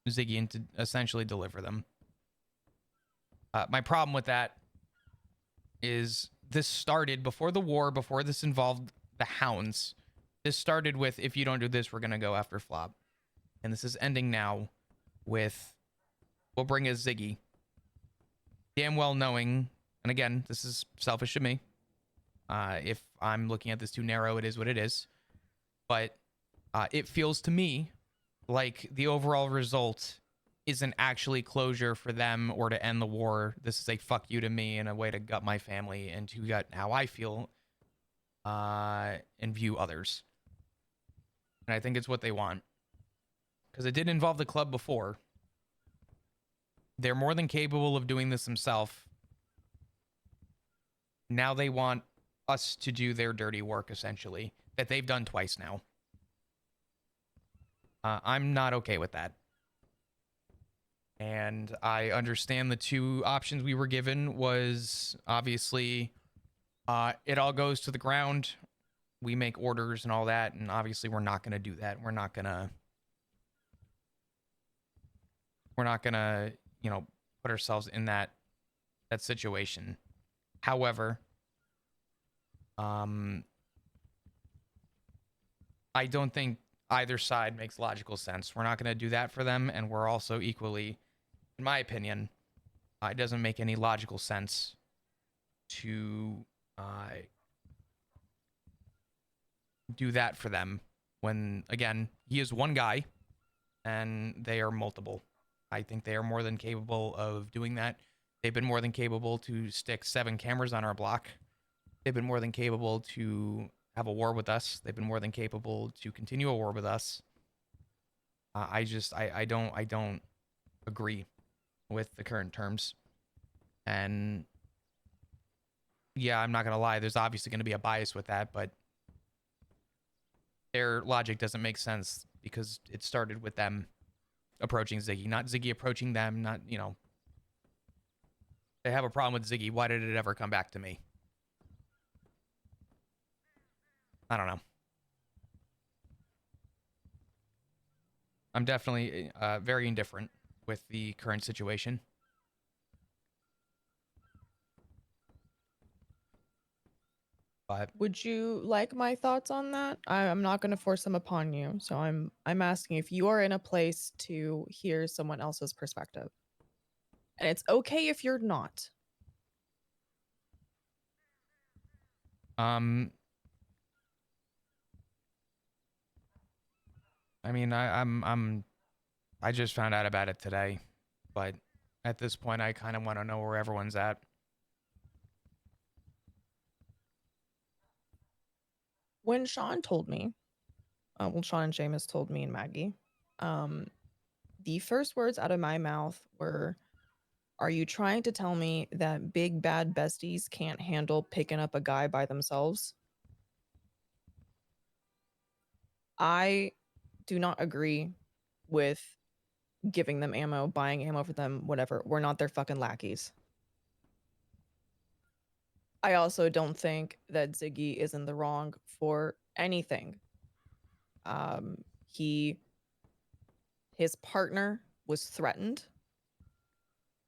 Ziggy and to essentially deliver them. My problem with that is this started before the war, before this involved the hounds. This started with, if you don't do this, we're going to go after Flop. And this is ending now with, we'll bring a Ziggy. Damn well knowing, and again, this is selfish of me. If I'm looking at this too narrow, it is what it is. But it feels to me like the overall result isn't actually closure for them or to end the war. This is a fuck you to me and a way to gut my family and to gut how I feel and view others. And I think it's what they want. Because it did involve the club before. They're more than capable of doing this themselves. Now they want us to do their dirty work, essentially, that they've done twice now. I'm not okay with that. And I understand the two options we were given was, obviously, it all goes to the ground. We make orders and all that, and obviously we're not going to do that. We're not going to, you know, put ourselves in that situation. However, I don't think either side makes logical sense. We're not going to do that for them, and we're also equally, in my opinion, it doesn't make any logical sense to do that for them when, again, he is one guy and they are multiple. I think they are more than capable of doing that. They've been more than capable to stick 7 cameras on our block. They've been more than capable to have a war with us. They've been more than capable to continue a war with us. I don't agree with the current terms. And yeah, I'm not going to lie. There's obviously going to be a bias with that, but their logic doesn't make sense because it started with them approaching Ziggy, not Ziggy approaching them, not, you know. They have a problem with Ziggy. Why did it ever come back to me? I don't know. I'm definitely very indifferent with the current situation. But Would you like my thoughts on that? I'm not going to force them upon you. So I'm asking if you are in a place to hear someone else's perspective. And it's okay if you're not. I mean, I just found out about it today, but at this point I kind of want to know where everyone's at. when Sean told me, Sean and Seamus told me and Maggie, the first words out of my mouth were, "Are you trying to tell me that big bad besties can't handle picking up a guy by themselves?" I do not agree with giving them ammo, buying ammo for them, whatever. We're not their fucking lackeys. I also don't think that Ziggy is in the wrong for anything. His partner was threatened.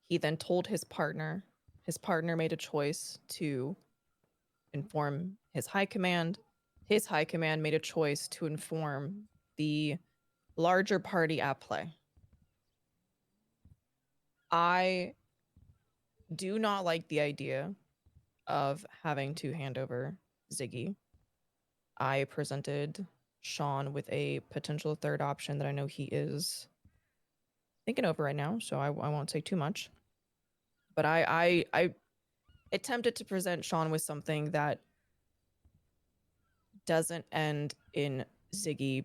He then told his partner. His partner made a choice to inform his high command. His high command made a choice to inform the larger party at play. I do not like the idea of having to hand over Ziggy. I presented Sean with a potential third option that I know he is thinking over right now, so I won't say too much. But I attempted to present Sean with something that doesn't end in Ziggy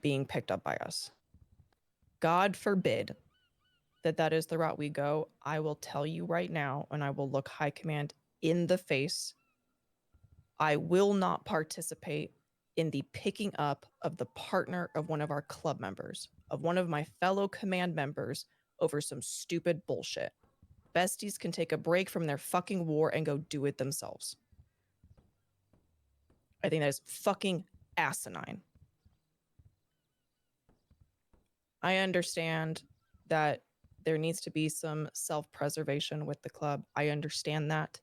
being picked up by us. God forbid that is the route we go. I will tell you right now, and I will look High Command in the face. I will not participate in the picking up of the partner of one of our club members, of one of my fellow command members, over some stupid bullshit. Besties can take a break from their fucking war and go do it themselves. I think that is fucking asinine. I understand that there needs to be some self-preservation with the club. I understand that.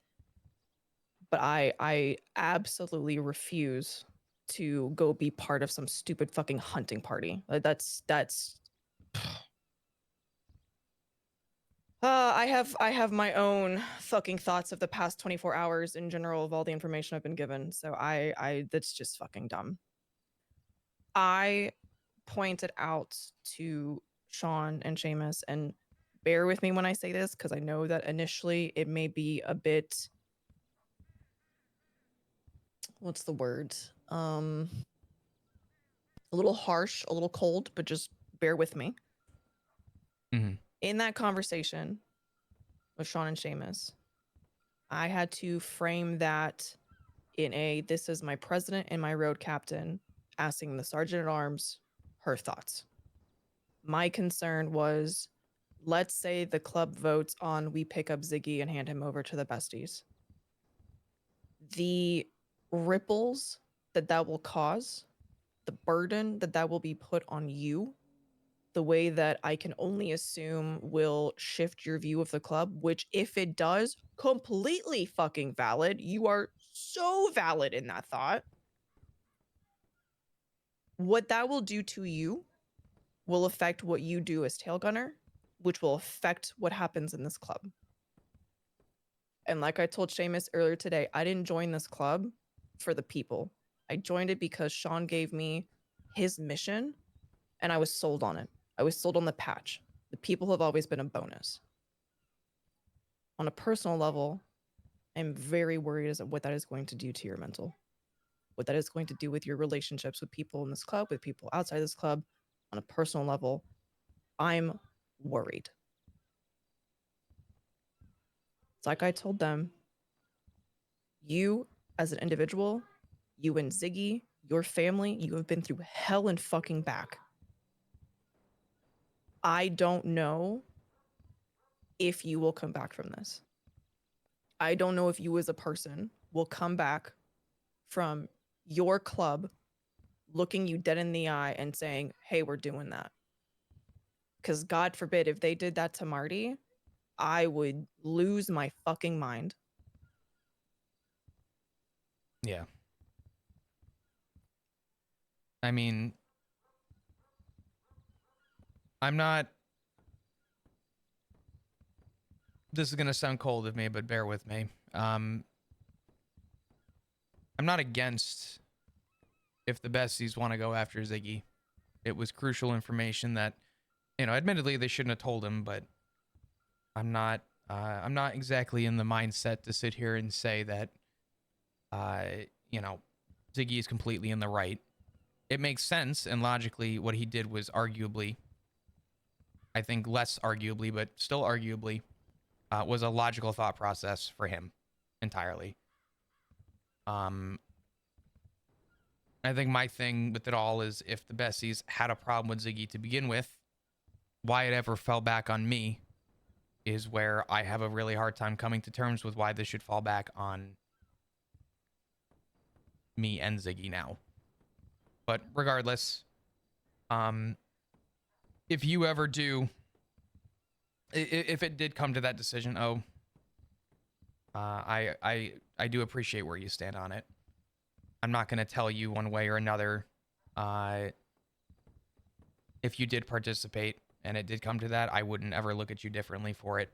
But I absolutely refuse to go be part of some stupid fucking hunting party. That's I have my own fucking thoughts of the past 24 hours in general of all the information I've been given. So I that's just fucking dumb. I pointed out to Sean and Seamus, and bear with me when I say this, because I know that initially it may be a bit, what's the word? A little harsh, a little cold, but just bear with me. In that conversation with Sean and Seamus, I had to frame that in a, this is my president and my road captain asking the sergeant at arms her thoughts. My concern was, let's say the club votes on we pick up Ziggy and hand him over to the besties. The ripples that will cause, the burden that will be put on you, the way that I can only assume will shift your view of the club, which if it does, completely fucking valid. You are so valid in that thought. What that will do to you will affect what you do as Tailgunner, which will affect what happens in this club. And like I told Seamus earlier today, I didn't join this club for the people. I joined it because Sean gave me his mission and I was sold on it. I was sold on the patch. The people have always been a bonus. On a personal level, I'm very worried as to what that is going to do to your mental. What that is going to do with your relationships with people in this club, with people outside this club. On a personal level, I'm worried. It's like I told them, you as an individual, you and Ziggy, your family, you have been through hell and fucking back. I don't know if you will come back from this. I don't know if you as a person will come back from your club looking you dead in the eye and saying, hey, we're doing that. Because God forbid, if they did that to Marty, I would lose my fucking mind. Yeah. I mean, I'm not, this is going to sound cold of me, but bear with me. I'm not against if the besties want to go after Ziggy. It was crucial information that, you know, admittedly they shouldn't have told him, but I'm not exactly in the mindset to sit here and say that, you know, Ziggy is completely in the right. It makes sense, and logically, what he did was arguably, I think less arguably, but still arguably, was a logical thought process for him entirely. I think my thing with it all is if the besties had a problem with Ziggy to begin with, why it ever fell back on me is where I have a really hard time coming to terms with why this should fall back on me and Ziggy now. But regardless, if you ever do, if it did come to that decision, I do appreciate where you stand on it. I'm not going to tell you one way or another. If you did participate and it did come to that, I wouldn't ever look at you differently for it.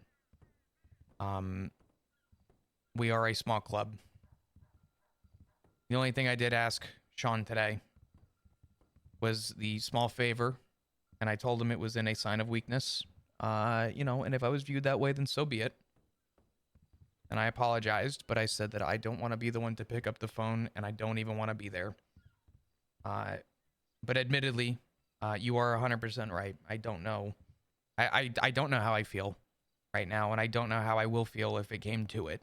We are a small club. The only thing I did ask Sean today was the small favor, and I told him it was in a sign of weakness. And if I was viewed that way, then so be it. And I apologized, but I said that I don't want to be the one to pick up the phone, and I don't even want to be there. But admittedly, you are 100% right. I don't know. I don't know how I feel right now, and I don't know how I will feel if it came to it.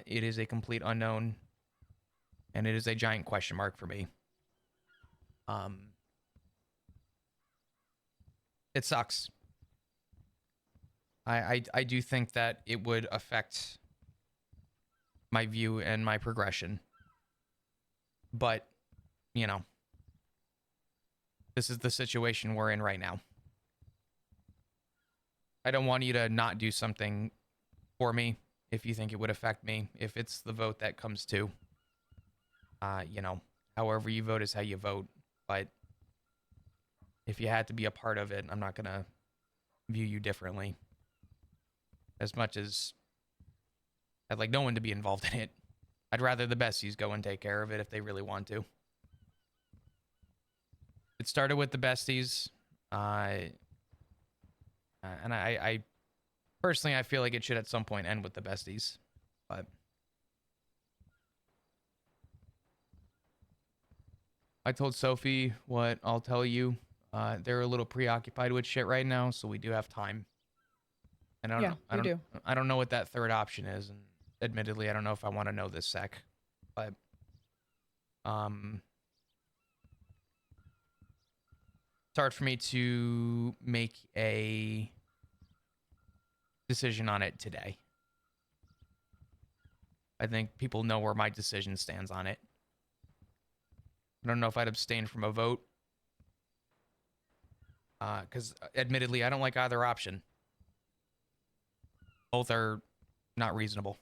It is a complete unknown, and it is a giant question mark for me. It sucks. I do think that it would affect my view and my progression. But, this is the situation we're in right now. I don't want you to not do something for me if you think it would affect me, if it's the vote that comes to. However you vote is how you vote. But if you had to be a part of it, I'm not going to view you differently. As much as I'd like no one to be involved in it. I'd rather the besties go and take care of it if they really want to. It started with the besties. And I personally, I feel like it should at some point end with the besties. But I told Sophie what I'll tell you. They're a little preoccupied with shit right now, so we do have time. And I don't know what that third option is, and admittedly, I don't know if I want to know this sec. But it's hard for me to make a decision on it today. I think people know where my decision stands on it. I don't know if I'd abstain from a vote. Because admittedly, I don't like either option. Both are not reasonable.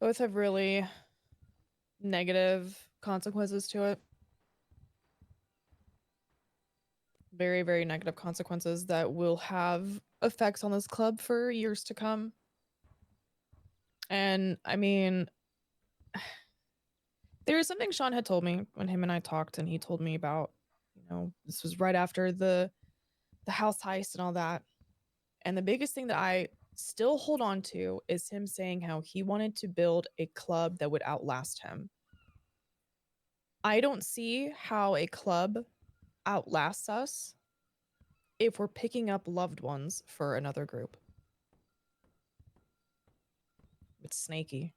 Both have really negative consequences to it. Very, very negative consequences that will have effects on this club for years to come. And I mean, there is something Sean had told me when him and I talked, and he told me about, this was right after the house heist and all that. And the biggest thing that I still hold on to is him saying how he wanted to build a club that would outlast him. I don't see how a club outlasts us if we're picking up loved ones for another group. It's snaky.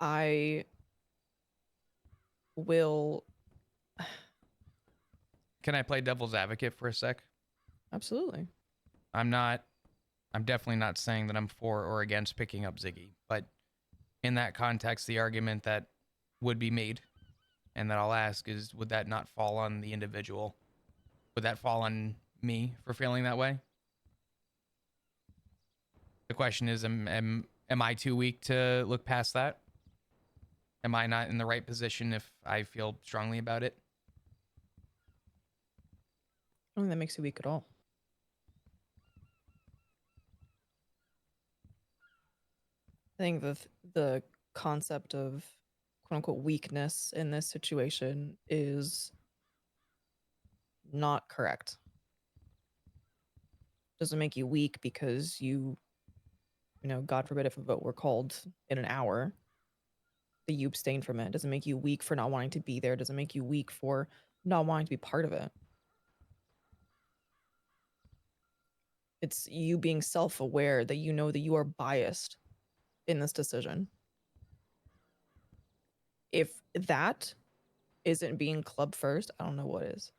I will... Can I play devil's advocate for a sec? Absolutely. I'm definitely not saying that I'm for or against picking up Ziggy, but in that context, the argument that would be made and that I'll ask is, would that not fall on the individual? Would that fall on me for feeling that way? The question is, am I too weak to look past that? Am I not in the right position if I feel strongly about it? I don't think that makes you weak at all. I think the concept of quote unquote weakness in this situation is not correct. Doesn't make you weak because you God forbid if a vote were called in an hour, that you abstain from it. It doesn't make you weak for not wanting to be there. It doesn't make you weak for not wanting to be part of it. It's you being self-aware that you know that you are biased in this decision. If that isn't being club first, I don't know what is.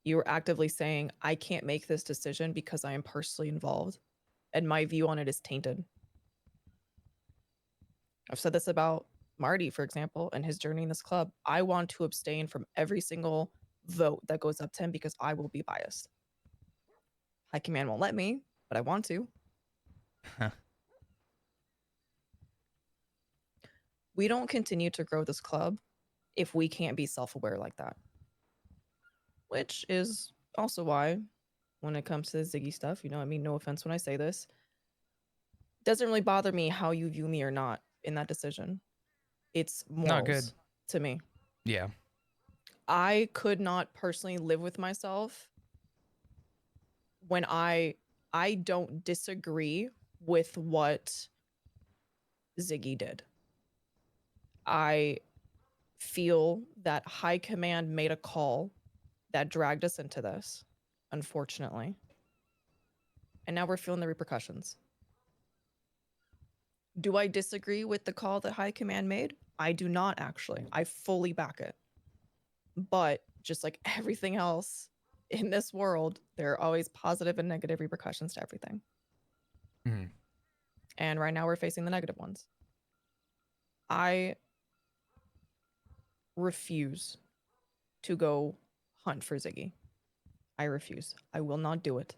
You are actively saying, I can't make this decision because I am personally involved, and my view on it is tainted. I've said this about Marty, for example, and his journey in this club. I want to abstain from every single vote that goes up to him because I will be biased. High Command won't let me, but I want to. We don't continue to grow this club if we can't be self-aware like that. Which is also why, when it comes to Ziggy stuff, I mean, no offense when I say this, it doesn't really bother me how you view me or not in that decision. It's morals Not good. to me. Yeah. I could not personally live with myself when I don't disagree with what Ziggy did. I feel that High Command made a call that dragged us into this, unfortunately. And now we're feeling the repercussions. Do I disagree with the call that High Command made? I do not, actually. I fully back it. But just like everything else in this world, there are always positive and negative repercussions to everything. Mhm. And right now we're facing the negative ones. I refuse to go hunt for Ziggy. I refuse. I will not do it.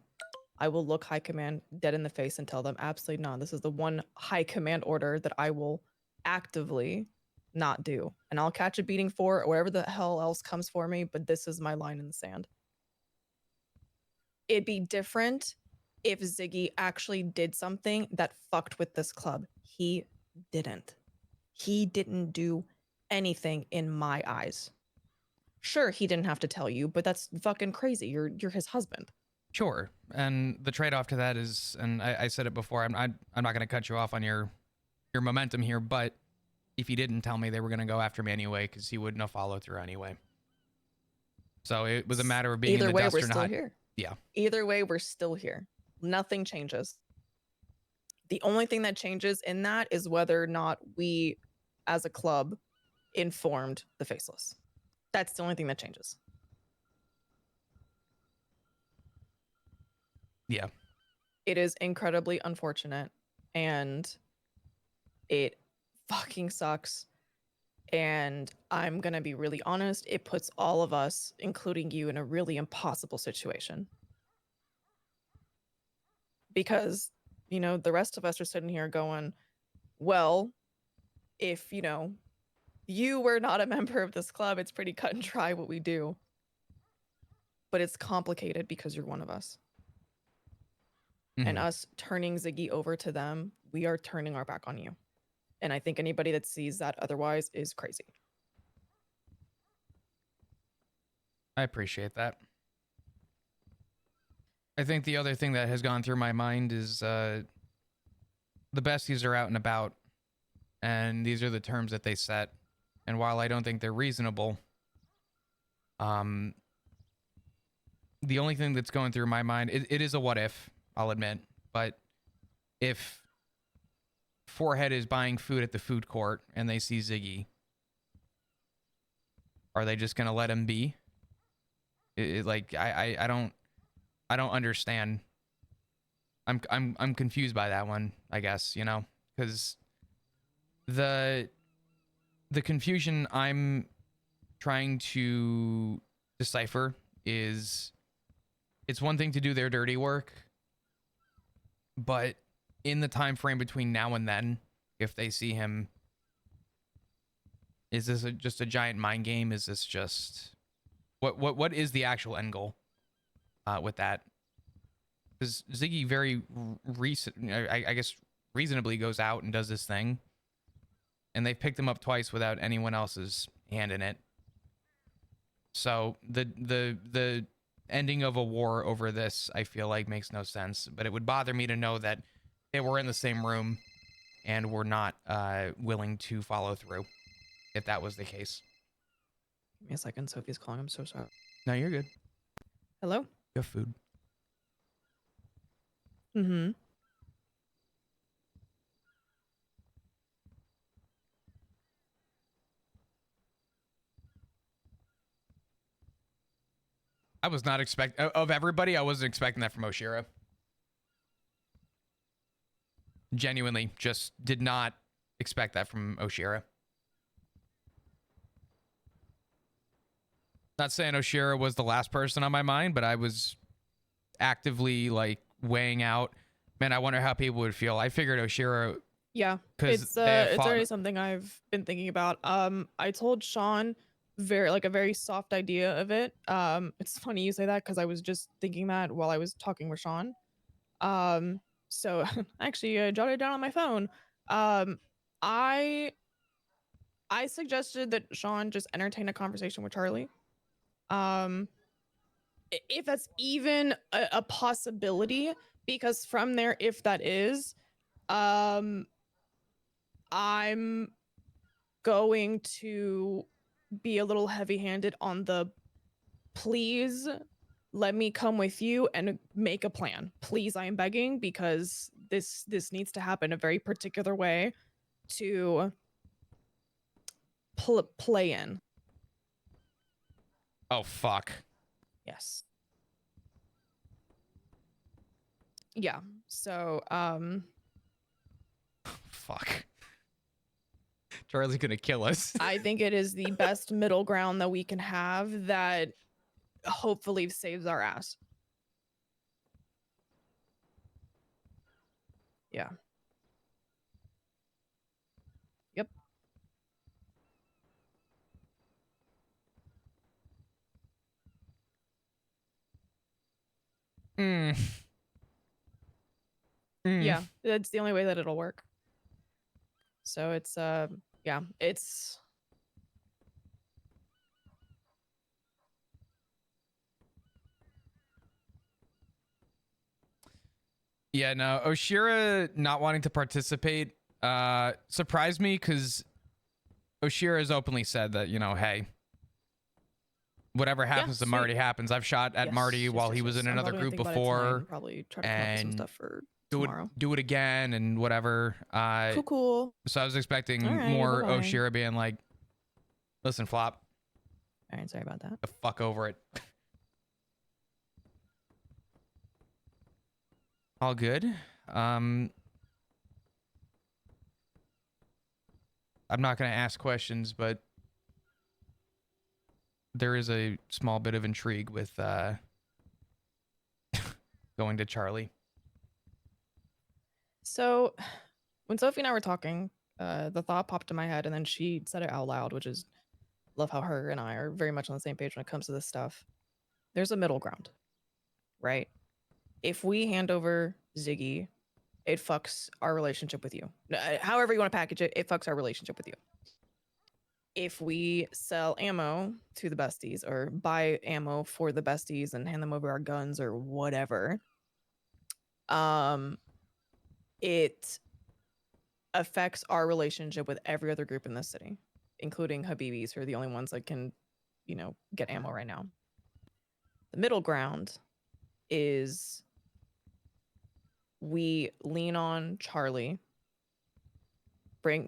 I will look High Command dead in the face and tell them, absolutely not. This is the one High Command order that I will actively not do. And I'll catch a beating for it or whatever the hell else comes for me, but this is my line in the sand. It'd be different if Ziggy actually did something that fucked with this club. He didn't. He didn't do anything in my eyes. Sure, he didn't have to tell you, but that's fucking crazy. You're his husband. Sure. And the trade-off to that is, and I said it before, I'm not going to cut you off on your momentum here, but if he didn't tell me, they were going to go after me anyway because he wouldn't have followed through anyway. So it was a matter of being Either in the way, dust we're or still not. here. Yeah. Either way, we're still here. Nothing changes. The only thing that changes in that is whether or not we, as a club, informed the Faceless. That's the only thing that changes. Yeah. It is incredibly unfortunate, and it fucking sucks. And I'm gonna be really honest, it puts all of us, including you, in a really impossible situation. Because, the rest of us are sitting here going, well, if, you were not a member of this club, it's pretty cut and dry what we do. But it's complicated because you're one of us. And us turning Ziggy over to them, we are turning our back on you. And I think anybody that sees that otherwise is crazy. I appreciate that. I think the other thing that has gone through my mind is the besties are out and about, and these are the terms that they set. And while I don't think they're reasonable, the only thing that's going through my mind, it is a what if, I'll admit, but if Forehead is buying food at the food court and they see Ziggy, are they just gonna let him be? I don't understand. I'm confused by that one, I guess, because the confusion I'm trying to decipher is, it's one thing to do their dirty work, but in the time frame between now and then, if they see him, is this just a giant mind game? Is this just what is the actual end goal with that? Because Ziggy very recent, I guess reasonably goes out and does this thing, and they've picked him up twice without anyone else's hand in it. So the ending of a war over this, I feel like, makes no sense. But it would bother me to know that they were in the same room and were not willing to follow through, if that was the case. Give me a second. Sophie's calling. I'm so sorry. No, you're good. Hello? You have food. Mm-hmm. I was not of everybody, I wasn't expecting that from Oshira. Genuinely, just did not expect that from Oshira. Not saying Oshira was the last person on my mind, but I was actively like weighing out, man, I wonder how people would feel. I figured Oshira, Yeah, 'cause it's they have it's fought- already something I've been thinking about. I told Sean a very soft idea of it. It's funny you say that because I was just thinking that while I was talking with Sean. So actually, I jotted it down on my phone. I suggested that Sean just entertain a conversation with Charlie. If that's even a possibility, because from there, if that is, I'm going to be a little heavy-handed on the please let me come with you and make a plan. Please, I am begging, because this needs to happen a very particular way to play in. Oh, fuck. Yes. Yeah. So, Fuck. Charlie's gonna kill us. I think it is the best middle ground that we can have that hopefully saves our ass. Yeah. Yep. Yeah, that's the only way that it'll work. So it's yeah, it's Yeah, no, Oshira not wanting to participate surprised me, because Oshira has openly said that, you know, hey, whatever happens to sweet. Marty happens. I've shot at Yes, Marty yes, while yes, he was yes. in I'm another probably group gonna think about it tonight before, and probably try to come up with some and stuff for do tomorrow. it again and whatever. Cool. So I was expecting All right, more bye-bye. Oshira being like, listen, Flop, All right, sorry about that. the fuck over it. All good. I'm not going to ask questions, but there is a small bit of intrigue with going to Charlie. So when Sophie and I were talking, the thought popped in my head, and then she said it out loud, which is, love how her and I are very much on the same page when it comes to this stuff. There's a middle ground, right? If we hand over Ziggy, it fucks our relationship with you. However you want to package it, it fucks our relationship with you. If we sell ammo to the besties or buy ammo for the besties and hand them over our guns or whatever, it affects our relationship with every other group in this city, including Habibis, who are the only ones that can, you know, get ammo right now. The middle ground is we lean on Charlie,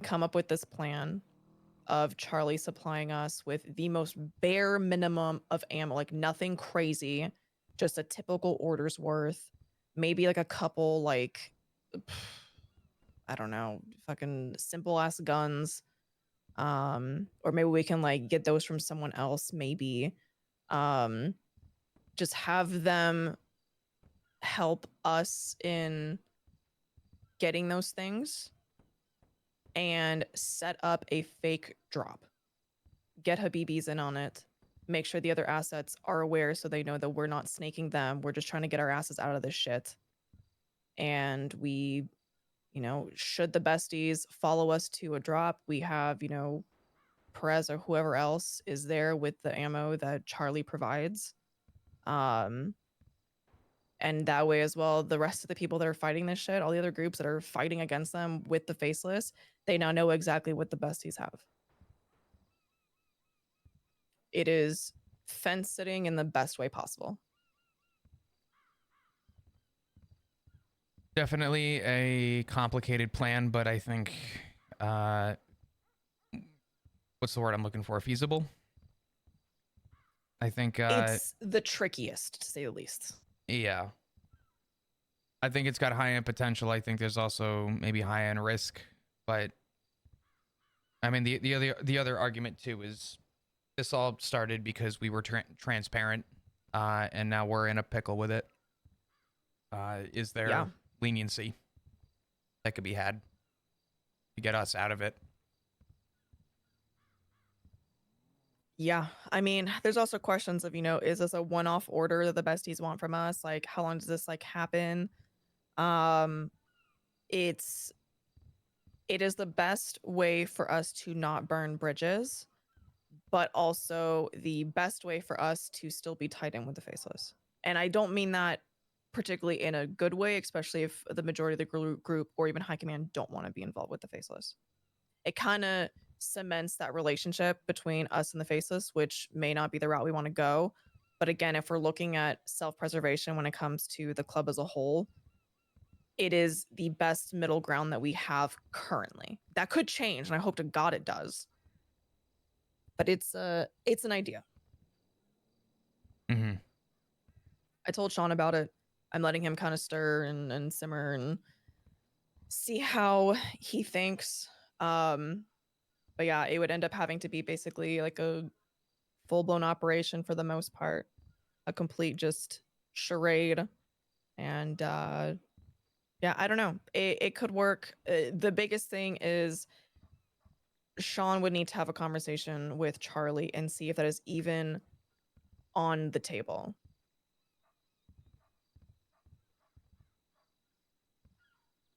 come up with this plan of Charlie supplying us with the most bare minimum of ammo, like nothing crazy, just a typical order's worth, maybe like a couple, like, I don't know, fucking simple ass guns. Or maybe we can like get those from someone else, maybe. Just have them help us in getting those things and set up a fake drop. Get Habibis in on it. Make sure the other assets are aware so they know that we're not snaking them. We're just trying to get our asses out of this shit. And we, you know, should the besties follow us to a drop, we have, you know, Perez or whoever else is there with the ammo that Charlie provides. And that way as well, the rest of the people that are fighting this shit, all the other groups that are fighting against them with the faceless, they now know exactly what the besties have. It is fence sitting in the best way possible. Definitely a complicated plan, but I think, what's the word I'm looking for? Feasible. I think, It's the trickiest, to say the least. yeah. I think it's got high end potential. I think there's also maybe high end risk, but I mean the other argument too is this all started because we were transparent, and now we're in a pickle with it. Is there leniency that could be had to get us out of it? Yeah, I mean, there's also questions of, is this a one-off order that the besties want from us? Like, how long does this like happen? It is the best way for us to not burn bridges, but also the best way for us to still be tied in with the faceless. And I don't mean that particularly in a good way, especially if the majority of the group or even high command don't want to be involved with the faceless. It kind of cements that relationship between us and the faceless, which may not be the route we want to go. But again, if we're looking at self-preservation when it comes to the club as a whole, it is the best middle ground that we have currently. That could change, and I hope to God it does. But it's an idea. Mm-hmm. I told Sean about it. I'm letting him kind of stir and simmer and see how he thinks. But yeah, it would end up having to be basically like a full-blown operation for the most part. A complete just charade. And yeah, I don't know. It could work. The biggest thing is Sean would need to have a conversation with Charlie and see if that is even on the table.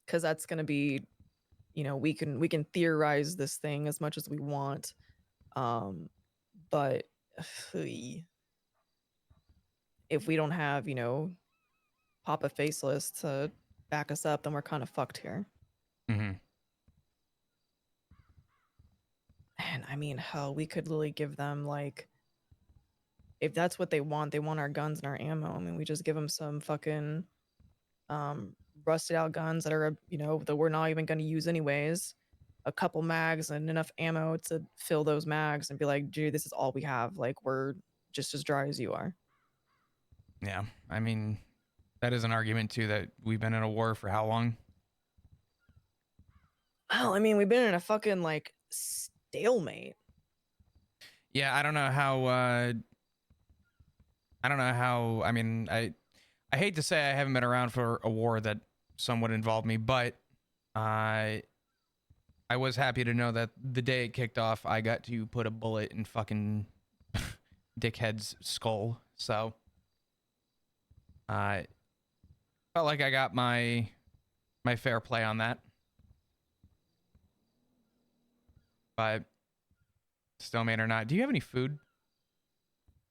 Because that's going to be, we can theorize this thing as much as we want. But if we don't have, Papa Faceless to back us up, then we're kind of fucked here. Mm-hmm. And I mean, hell, we could literally give them like, if that's what they want our guns and our ammo. I mean, we just give them some fucking rusted out guns that are, that we're not even going to use anyways. A couple mags and enough ammo to fill those mags and be like, dude, this is all we have. Like, we're just as dry as you are. Yeah, I mean, that is an argument too, that we've been in a war for how long? Well, I mean, we've been in a fucking like stalemate. Yeah, I don't know how. I mean, I hate to say I haven't been around for a war that somewhat involved me, but I was happy to know that the day it kicked off, I got to put a bullet in fucking dickhead's skull. So I felt like I got my fair play on that. But still, man or not, do you have any food?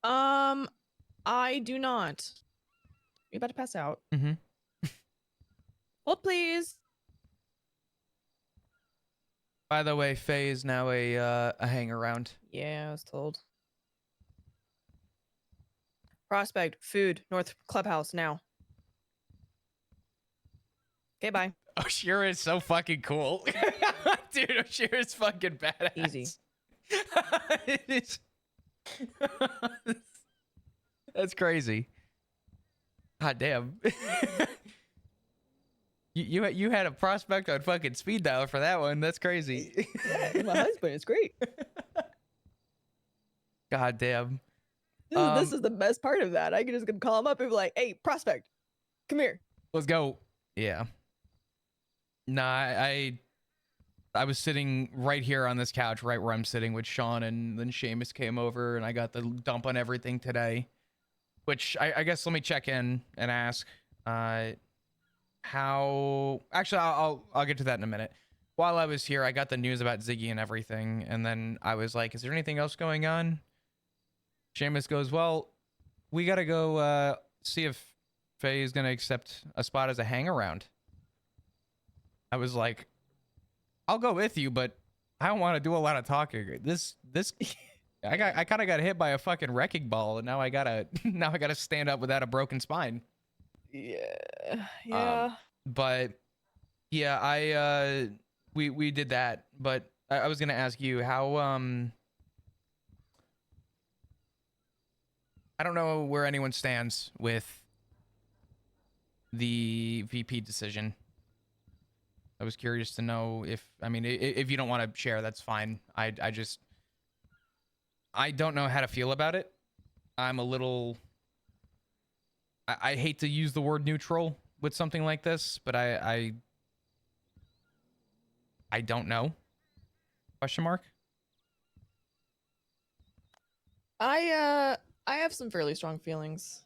I do not. You about to pass out? Mm-hmm. Hold, please. By the way, Faye is now a hang around. Yeah, I was told. Prospect, food, North Clubhouse now. Okay, bye. Oshira is so fucking cool. Dude, Oshira is fucking badass. Easy. It is. That's crazy. God damn. You had a prospect on fucking speed dial for that one. That's crazy. Yeah, my husband. It's great. God damn. This is the best part of that. I can just call him up and be like, "Hey, prospect, come here. Let's go." Yeah. Nah, I was sitting right here on this couch, right where I'm sitting with Sean, and then Seamus came over, and I got the dump on everything today. Which I guess let me check in and ask how. Actually, I'll get to that in a minute. While I was here, I got the news about Ziggy and everything, and then I was like, "Is there anything else going on?" Seamus goes, "Well, we gotta go see if Faye is gonna accept a spot as a hang around. I was like, I'll go with you, but I don't want to do a lot of talking. This I kind of got hit by a fucking wrecking ball, and now I gotta stand up without a broken spine. Yeah. But yeah, we did that. But I was gonna ask you how I don't know where anyone stands with the VP decision. I was curious to know if you don't want to share, that's fine. I don't know how to feel about it. I'm a little. I hate to use the word neutral with something like this, but I don't know. Question mark. I have some fairly strong feelings.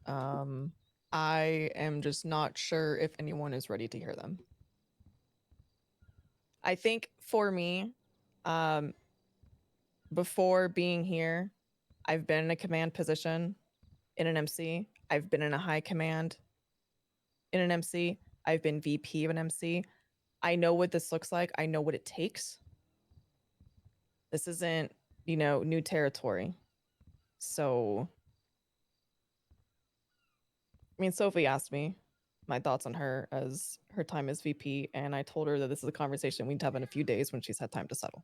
I am just not sure if anyone is ready to hear them. I think for me, before being here, I've been in a command position in an MC. I've been in a high command in an MC. I've been VP of an MC. I know what this looks like. I know what it takes. This isn't, new territory. So, Sophie asked me my thoughts on her as her time as VP, and I told her that this is a conversation we need to have in a few days when she's had time to settle.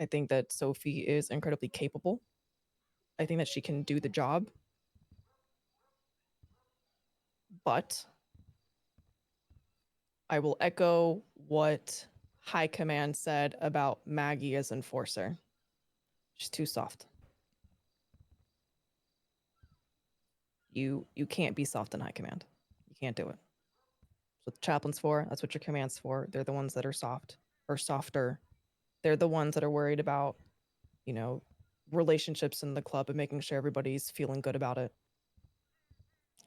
I think that Sophie is incredibly capable. I think that she can do the job. But I will echo what High Command said about Maggie as enforcer. She's too soft. You can't be soft in High Command. You can't do it. That's what the chaplain's for. That's what your command's for. They're the ones that are soft or softer. They're the ones that are worried about, relationships in the club and making sure everybody's feeling good about it.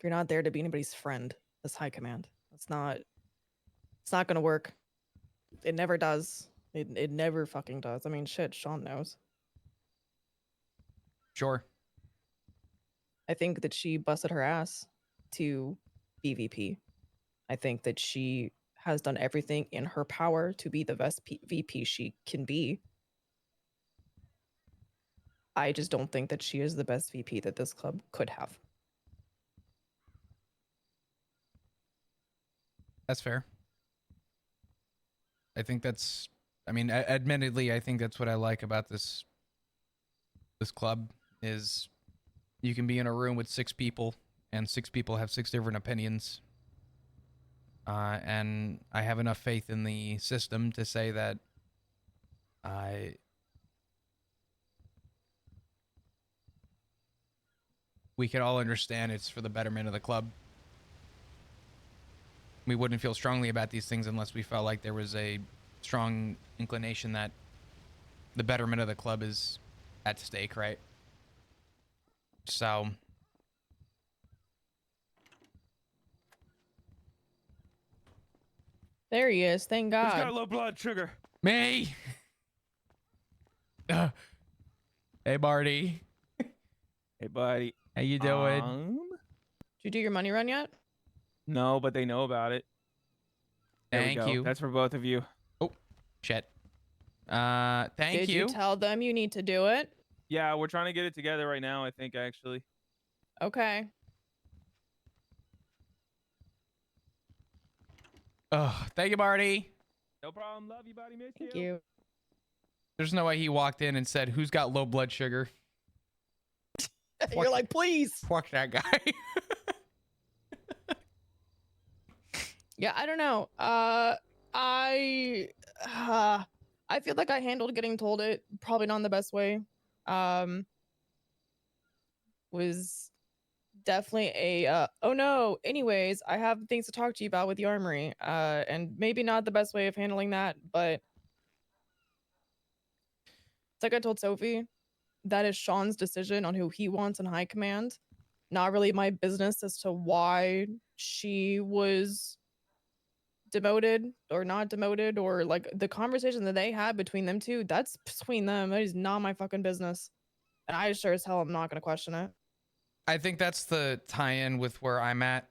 You're not there to be anybody's friend as High Command. It's not going to work. It never does. It never fucking does. I mean, shit, Sean knows. Sure. I think that she busted her ass to be VP. I think that she has done everything in her power to be the best VP she can be. I just don't think that she is the best VP that this club could have. That's fair. I think that's, admittedly, I think that's what I like about this club is you can be in a room with 6 people and 6 people have 6 different opinions. And I have enough faith in the system to say that we can all understand it's for the betterment of the club. We wouldn't feel strongly about these things unless we felt like there was a strong inclination that the betterment of the club is at stake, right? So there he is. Thank God. Who's got low blood sugar? me. Hey, Marty. Hey, buddy. How you doing? Did you do your money run yet? No, but they know about it. There Thank we go. you. That's for both of you. Oh, shit. Thank Did you tell them you need to do it? Yeah, we're trying to get it together right now, I think, actually. Okay. Oh, thank you, Marty. No problem. Love you, buddy. Miss Thank you. There's no way he walked in and said, "Who's got low blood sugar?" You're like, please. Fuck that guy. Yeah, I don't know. I feel like I handled getting told it probably not in the best way. Was definitely a oh no. Anyways, I have things to talk to you about with the armory. And maybe not the best way of handling that, but it's like I told Sophie, that is Sean's decision on who he wants in high command. Not really my business as to why she was demoted or not demoted, or like the conversation that they had between them two, that's between them. That is not my fucking business. And I sure as hell am not going to question it. I think that's the tie-in with where I'm at.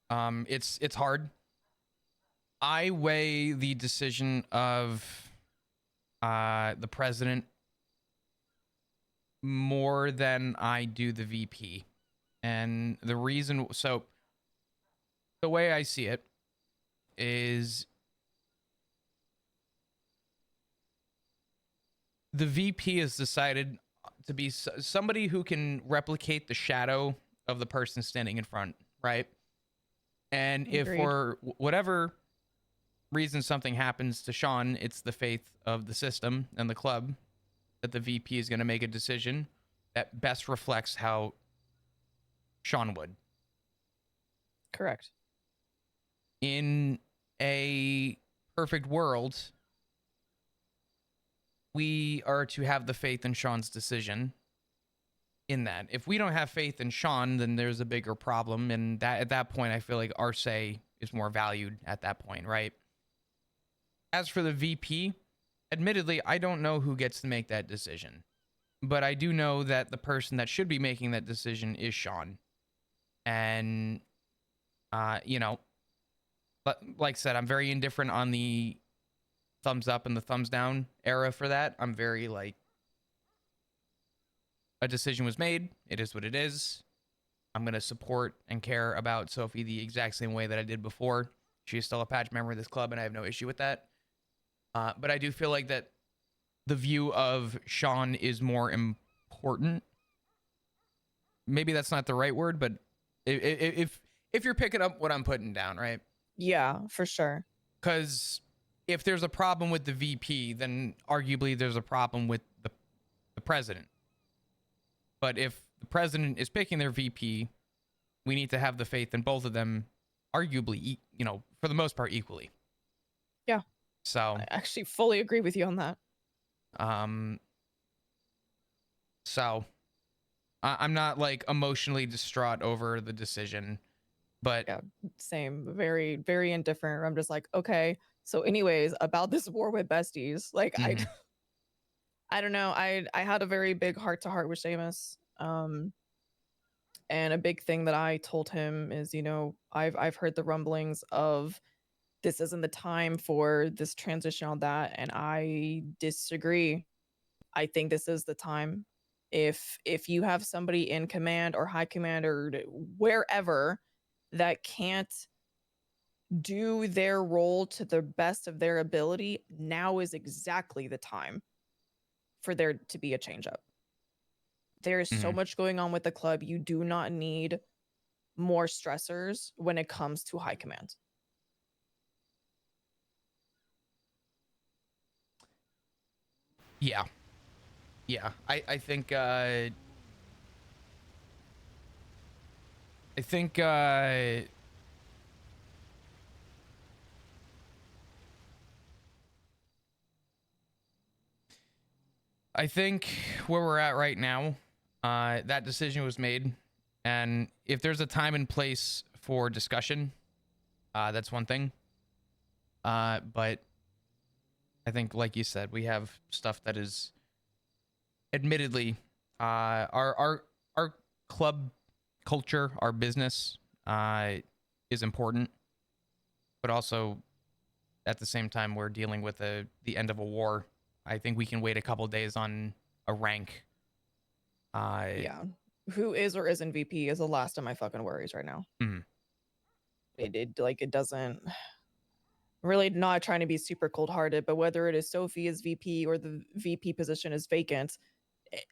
It's hard. I weigh the decision of the president more than I do the VP. And the reason, so the way I see it is the VP has decided to be somebody who can replicate the shadow of the person standing in front, right? And if Agreed. for whatever reason something happens to Sean, it's the faith of the system and the club that the VP is going to make a decision that best reflects how Sean would. Correct. In a perfect world, we are to have the faith in Sean's decision. In that, if we don't have faith in Sean, then there's a bigger problem, and that at that point, I feel like our say is more valued at that point, right? As for the VP, admittedly, I don't know who gets to make that decision, but I do know that the person that should be making that decision is Sean, and you know, but like I said, I'm very indifferent on the thumbs up and the thumbs down era for that. I'm very like, a decision was made. It is what it is. I'm going to support and care about Sophie the exact same way that I did before. She is still a patch member of this club, and I have no issue with that. But I do feel like that the view of Sean is more important. Maybe that's not the right word, but if you're picking up what I'm putting down, right? Yeah, for sure. Because if there's a problem with the VP, then arguably there's a problem with the president. But if the president is picking their VP, we need to have the faith in both of them, arguably, you know, for the most part, equally. Yeah. So I actually fully agree with you on that. So I'm not like emotionally distraught over the decision, but Yeah, same. Very, very indifferent. I'm just like, okay. So, anyways, about this war with besties, like Mhm. I don't know. I had a very big heart to heart with Seamus. And a big thing that I told him is, you know, I've heard the rumblings of this isn't the time for this transition on that, and I disagree. I think this is the time. If you have somebody in command or high command or wherever that can't do their role to the best of their ability, now is exactly the time for there to be a change up. There's so Mhm. much going on with the club. You do not need more stressors when it comes to high command. Yeah. Yeah. I think I think I think where we're at right now, that decision was made, and if there's a time and place for discussion, that's one thing. But I think, like you said, we have stuff that is admittedly our club culture, our business, is important, but also at the same time we're dealing with the end of a war. I think we can wait a couple days on a rank. Yeah. Who is or isn't VP is the last of my fucking worries right now. Mhm. It doesn't really, not trying to be super cold hearted, but whether it is Sophie as VP or the VP position is vacant,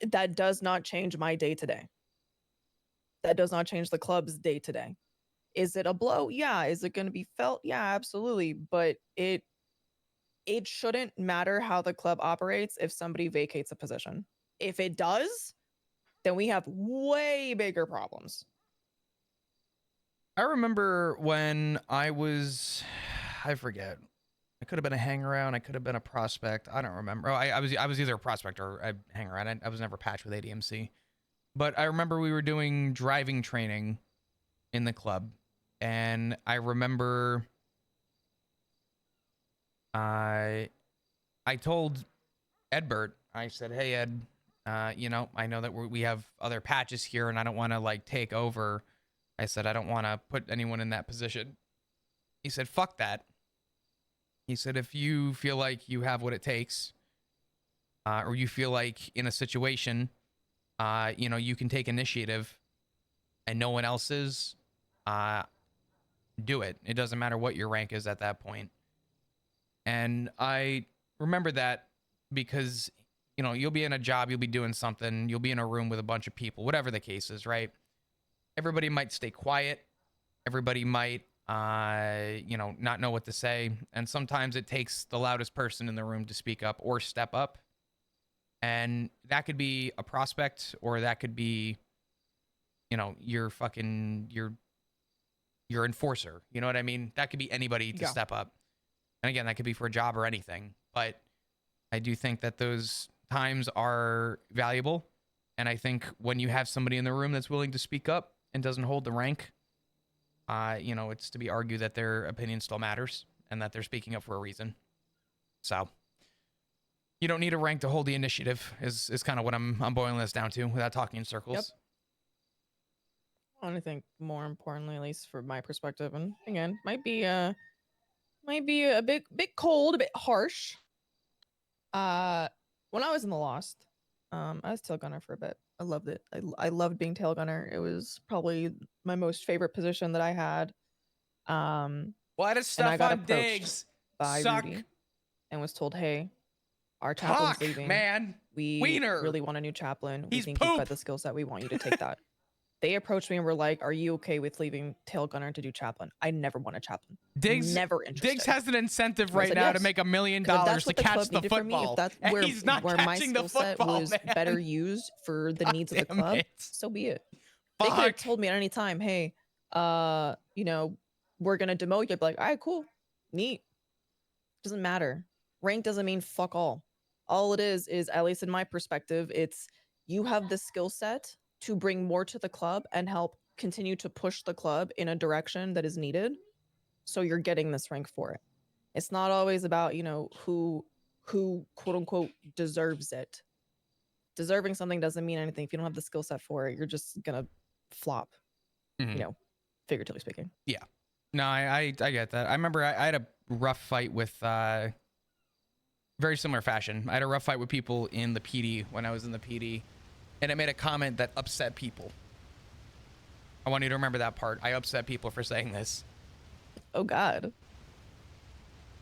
that does not change my day to day. That does not change the club's day to day. Is it a blow? Yeah. Is it going to be felt? Yeah, absolutely. But it shouldn't matter how the club operates if somebody vacates a position. If it does, then we have way bigger problems. I remember when I forget. I could have been a hang around. I could have been a prospect. I don't remember. Oh, I was either a prospect or a hang around. I was never patched with ADMC. But I remember we were doing driving training in the club, and I remember I told Edbert, I said, "Hey Ed, You know, I know that we have other patches here, and I don't want to like take over. I said I don't want to put anyone in that position. He said, "Fuck that." He said, "If you feel like you have what it takes, or you feel like in a situation, you know, you can take initiative, and no one else is, do it. It doesn't matter what your rank is at that point." And I remember that because, you know, you'll be in a job, you'll be doing something, you'll be in a room with a bunch of people, whatever the case is, right? Everybody might stay quiet. Everybody might, you know, not know what to say. And sometimes it takes the loudest person in the room to speak up or step up. And that could be a prospect, or that could be, you know, your enforcer. You know what I mean? That could be anybody to step up. And again, that could be for a job or anything. But I do think that those times are valuable. And I think when you have somebody in the room that's willing to speak up and doesn't hold the rank, you know, it's to be argued that their opinion still matters and that they're speaking up for a reason. So you don't need a rank to hold the initiative is kind of what I'm boiling this down to without talking in circles. Yep. And I think more importantly, at least from my perspective, and again, might be a bit cold, a bit harsh. When I was in the Lost, I was Tailgunner for a bit. I loved it. I loved being Tailgunner. It was probably my most favorite position that I had. Why does stuff on digs by suck? Rudy and was told, "Hey, our chaplain's leaving. Man, we Wiener. really want a new chaplain. We He's think you've got the skill set. We want you to take that." They approached me and were like, "Are you okay with leaving Tailgunner to do chaplain?" I never want a chaplain. Diggs never interested. Diggs has an incentive right said now yes. to make $1 million 'Cause if that's to what the catch club the needed for me, if football. that's And where, he's not where my catching the skill set football, was man. better used for the needs of the damn club, it. so be it. They could have Fuck. told me at any time, "Hey, you know, we're gonna demote you." I'd be like, "All right, cool, neat." Doesn't matter. Rank doesn't mean fuck all. All it is, at least in my perspective, it's you have the skill set to bring more to the club and help continue to push the club in a direction that is needed. So you're getting this rank for it. It's not always about, you know, who quote unquote deserves it. Deserving something doesn't mean anything. If you don't have the skill set for it, you're just gonna flop. Mhm. You know, figuratively speaking. Yeah. No, I get that. I remember I had a rough fight with very similar fashion. I had a rough fight with people in the PD when I was in the PD, and I made a comment that upset people. I want you to remember that part. I upset people for saying this. Oh God.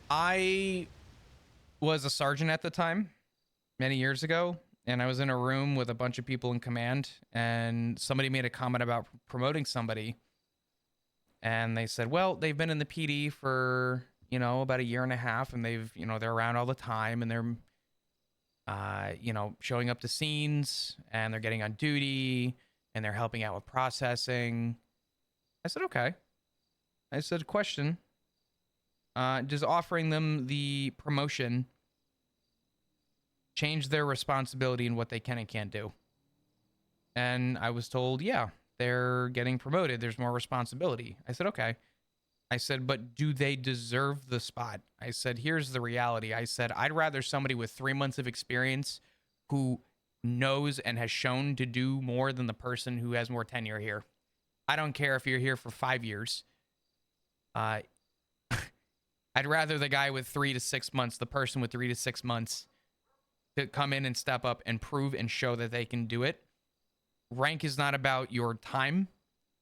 I was a sergeant at the time, many years ago, and I was in a room with a bunch of people in command, and somebody made a comment about promoting somebody. And they said, well, they've been in the PD for, you know, about 1.5 years, and they've, you know, they're around all the time, and they're, you know, showing up to scenes, and they're getting on duty, and they're helping out with processing. I said, okay. I said, question. Does offering them the promotion change their responsibility in what they can and can't do? And I was told, yeah, they're getting promoted. There's more responsibility. I said, okay. I said, but do they deserve the spot? I said, here's the reality. I said, I'd rather somebody with 3 months of experience who knows and has shown to do more than the person who has more tenure here. I don't care if you're here for 5 years. I'd rather the guy with 3 to 6 months, the person with 3 to 6 months, to come in and step up and prove and show that they can do it. Rank is not about your time.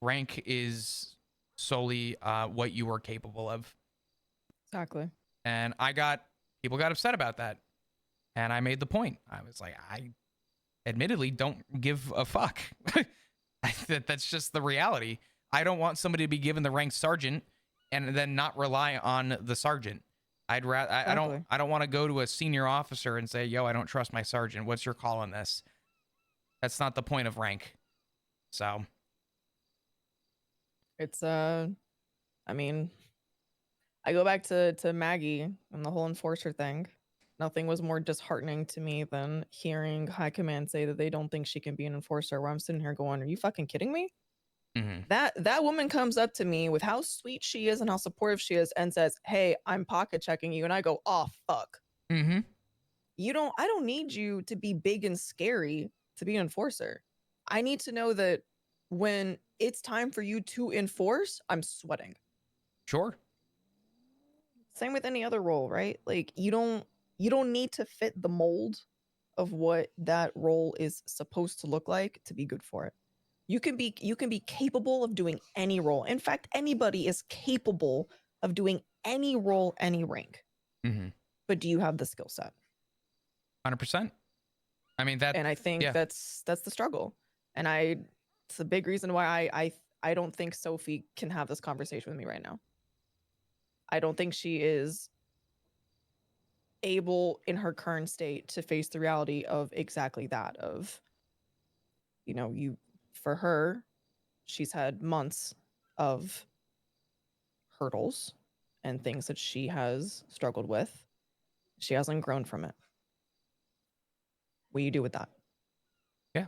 Rank is solely what you are capable of. Exactly. And people got upset about that. And I made the point. I was like, I admittedly don't give a fuck. That's just the reality. I don't want somebody to be given the rank sergeant and then not rely on the sergeant. I'd rather I don't want to go to a senior officer and say, yo, I don't trust my sergeant. What's your call on this? That's not the point of rank. So it's I mean, I go back to Maggie and the whole enforcer thing. Nothing was more disheartening to me than hearing high command say that they don't think she can be an enforcer, where I'm sitting here going, are you fucking kidding me? Mm-hmm. That woman comes up to me with how sweet she is and how supportive she is and says, hey, I'm pocket checking you. And I go, oh, fuck. Mm-hmm. I don't need you to be big and scary to be an enforcer. I need to know that when it's time for you to enforce, I'm sweating. Sure. Same with any other role, right? Like you don't need to fit the mold of what that role is supposed to look like to be good for it. You can be capable of doing any role. In fact, anybody is capable of doing any role, any rank. Mm-hmm. But do you have the skill set? 100%. I mean that, and I think yeah. that's the struggle. And it's a big reason why I don't think Sophie can have this conversation with me right now. I don't think she is able in her current state to face the reality of exactly that of, you know, for her, she's had months of hurdles and things that she has struggled with. She hasn't grown from it. What do you do with that? Yeah.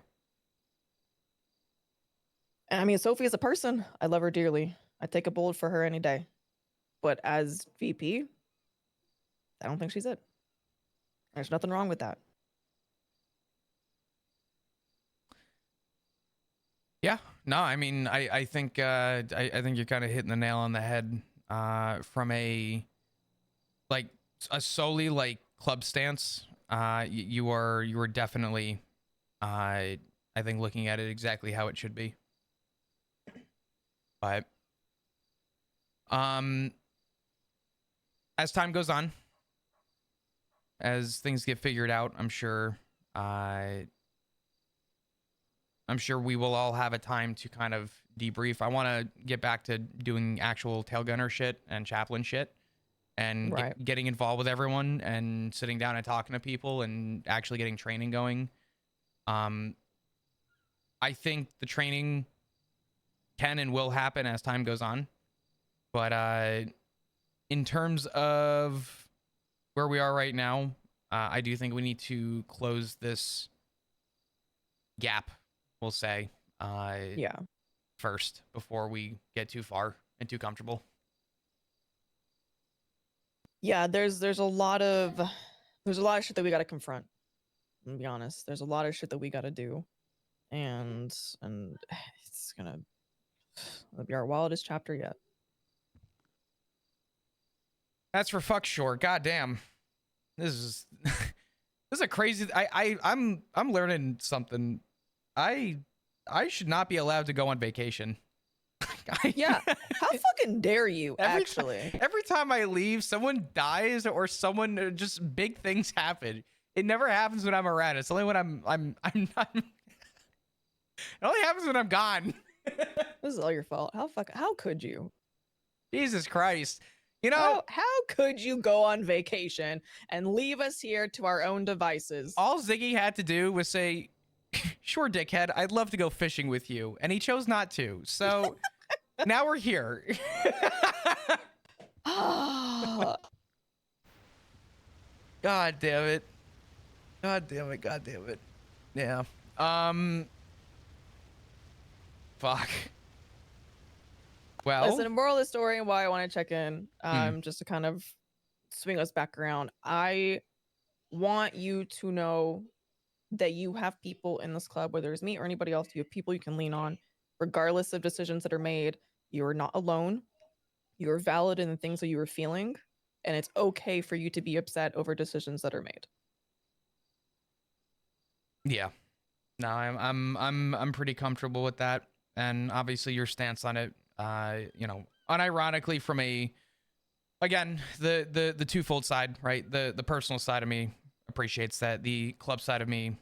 And I mean, Sophie is a person. I love her dearly. I'd take a bullet for her any day. But as VP, I don't think she's it. There's nothing wrong with that. Yeah. No, I mean, I think I think you're kind of hitting the nail on the head from a solely like club stance. You are definitely I think looking at it exactly how it should be. But as time goes on, as things get figured out, I'm sure we will all have a time to kind of debrief. I want to get back to doing actual Tailgunner shit and chaplain shit and getting involved with everyone and sitting down and talking to people and actually getting training going. I think the training can and will happen as time goes on. But in terms of where we are right now, I do think we need to close this gap, we'll say, first before we get too far and too comfortable. Yeah, there's a lot of shit that we got to confront. To be honest, there's a lot of shit that we got to do, and it's gonna be our wildest chapter yet. That's for fuck sure. Goddamn, this is a crazy. I'm learning something. I should not be allowed to go on vacation. Yeah, how fucking dare you? Every time I leave, someone dies or someone just big things happen. It never happens when I'm around. It's only when I'm not. It only happens when I'm gone. This is all your fault. How could you? Jesus Christ. You know, how could you go on vacation and leave us here to our own devices? All Ziggy had to do was say, "Sure, dickhead, I'd love to go fishing with you," and he chose not to. So now we're here. God damn it. God damn it. God damn it. Yeah. Fuck. Well, listen, the moral of the story and why I want to check in, just to kind of swing us back around. I want you to know that you have people in this club, whether it's me or anybody else, you have people you can lean on, regardless of decisions that are made. You are not alone. You're valid in the things that you are feeling, and it's okay for you to be upset over decisions that are made. Yeah. No, I'm pretty comfortable with that. And obviously your stance on it, you know, unironically from the twofold side, right? The personal side of me appreciates that. The club side of me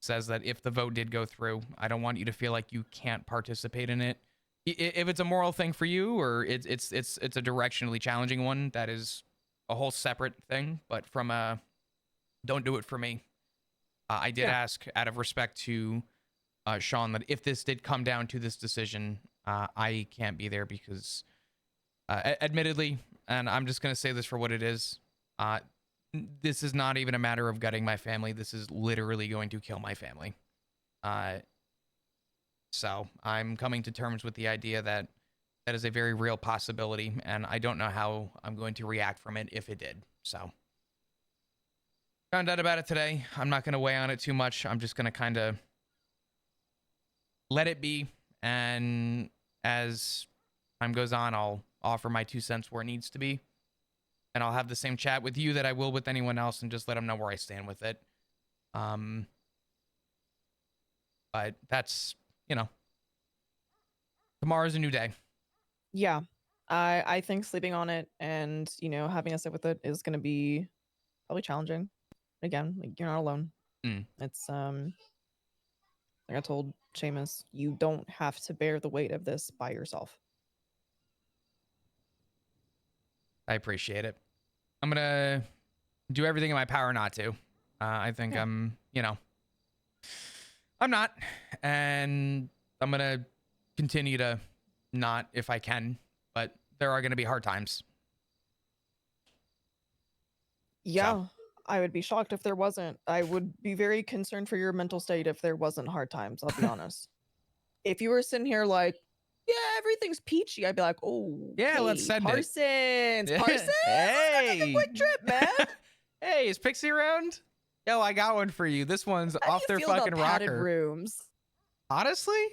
says that if the vote did go through, I don't want you to feel like you can't participate in it. If it's a moral thing for you or it's a directionally challenging one, that is a whole separate thing. But from don't do it for me. I did ask out of respect to Sean that if this did come down to this decision, I can't be there because admittedly, and I'm just going to say this for what it is, this is not even a matter of gutting my family. This is literally going to kill my family. So I'm coming to terms with the idea that that is a very real possibility, and I don't know how I'm going to react from it if it did. So Found out about it today. I'm not going to weigh on it too much. I'm just going to kind of let it be. And as time goes on, I'll offer my 2 cents where it needs to be. And I'll have the same chat with you that I will with anyone else and just let them know where I stand with it. But that's, you know, tomorrow's a new day. Yeah. I think sleeping on it and, you know, having to sit with it is going to be probably challenging. Again, like, you're not alone. It's, like I told Seamus, you don't have to bear the weight of this by yourself. I appreciate it. I'm going to do everything in my power not to. I think I'm, you know, I'm not. And I'm going to continue to not if I can. But there are going to be hard times. Yeah. So. I would be shocked if there wasn't. I would be very concerned for your mental state if there wasn't hard times, I'll be honest. If you were sitting here like, yeah, everything's peachy, I'd be like, oh, Yeah, let's send Parsons. it. Parsons, Hey. let's take a quick trip, man. Hey, is Pixie around? Yo, I got one for you. This one's How off do their you feel fucking about padded rocker. rooms? Honestly,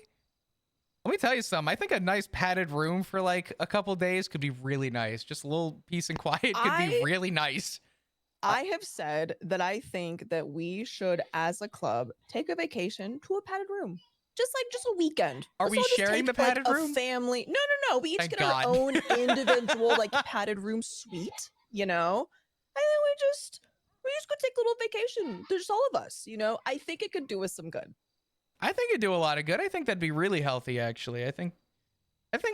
let me tell you something. I think a nice padded room for like a couple days could be really nice. Just a little peace and quiet could be really nice. I have said that I think that we should, as a club, take a vacation to a padded room. Just a weekend. Are Let's we all just sharing take, the padded like, room? A family. No. We each Thank get God. our own individual like padded room suite, you know? And then we just go take a little vacation. There's all of us, you know? I think it could do us some good. I think it'd do a lot of good. I think that'd be really healthy, actually. I think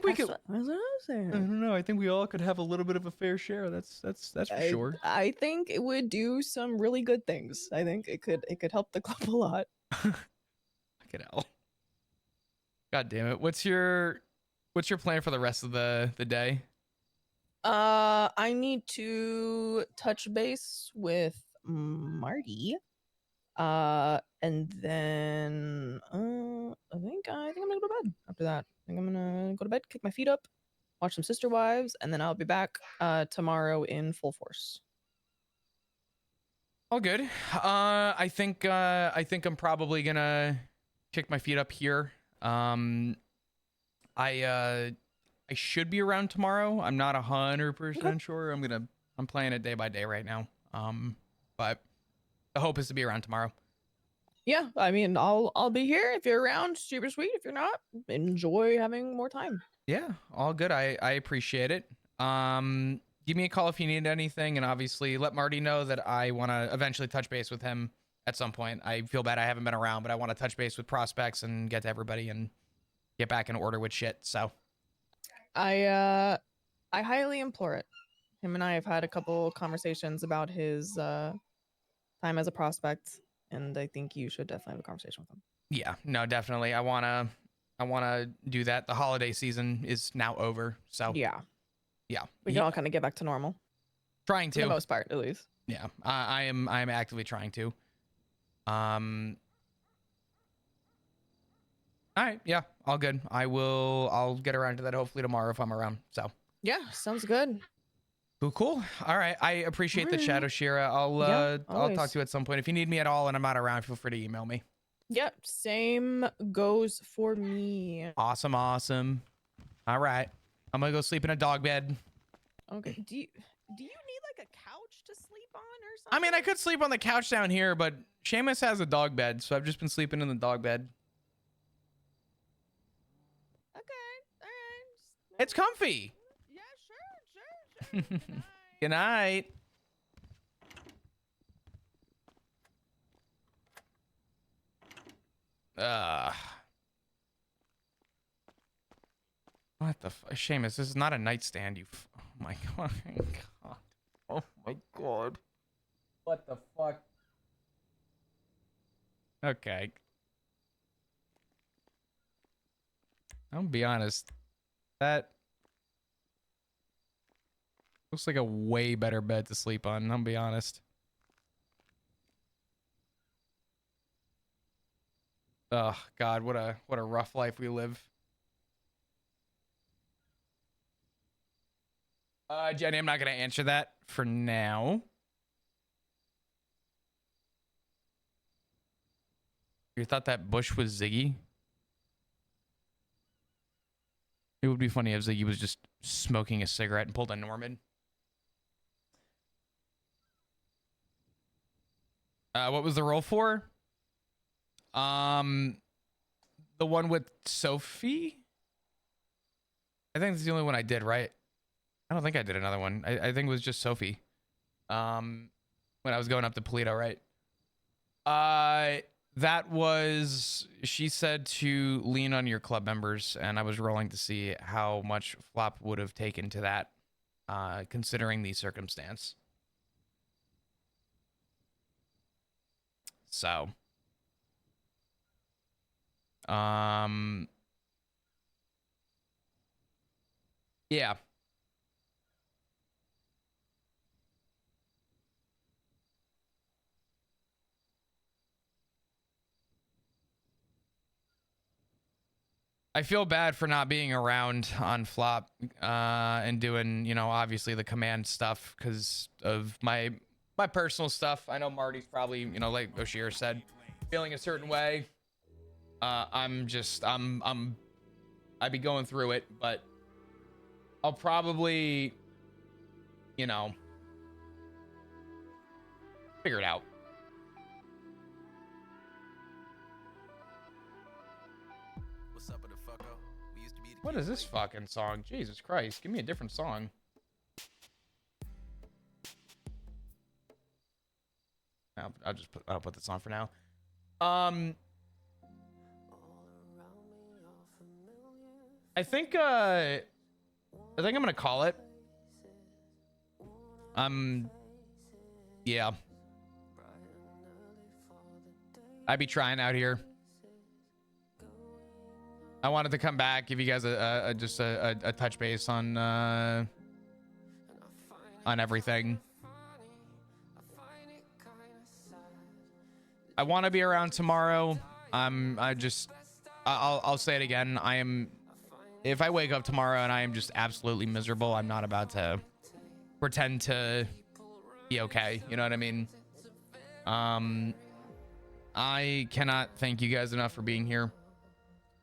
we could. That's what I was saying. I don't know. I think we all could have a little bit of a fair share. That's for sure. I think it would do some really good things. I think it could help the club a lot. Fucking hell. God damn it. What's your plan for the rest of the day? I need to touch base with Marty. And then I think I'm gonna go to bed after that. I think I'm gonna go to bed, kick my feet up, watch some Sister Wives, and then I'll be back tomorrow in full force. All good. I think I'm probably gonna kick my feet up here. I should be around tomorrow. I'm not 100% sure. I'm playing it day by day right now. But the hope is to be around tomorrow. Yeah, I mean, I'll be here if you're around. Super sweet. If you're not, enjoy having more time. Yeah, all good. I appreciate it. Give me a call if you need anything, and obviously let Marty know that I want to eventually touch base with him at some point. I feel bad I haven't been around, but I want to touch base with prospects and get to everybody and get back in order with shit. So I highly implore it. Him and I have had a couple conversations about his time as a prospect, and I think you should definitely have a conversation with him. yeah, no, definitely. I wanna do that. The holiday season is now over, so yeah, we Yeah. can all kind of get back to normal. Trying to. For the most part, at least. Yeah, I am actively trying to. All right, yeah, all good. I'll get around to that hopefully tomorrow if I'm around. So Yeah, sounds good. cool. All right, I appreciate the chat, Oshira. I'll talk to you at some point. If you need me at all and I'm not around, feel free to email me. Yep, same goes for me. Awesome. All right, I'm gonna go sleep in a dog bed. Okay. Do you need like a couch to sleep on or something? I mean, I could sleep on the couch down here, but Seamus has a dog bed, so I've just been sleeping in the dog bed. Okay, all right. It's comfy. Yeah, sure. Good night. What the Seamus, this is not a nightstand, you oh my god. Oh my god. What the fuck? Okay. I'll be honest. That looks like a way better bed to sleep on, I'll be honest. Oh god, what a rough life we live. Jenny, I'm not gonna answer that for now. You thought that Bush was Ziggy? It would be funny if Ziggy was just smoking a cigarette and pulled a Norman. What was the role for? The one with Sophie? I think it's the only one I did, right? I don't think I did another one. I think it was just Sophie. When I was going up to Polito, right? That was, she said to lean on your club members, and I was rolling to see how much Flop would have taken to that, considering the circumstance. So, yeah. I feel bad for not being around on Flop and doing, you know, obviously the command stuff because of my personal stuff. I know Marty's probably, you know, like Oshir said, feeling a certain way. I'd be going through it, but I'll probably, you know, figure it out. What is this fucking song? Jesus Christ, give me a different song. I'll put this on for now. I think I'm gonna call it. Yeah. I be trying out here. I wanted to come back, give you guys just a touch base on everything. I want to be around tomorrow. I'll say it again. If I wake up tomorrow and I am just absolutely miserable, I'm not about to pretend to be okay. You know what I mean? I cannot thank you guys enough for being here.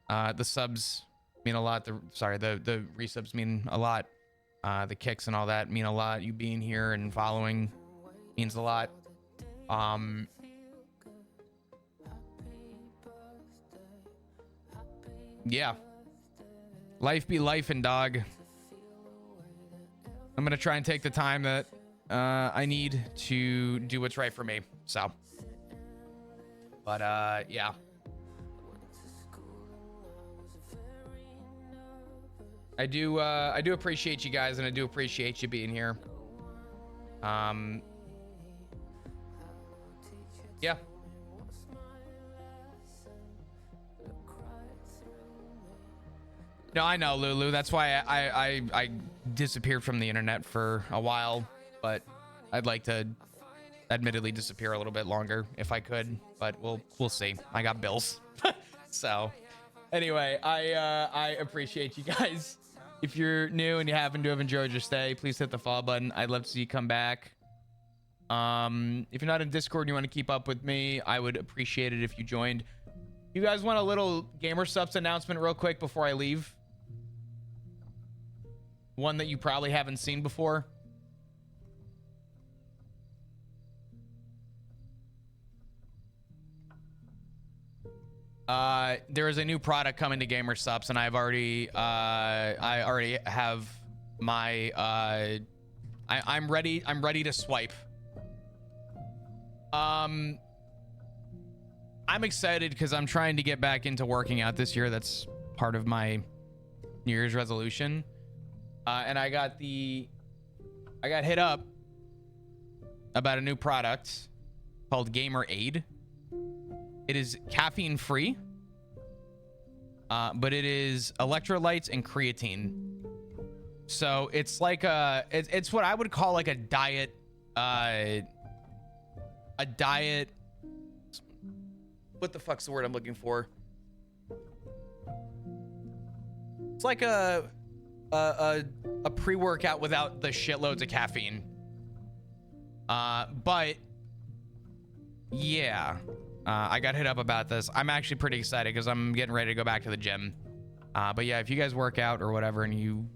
The subs mean a lot. The resubs mean a lot. The kicks and all that mean a lot. You being here and following means a lot. Yeah. Life be life and dog. I'm gonna try and take the time that I need to do what's right for me. So, but yeah. I do appreciate you guys, and I do appreciate you being here. Yeah. No, I know, Lulu. That's why I disappeared from the internet for a while, but I'd like to admittedly disappear a little bit longer if I could, but we'll see. I got bills. So, anyway, I appreciate you guys. If you're new and you happen to have enjoyed your stay, please hit the follow button. I'd love to see you come back. If you're not in Discord and you want to keep up with me, I would appreciate it if you joined. You guys want a little Gamer Subs announcement real quick before I leave? One that you probably haven't seen before. There is a new product coming to Gamer Subs, and I already have my I'm ready to swipe. I'm excited because I'm trying to get back into working out this year. That's part of my New Year's resolution. And I got hit up about a new product called Gamer Aid. It is caffeine free, but it is electrolytes and creatine. So it's like it's what I would call like a diet, what the fuck's the word I'm looking for? It's like a pre-workout without the shitloads of caffeine. But yeah, I got hit up about this. I'm actually pretty excited because I'm getting ready to go back to the gym. But yeah, if you guys work out or whatever and you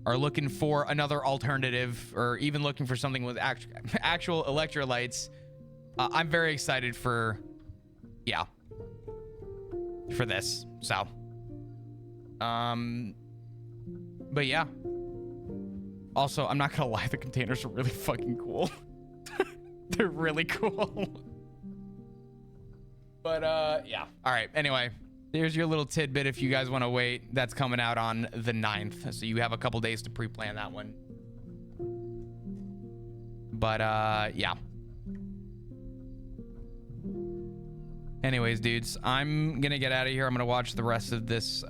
are looking for another alternative or even looking for something with actual electrolytes, I'm very excited for this. So, but yeah. Also, I'm not gonna lie, the containers are really fucking cool. They're really cool. But yeah. All right. Anyway, here's your little tidbit if you guys want to wait. That's coming out on the 9th. So you have a couple days to pre-plan that one. But yeah. Anyways, dudes, I'm gonna get out of here. I'm gonna watch the rest of this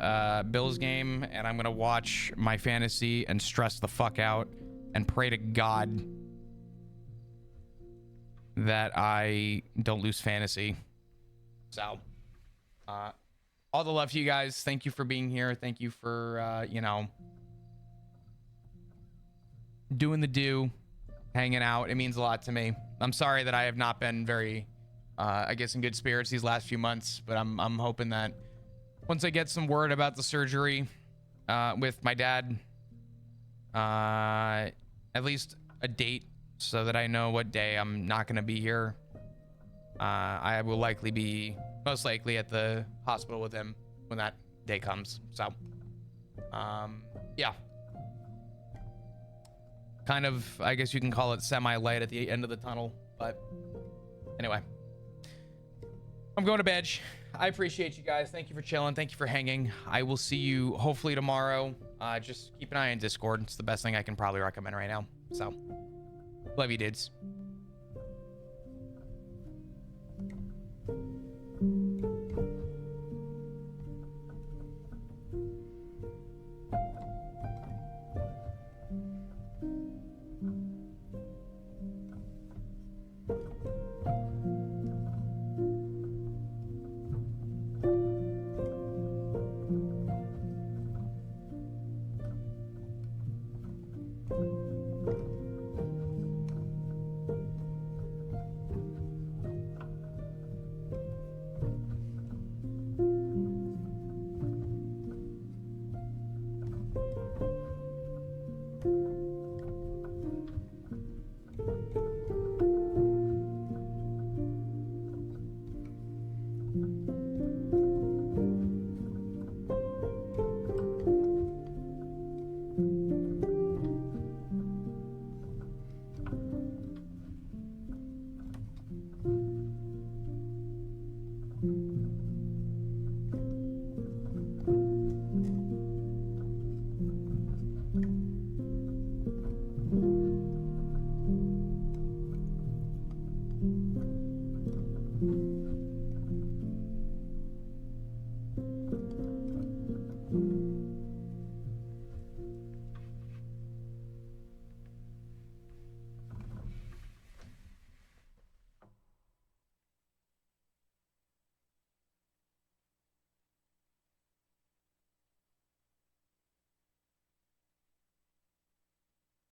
Bills game, and I'm gonna watch my fantasy and stress the fuck out and pray to God that I don't lose fantasy. So, all the love to you guys. Thank you for being here. Thank you for, you know, doing the do, hanging out. It means a lot to me. I'm sorry that I have not been very, I guess, in good spirits these last few months, but I'm hoping that once I get some word about the surgery with my dad, at least a date so that I know what day I'm not going to be here. I will likely be most likely at the hospital with him when that day comes. So, yeah. Kind of, I guess you can call it semi-light at the end of the tunnel. But anyway, I'm going to bed. I appreciate you guys. Thank you for chilling. Thank you for hanging. I will see you hopefully tomorrow. Just keep an eye on Discord. It's the best thing I can probably recommend right now. So, love you, dudes.